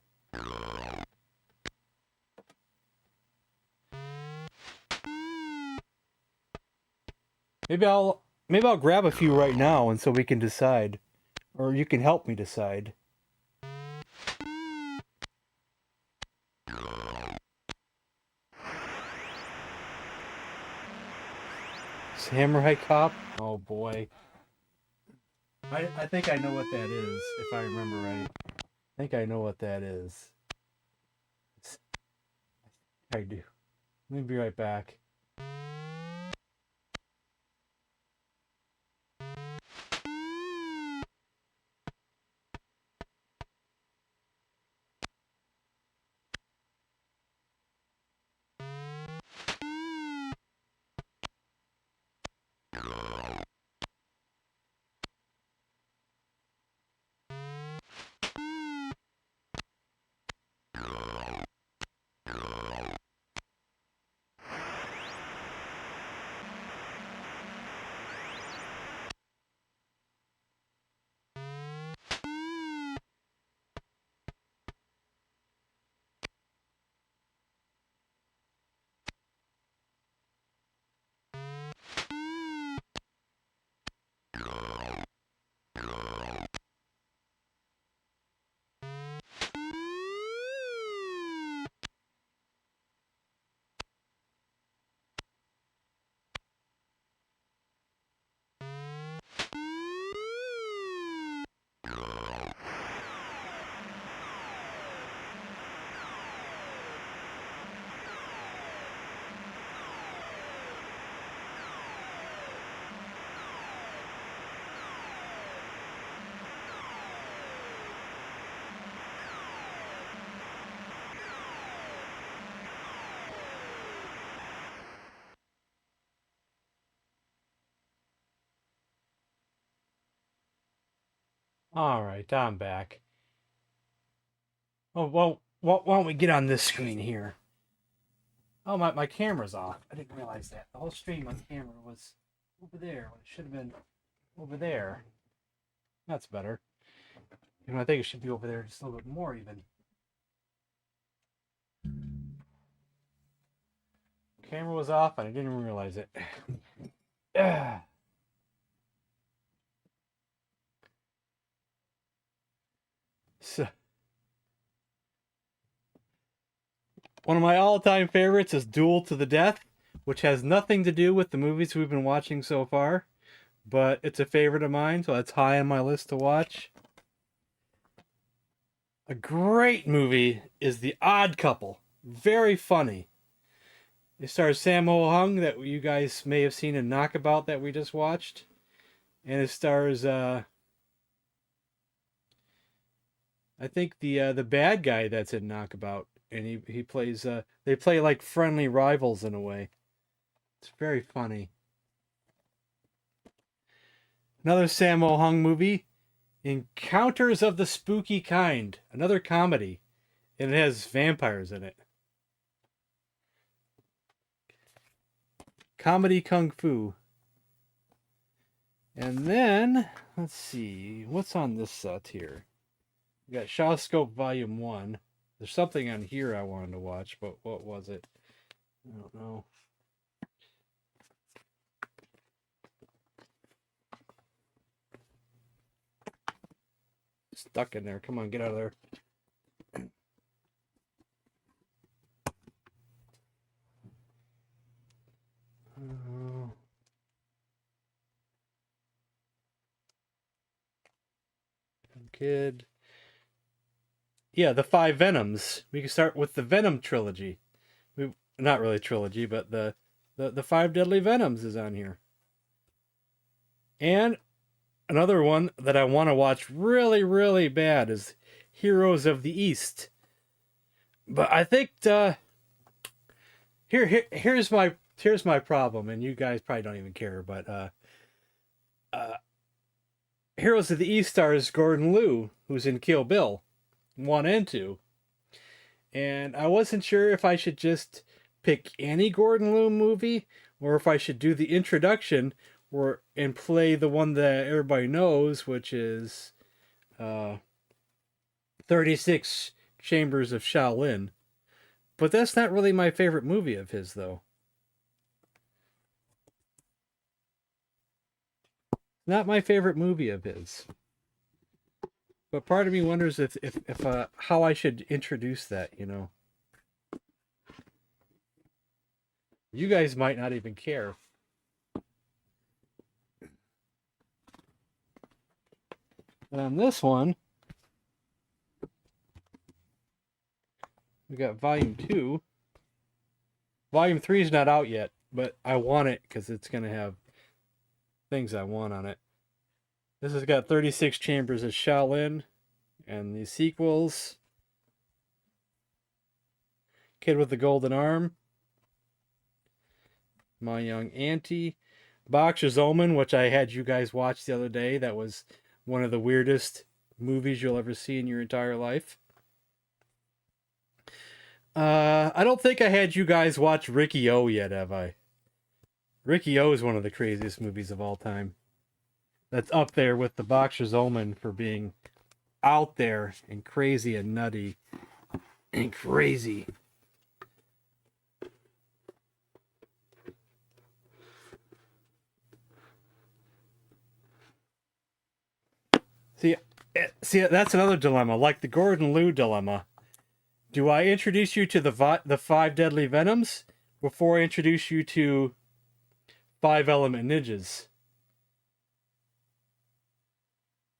A: Maybe I'll grab a few right now, and so we can decide, or you can help me decide. Samurai Cop? Oh boy. I think I know what that is, if I remember right. I think I know what that is. I do. Let me be right back. All right, I'm back. Oh, well, why don't we get on this screen here? Oh, my camera's off. I didn't realize that. The whole stream on camera was over there when it should have been over there. That's better. I think it should be over there just a little bit more even. Camera was off and I didn't even realize it. So, one of my all-time favorites is Duel to the Death, which has nothing to do with the movies we've been watching so far, but it's a favorite of mine, so it's high on my list to watch. A great movie is The Odd Couple. Very funny. It stars Sammo Hung, that you guys may have seen in Knockabout that we just watched. And it stars, I think the bad guy that's in Knockabout. And he plays, they play like friendly rivals in a way. It's very funny. Another Sammo Hung movie, Encounters of the Spooky Kind. Another comedy. And it has vampires in it. Comedy Kung Fu. And then, let's see, what's on this set here? We got Shawscope Volume 1. There's something on here I wanted to watch, but what was it? I don't know. Stuck in there. Come on, get out of there. Kid. Yeah, the 5 Venoms. We can start with the Venom trilogy. Not really trilogy, but the 5 Deadly Venoms is on here. And another one that I want to watch really, really bad is Heroes of the East. But I think here's my problem, and you guys probably don't even care, but Heroes of the East stars Gordon Liu, who's in Kill Bill 1 and 2. And I wasn't sure if I should just pick any Gordon Liu movie or if I should do the introduction and play the one that everybody knows, which is 36 Chambers of Shaolin. But that's not really my favorite movie of his, though. Not my favorite movie of his. But part of me wonders if how I should introduce that, you know. You guys might not even care. And on this one, we got Volume 2. Volume 3 is not out yet, but I want it because it's going to have things I want on it. This has got 36 Chambers of Shaolin and the sequels. Kid with the Golden Arm. My Young Auntie. Boxer's Omen, which I had you guys watch the other day. That was one of the weirdest movies you'll ever see in your entire life. I don't think I had you guys watch Ricky-O yet, have I? Ricky-O is one of the craziest movies of all time. That's up there with the Boxer's Omen for being out there and crazy and nutty and crazy. See, that's another dilemma, like the Gordon Liu dilemma. Do I introduce you to the 5 Deadly Venoms before I introduce you to 5 Element Ninjas?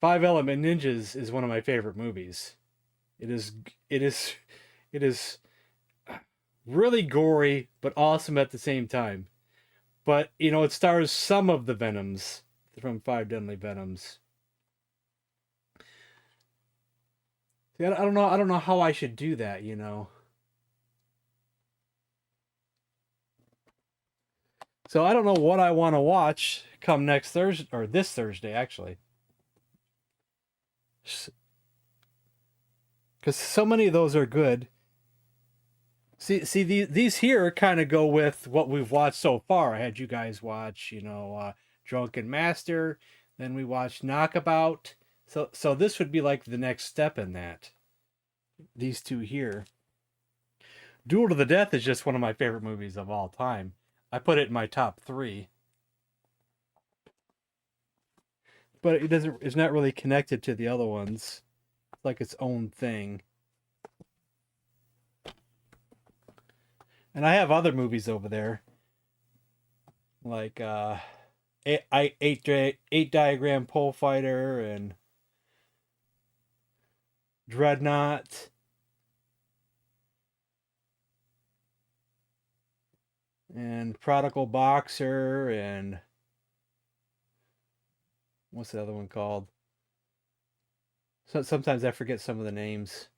A: 5 Element Ninjas is one of my favorite movies. It is really gory, but awesome at the same time. But, you know, it stars some of the Venoms from 5 Deadly Venoms. See, I don't know how I should do that, you know. So I don't know what I want to watch come next Thursday, or this Thursday, actually. because so many of those are good. See, these here kind of go with what we've watched so far. I had you guys watch, Drunken Master, then we watched Knockabout. So this would be like the next step in that. These two here. Duel to the Death is just one of my favorite movies of all time. I put it in my top 3. But it's not really connected to the other ones. It's like its own thing. And I have other movies over there. Like eight diagram pole fighter and Dreadnought. And Prodigal Boxer and what's the other one called? So sometimes I forget some of the names.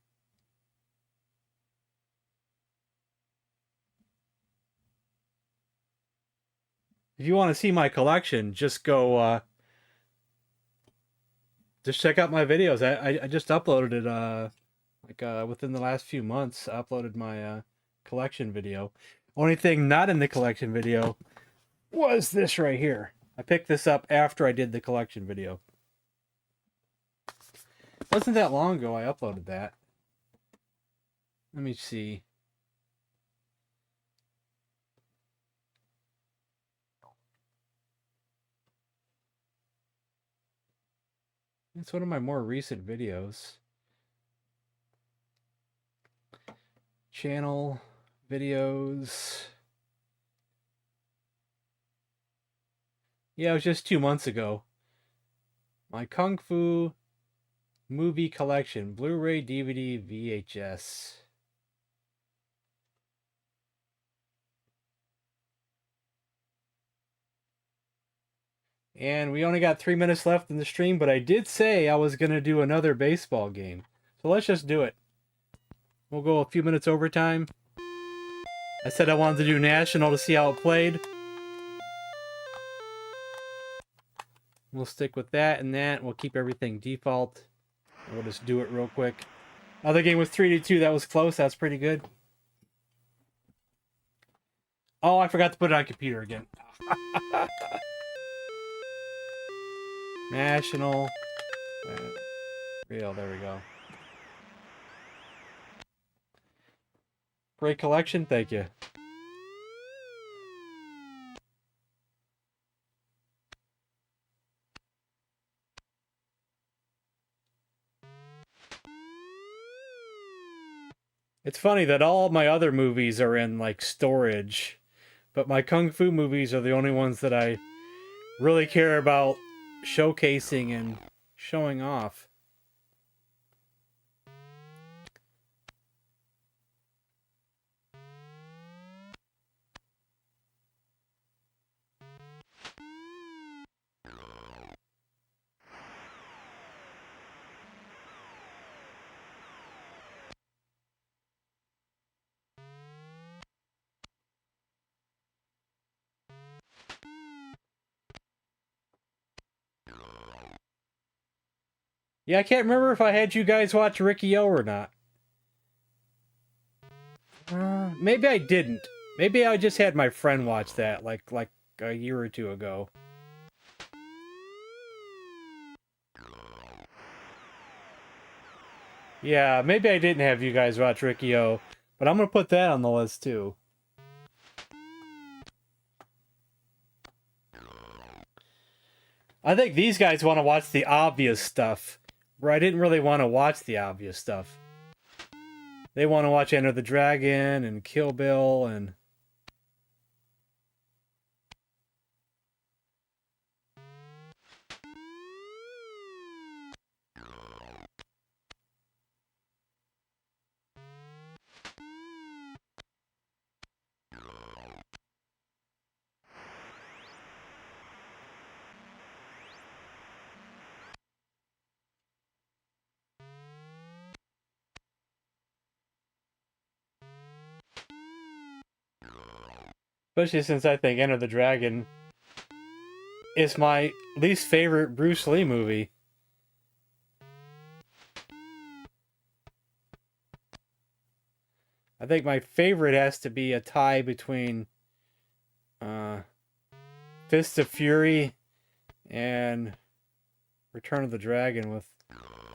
A: If you want to see my collection, just go just check out my videos. I just uploaded it within the last few months. I uploaded my collection video. Only thing not in the collection video was this right here. I picked this up after I did the collection video. It wasn't that long ago I uploaded that. Let me see. It's one of my more recent videos. Channel videos. Yeah, it was just 2 months ago. My Kung Fu movie collection, Blu-ray, DVD, VHS. And we only got 3 minutes left in the stream, but I did say I was going to do another baseball game. So let's just do it. We'll go a few minutes overtime. I said I wanted to do National to see how it played. We'll stick with that and that. We'll keep everything default. We'll just do it real quick. Other game was 3-2. That was close. That's pretty good. Oh, I forgot to put it on computer again. National. Real, there we go. Great collection, thank you. It's funny that all my other movies are in like storage, but my Kung Fu movies are the only ones that I really care about showcasing and showing off. Yeah, I can't remember if I had you guys watch Ricky-O or not. Maybe I didn't. Maybe I just had my friend watch that like a year or two ago. Yeah, maybe I didn't have you guys watch Ricky-O, but I'm going to put that on the list too. I think these guys want to watch the obvious stuff, where I didn't really want to watch the obvious stuff. They want to watch Enter the Dragon and Kill Bill and... Especially since I think Enter the Dragon is my least favorite Bruce Lee movie. I think my favorite has to be a tie between Fist of Fury and Return of the Dragon with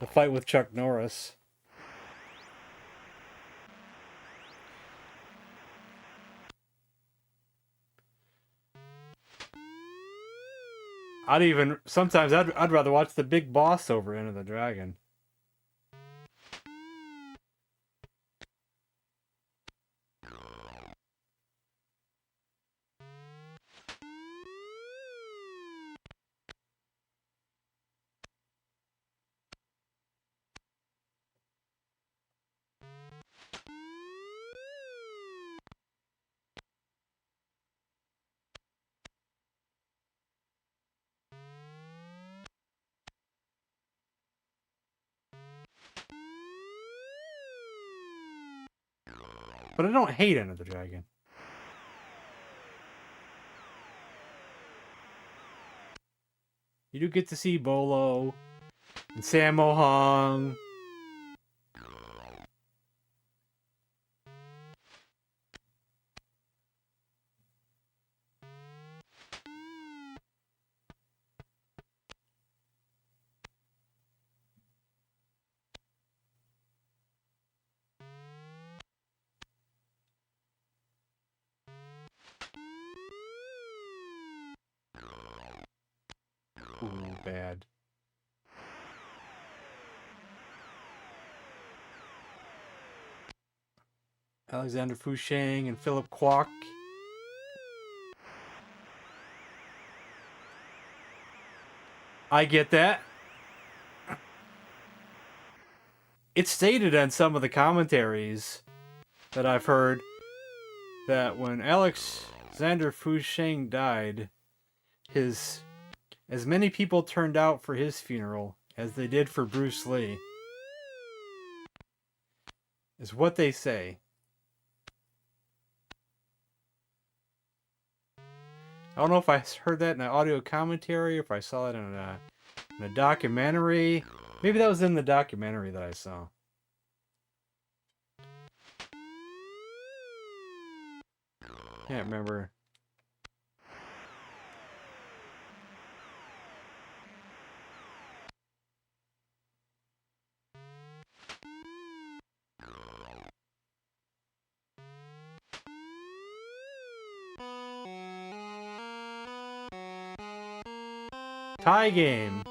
A: the fight with Chuck Norris. I'd rather watch the Big Boss over Enter the Dragon. But I don't hate Enter the Dragon. You do get to see Bolo and Sammo Hung. Ooh, bad. Alexander Fusheng and Philip Kwok. I get that. It's stated on some of the commentaries that I've heard that when Alexander Fusheng died, as many people turned out for his funeral as they did for Bruce Lee. Is what they say. I don't know if I heard that in an audio commentary or if I saw it in a documentary. Maybe that was in the documentary that I saw. Can't remember. Tie game.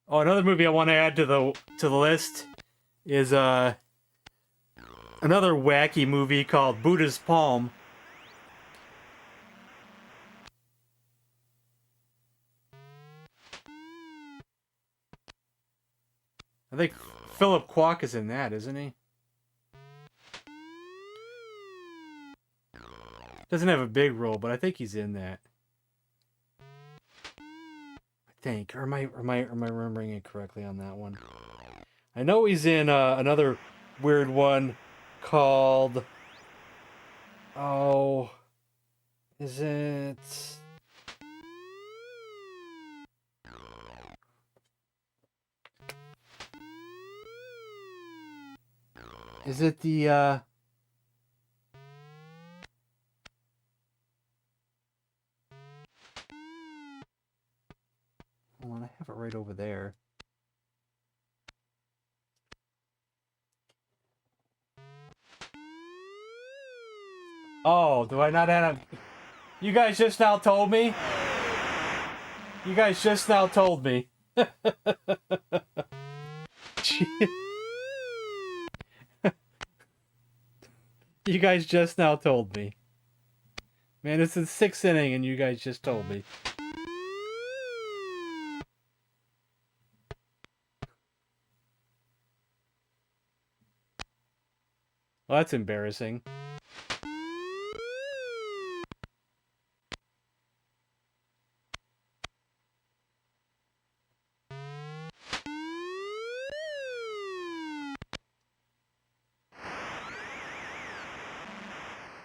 A: Oh, another movie I want to add to the list is another wacky movie called Buddha's Palm. I think Philip Kwok is in that, isn't he? Doesn't have a big role, but I think he's in that. I think, or am I remembering it correctly on that one? I know he's in another weird one called. Oh, is it? Is it the? Hold on, I have it right over there. Oh, do I not have? You guys just now told me. You guys just now told me. You guys just now told me. Man, it's the 6th inning and you guys just told me. Well, that's embarrassing.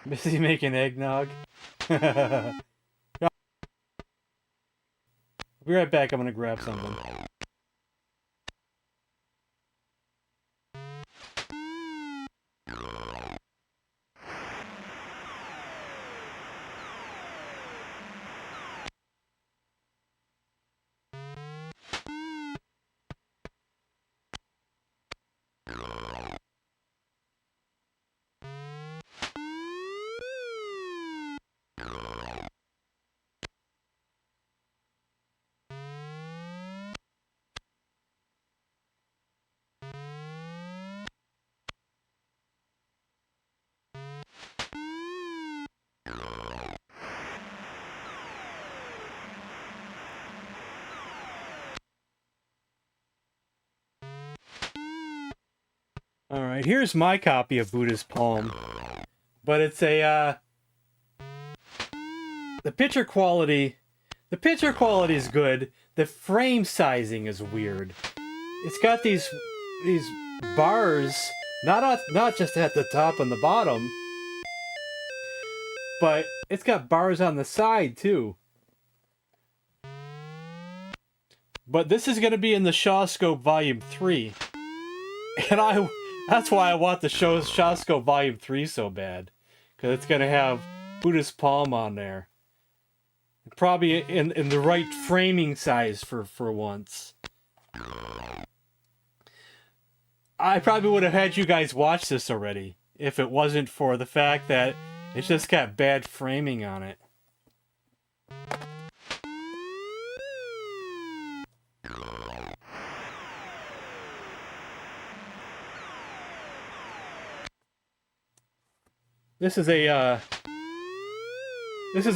A: Busy making eggnog. I'll be right back. I'm gonna grab something. All right, here's my copy of Buddha's Palm, but it's a the picture quality. The picture quality is good. The frame sizing is weird. It's got these bars, not just at the top and the bottom, but it's got bars on the side too. But this is going to be in the Shawscope Volume 3, and that's why I want the Shawscope Volume 3 so bad, because it's going to have Buddha's Palm on there. Probably in the right framing size for once. I probably would have had you guys watch this already if it wasn't for the fact that it's just got bad framing on it. This is a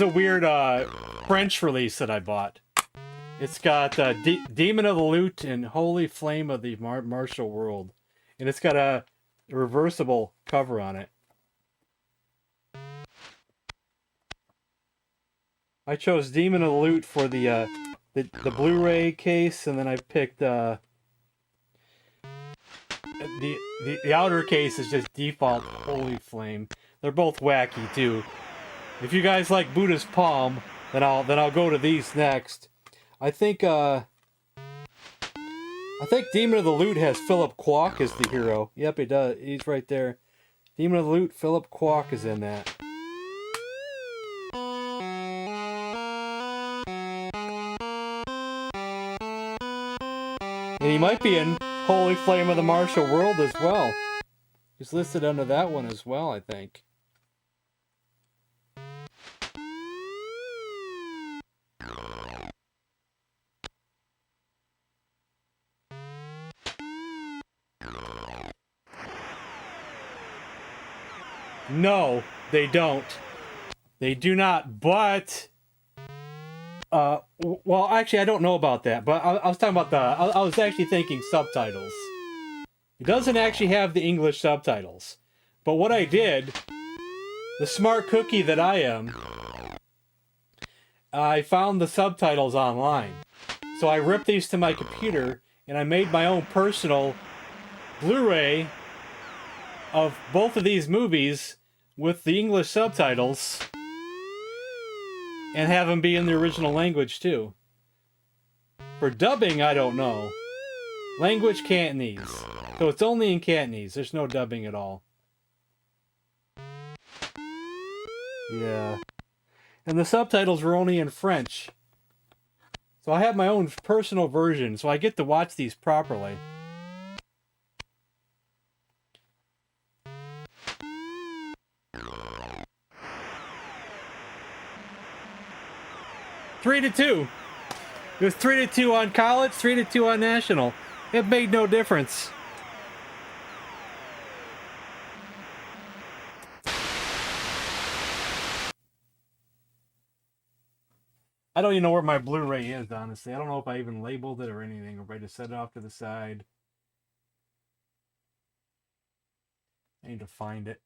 A: weird French release that I bought. It's got Demon of the Loot and Holy Flame of the Martial World. And it's got a reversible cover on it. I chose Demon of the Loot for the Blu-ray case, and then I picked the outer case is just default Holy Flame. They're both wacky too. If you guys like Buddha's Palm, then I'll go to these next. I think Demon of the Loot has Philip Kwok as the hero. Yep, it does. He's right there. Demon of the Loot, Philip Kwok is in that. And he might be in Holy Flame of the Martial World as well. He's listed under that one as well, I think. No, they don't. They do not, but... well, actually, I don't know about that, but I was talking about I was actually thinking subtitles. It doesn't actually have the English subtitles. But what I did, the smart cookie that I am, I found the subtitles online. So I ripped these to my computer, and I made my own personal Blu-ray of both of these movies with the English subtitles, and have them be in the original language too. For dubbing, I don't know. Language Cantonese. So it's only in Cantonese. There's no dubbing at all. Yeah. And the subtitles were only in French. So I have my own personal version, so I get to watch these properly. Three to two. It was 3-2 on college, 3-2 on national. It made no difference. I don't even know where my Blu-ray is, honestly. I don't know if I even labeled it or anything, or if I just set it off to the side. I need to find it.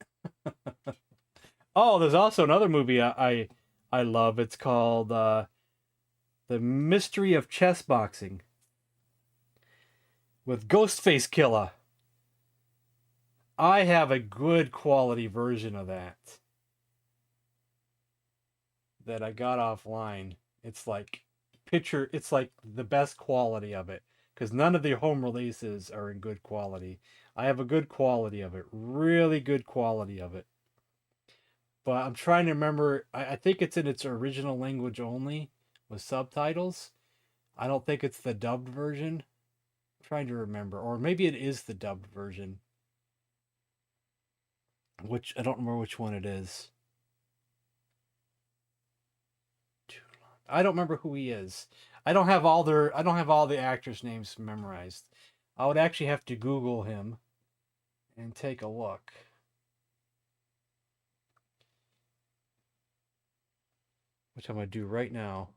A: Oh, there's also another movie I love. It's called The Mystery of Chess Boxing with Ghostface Killer. I have a good quality version of that I got offline. It's like picture. It's like the best quality of it because none of the home releases are in good quality. I have a good quality of it, really good quality of it. But I'm trying to remember. I think it's in its original language only with subtitles. I don't think it's the dubbed version. I'm trying to remember, or maybe it is the dubbed version. Which I don't remember which one it is. I don't remember who he is. I don't have all the actors' names memorized. I would actually have to Google him and take a look. Which I'm gonna do right now.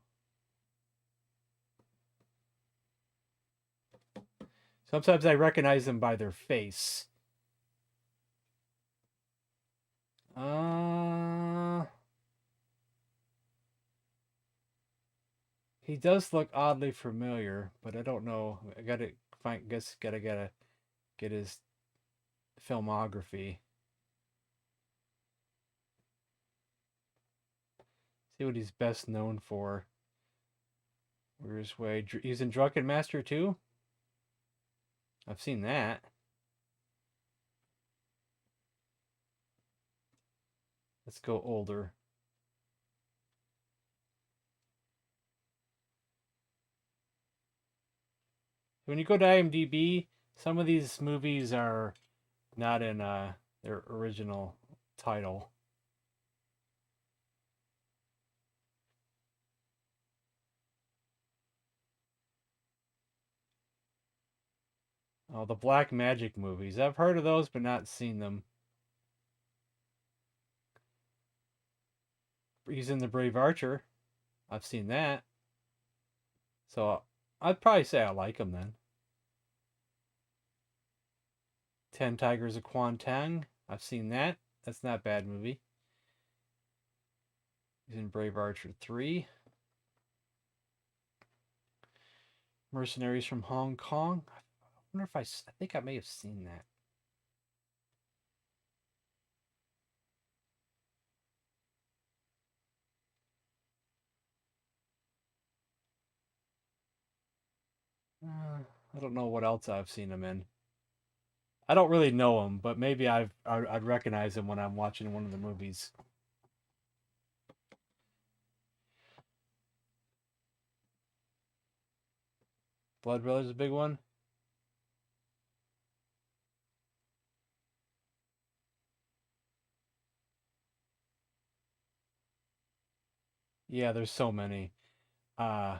A: Sometimes I recognize them by their face. Uh he does look oddly familiar, but I don't know. I gotta find guess gotta get his filmography. See what he's best known for. Where's Way? He's in Drunken Master too? I've seen that. Let's go older. When you go to IMDb, some of these movies are not in their original title. Oh, the Black Magic movies. I've heard of those, but not seen them. He's in The Brave Archer. I've seen that. So I'd probably say I like him then. 10 Tigers of Kwantung. I've seen that. That's not a bad movie. He's in Brave Archer 3. Mercenaries from Hong Kong. I wonder if I think I may have seen that. I don't know what else I've seen him in. I don't really know him, but maybe I'd recognize him when I'm watching one of the movies. Blood Brothers is a big one. Yeah, there's so many. Uh,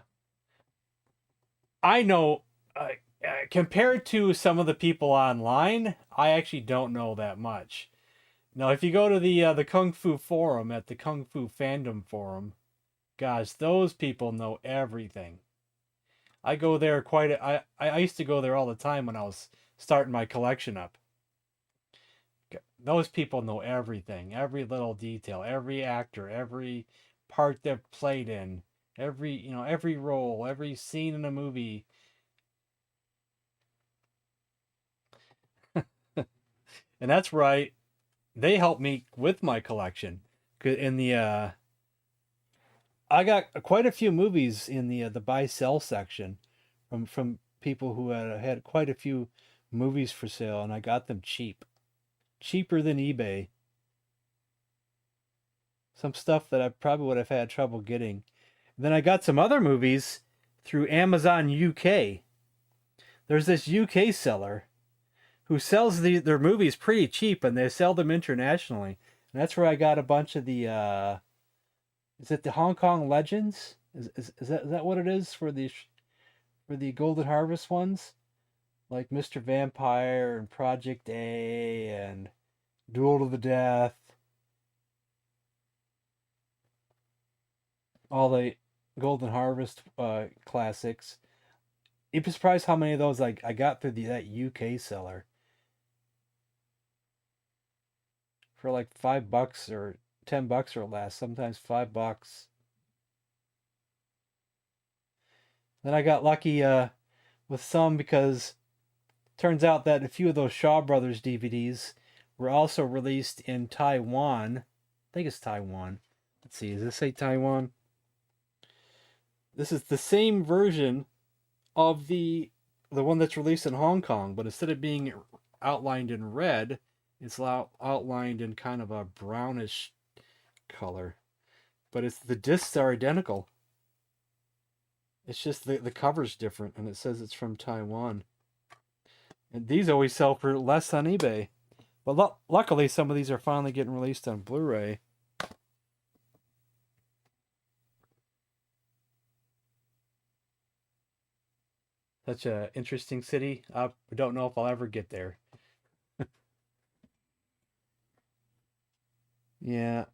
A: I know, compared to some of the people online, I actually don't know that much. Now, if you go to the Kung Fu forum at the Kung Fu fandom forum, guys, those people know everything. I go there I used to go there all the time when I was starting my collection up. Those people know everything, every little detail, every actor, every part they've played in, every role, every scene in a movie. And that's right. They helped me with my collection. In the I got quite a few movies in the buy sell section from people who had quite a few movies for sale, and I got them cheap, cheaper than eBay. Some stuff that I probably would have had trouble getting. Then I got some other movies through Amazon UK. There's this UK seller who sells their movies pretty cheap, and they sell them internationally. And that's where I got a bunch of the is it the Hong Kong Legends? Is that what it is for the Golden Harvest ones? Like Mr. Vampire and Project A and Duel to the Death. All the Golden Harvest classics. You'd be surprised how many of those I got through that UK seller for like $5 or $10 or less. Sometimes $5. Then I got lucky with some because turns out that a few of those Shaw Brothers DVDs were also released in Taiwan. I think it's Taiwan. Let's see, does this say Taiwan? This is the same version of the one that's released in Hong Kong, but instead of being outlined in red, it's outlined in kind of a brownish color. But the discs are identical. It's just the cover's different, and it says it's from Taiwan. And these always sell for less on eBay. But luckily, some of these are finally getting released on Blu-ray. Such a interesting city. I don't know if I'll ever get there. Yeah.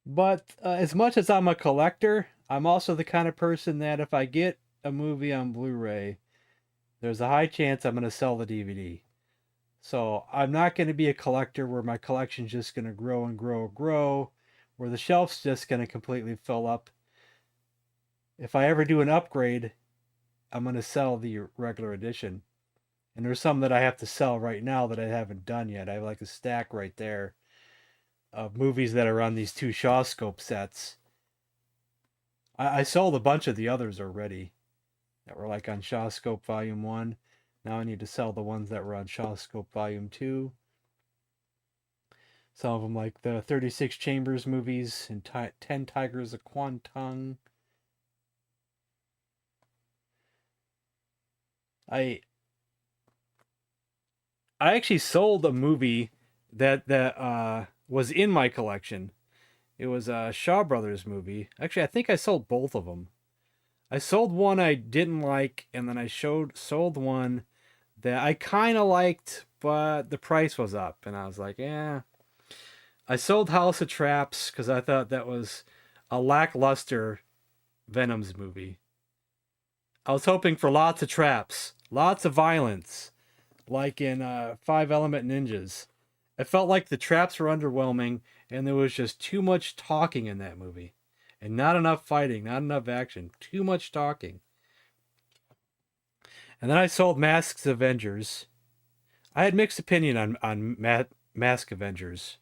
A: But as much as I'm a collector, I'm also the kind of person that if I get a movie on Blu-ray, there's a high chance I'm going to sell the DVD. So I'm not going to be a collector where my collection's just going to grow and grow and grow, where the shelf's just going to completely fill up. If I ever do an upgrade, I'm going to sell the regular edition. And there's some that I have to sell right now that I haven't done yet. I have like a stack right there of movies that are on these 2 Shawscope sets. I sold a bunch of the others already that were like on Shawscope Volume 1. Now I need to sell the ones that were on Shawscope Volume 2. Some of them like the 36 Chambers movies and 10 Tigers of Kwantung. I actually sold a movie that was in my collection. It was a Shaw Brothers movie. Actually, I think I sold both of them. I sold one I didn't like, and then I sold one that I kind of liked, but the price was up, and I was like, yeah. I sold House of Traps because I thought that was a lackluster Venom's movie. I was hoping for lots of traps, lots of violence, like in 5 Element Ninjas. It felt like the traps were underwhelming, and there was just too much talking in that movie. And not enough fighting, not enough action, too much talking. And then I sold Mask's Avengers. I had mixed opinion on Mask Avengers.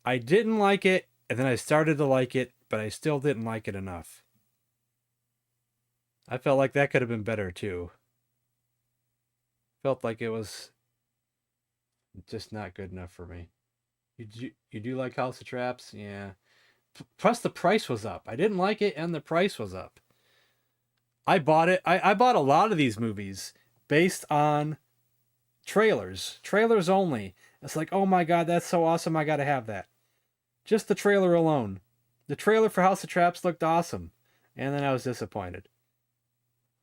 A: I didn't like it, and then I started to like it, but I still didn't like it enough. I felt like that could have been better too. Felt like it was just not good enough for me. You do like House of Traps? Yeah. Plus the price was up. I didn't like it, and the price was up. I bought it. I bought a lot of these movies based on trailers only. It's like, oh my god, that's so awesome, I gotta have that. Just the trailer alone. The trailer for House of Traps looked awesome, and then I was disappointed.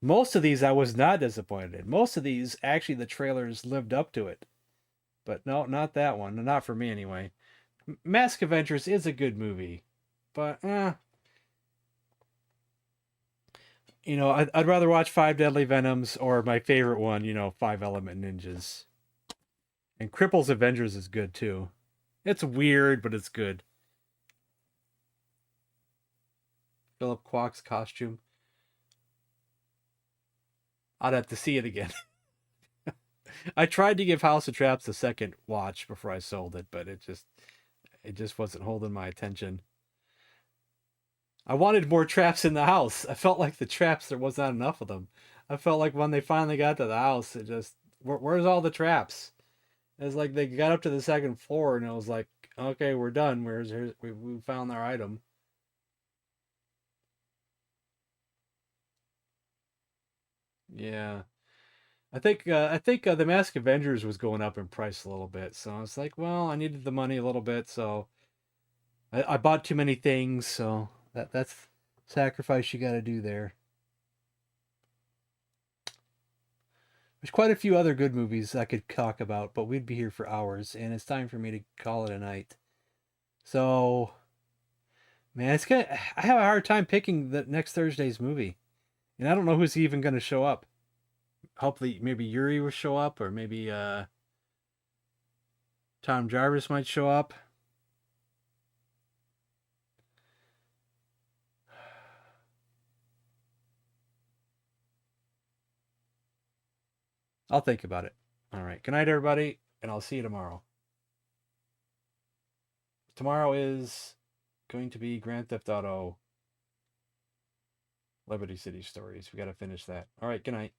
A: Most of these I was not disappointed in. Most of these, actually, the trailers lived up to it. But no, not that one. Not for me, anyway. Mask Avengers is a good movie. But, I'd rather watch 5 Deadly Venoms or my favorite one, 5 Element Ninjas. And Cripples Avengers is good, too. It's weird, but it's good. Philip Kwok's costume. I'd have to see it again. I tried to give House of Traps a second watch before I sold it, but it just wasn't holding my attention. I wanted more traps in the house. I felt like the traps, there was not enough of them. I felt like when they finally got to the house, it just, where's all the traps? It's like they got up to the second floor and it was like, okay, we're done. We found our item. Yeah. I think the Mask Avengers was going up in price a little bit, so I was like, well, I needed the money a little bit, so I bought too many things, so that's sacrifice you got to do there. There's quite a few other good movies I could talk about, but we'd be here for hours, and it's time for me to call it a night. So, man, I have a hard time picking the next Thursday's movie, and I don't know who's even going to show up. Hopefully, maybe Yuri will show up, or maybe Tom Jarvis might show up. I'll think about it. All right. Good night, everybody, and I'll see you tomorrow. Tomorrow is going to be Grand Theft Auto Liberty City Stories. We got to finish that. All right. Good night.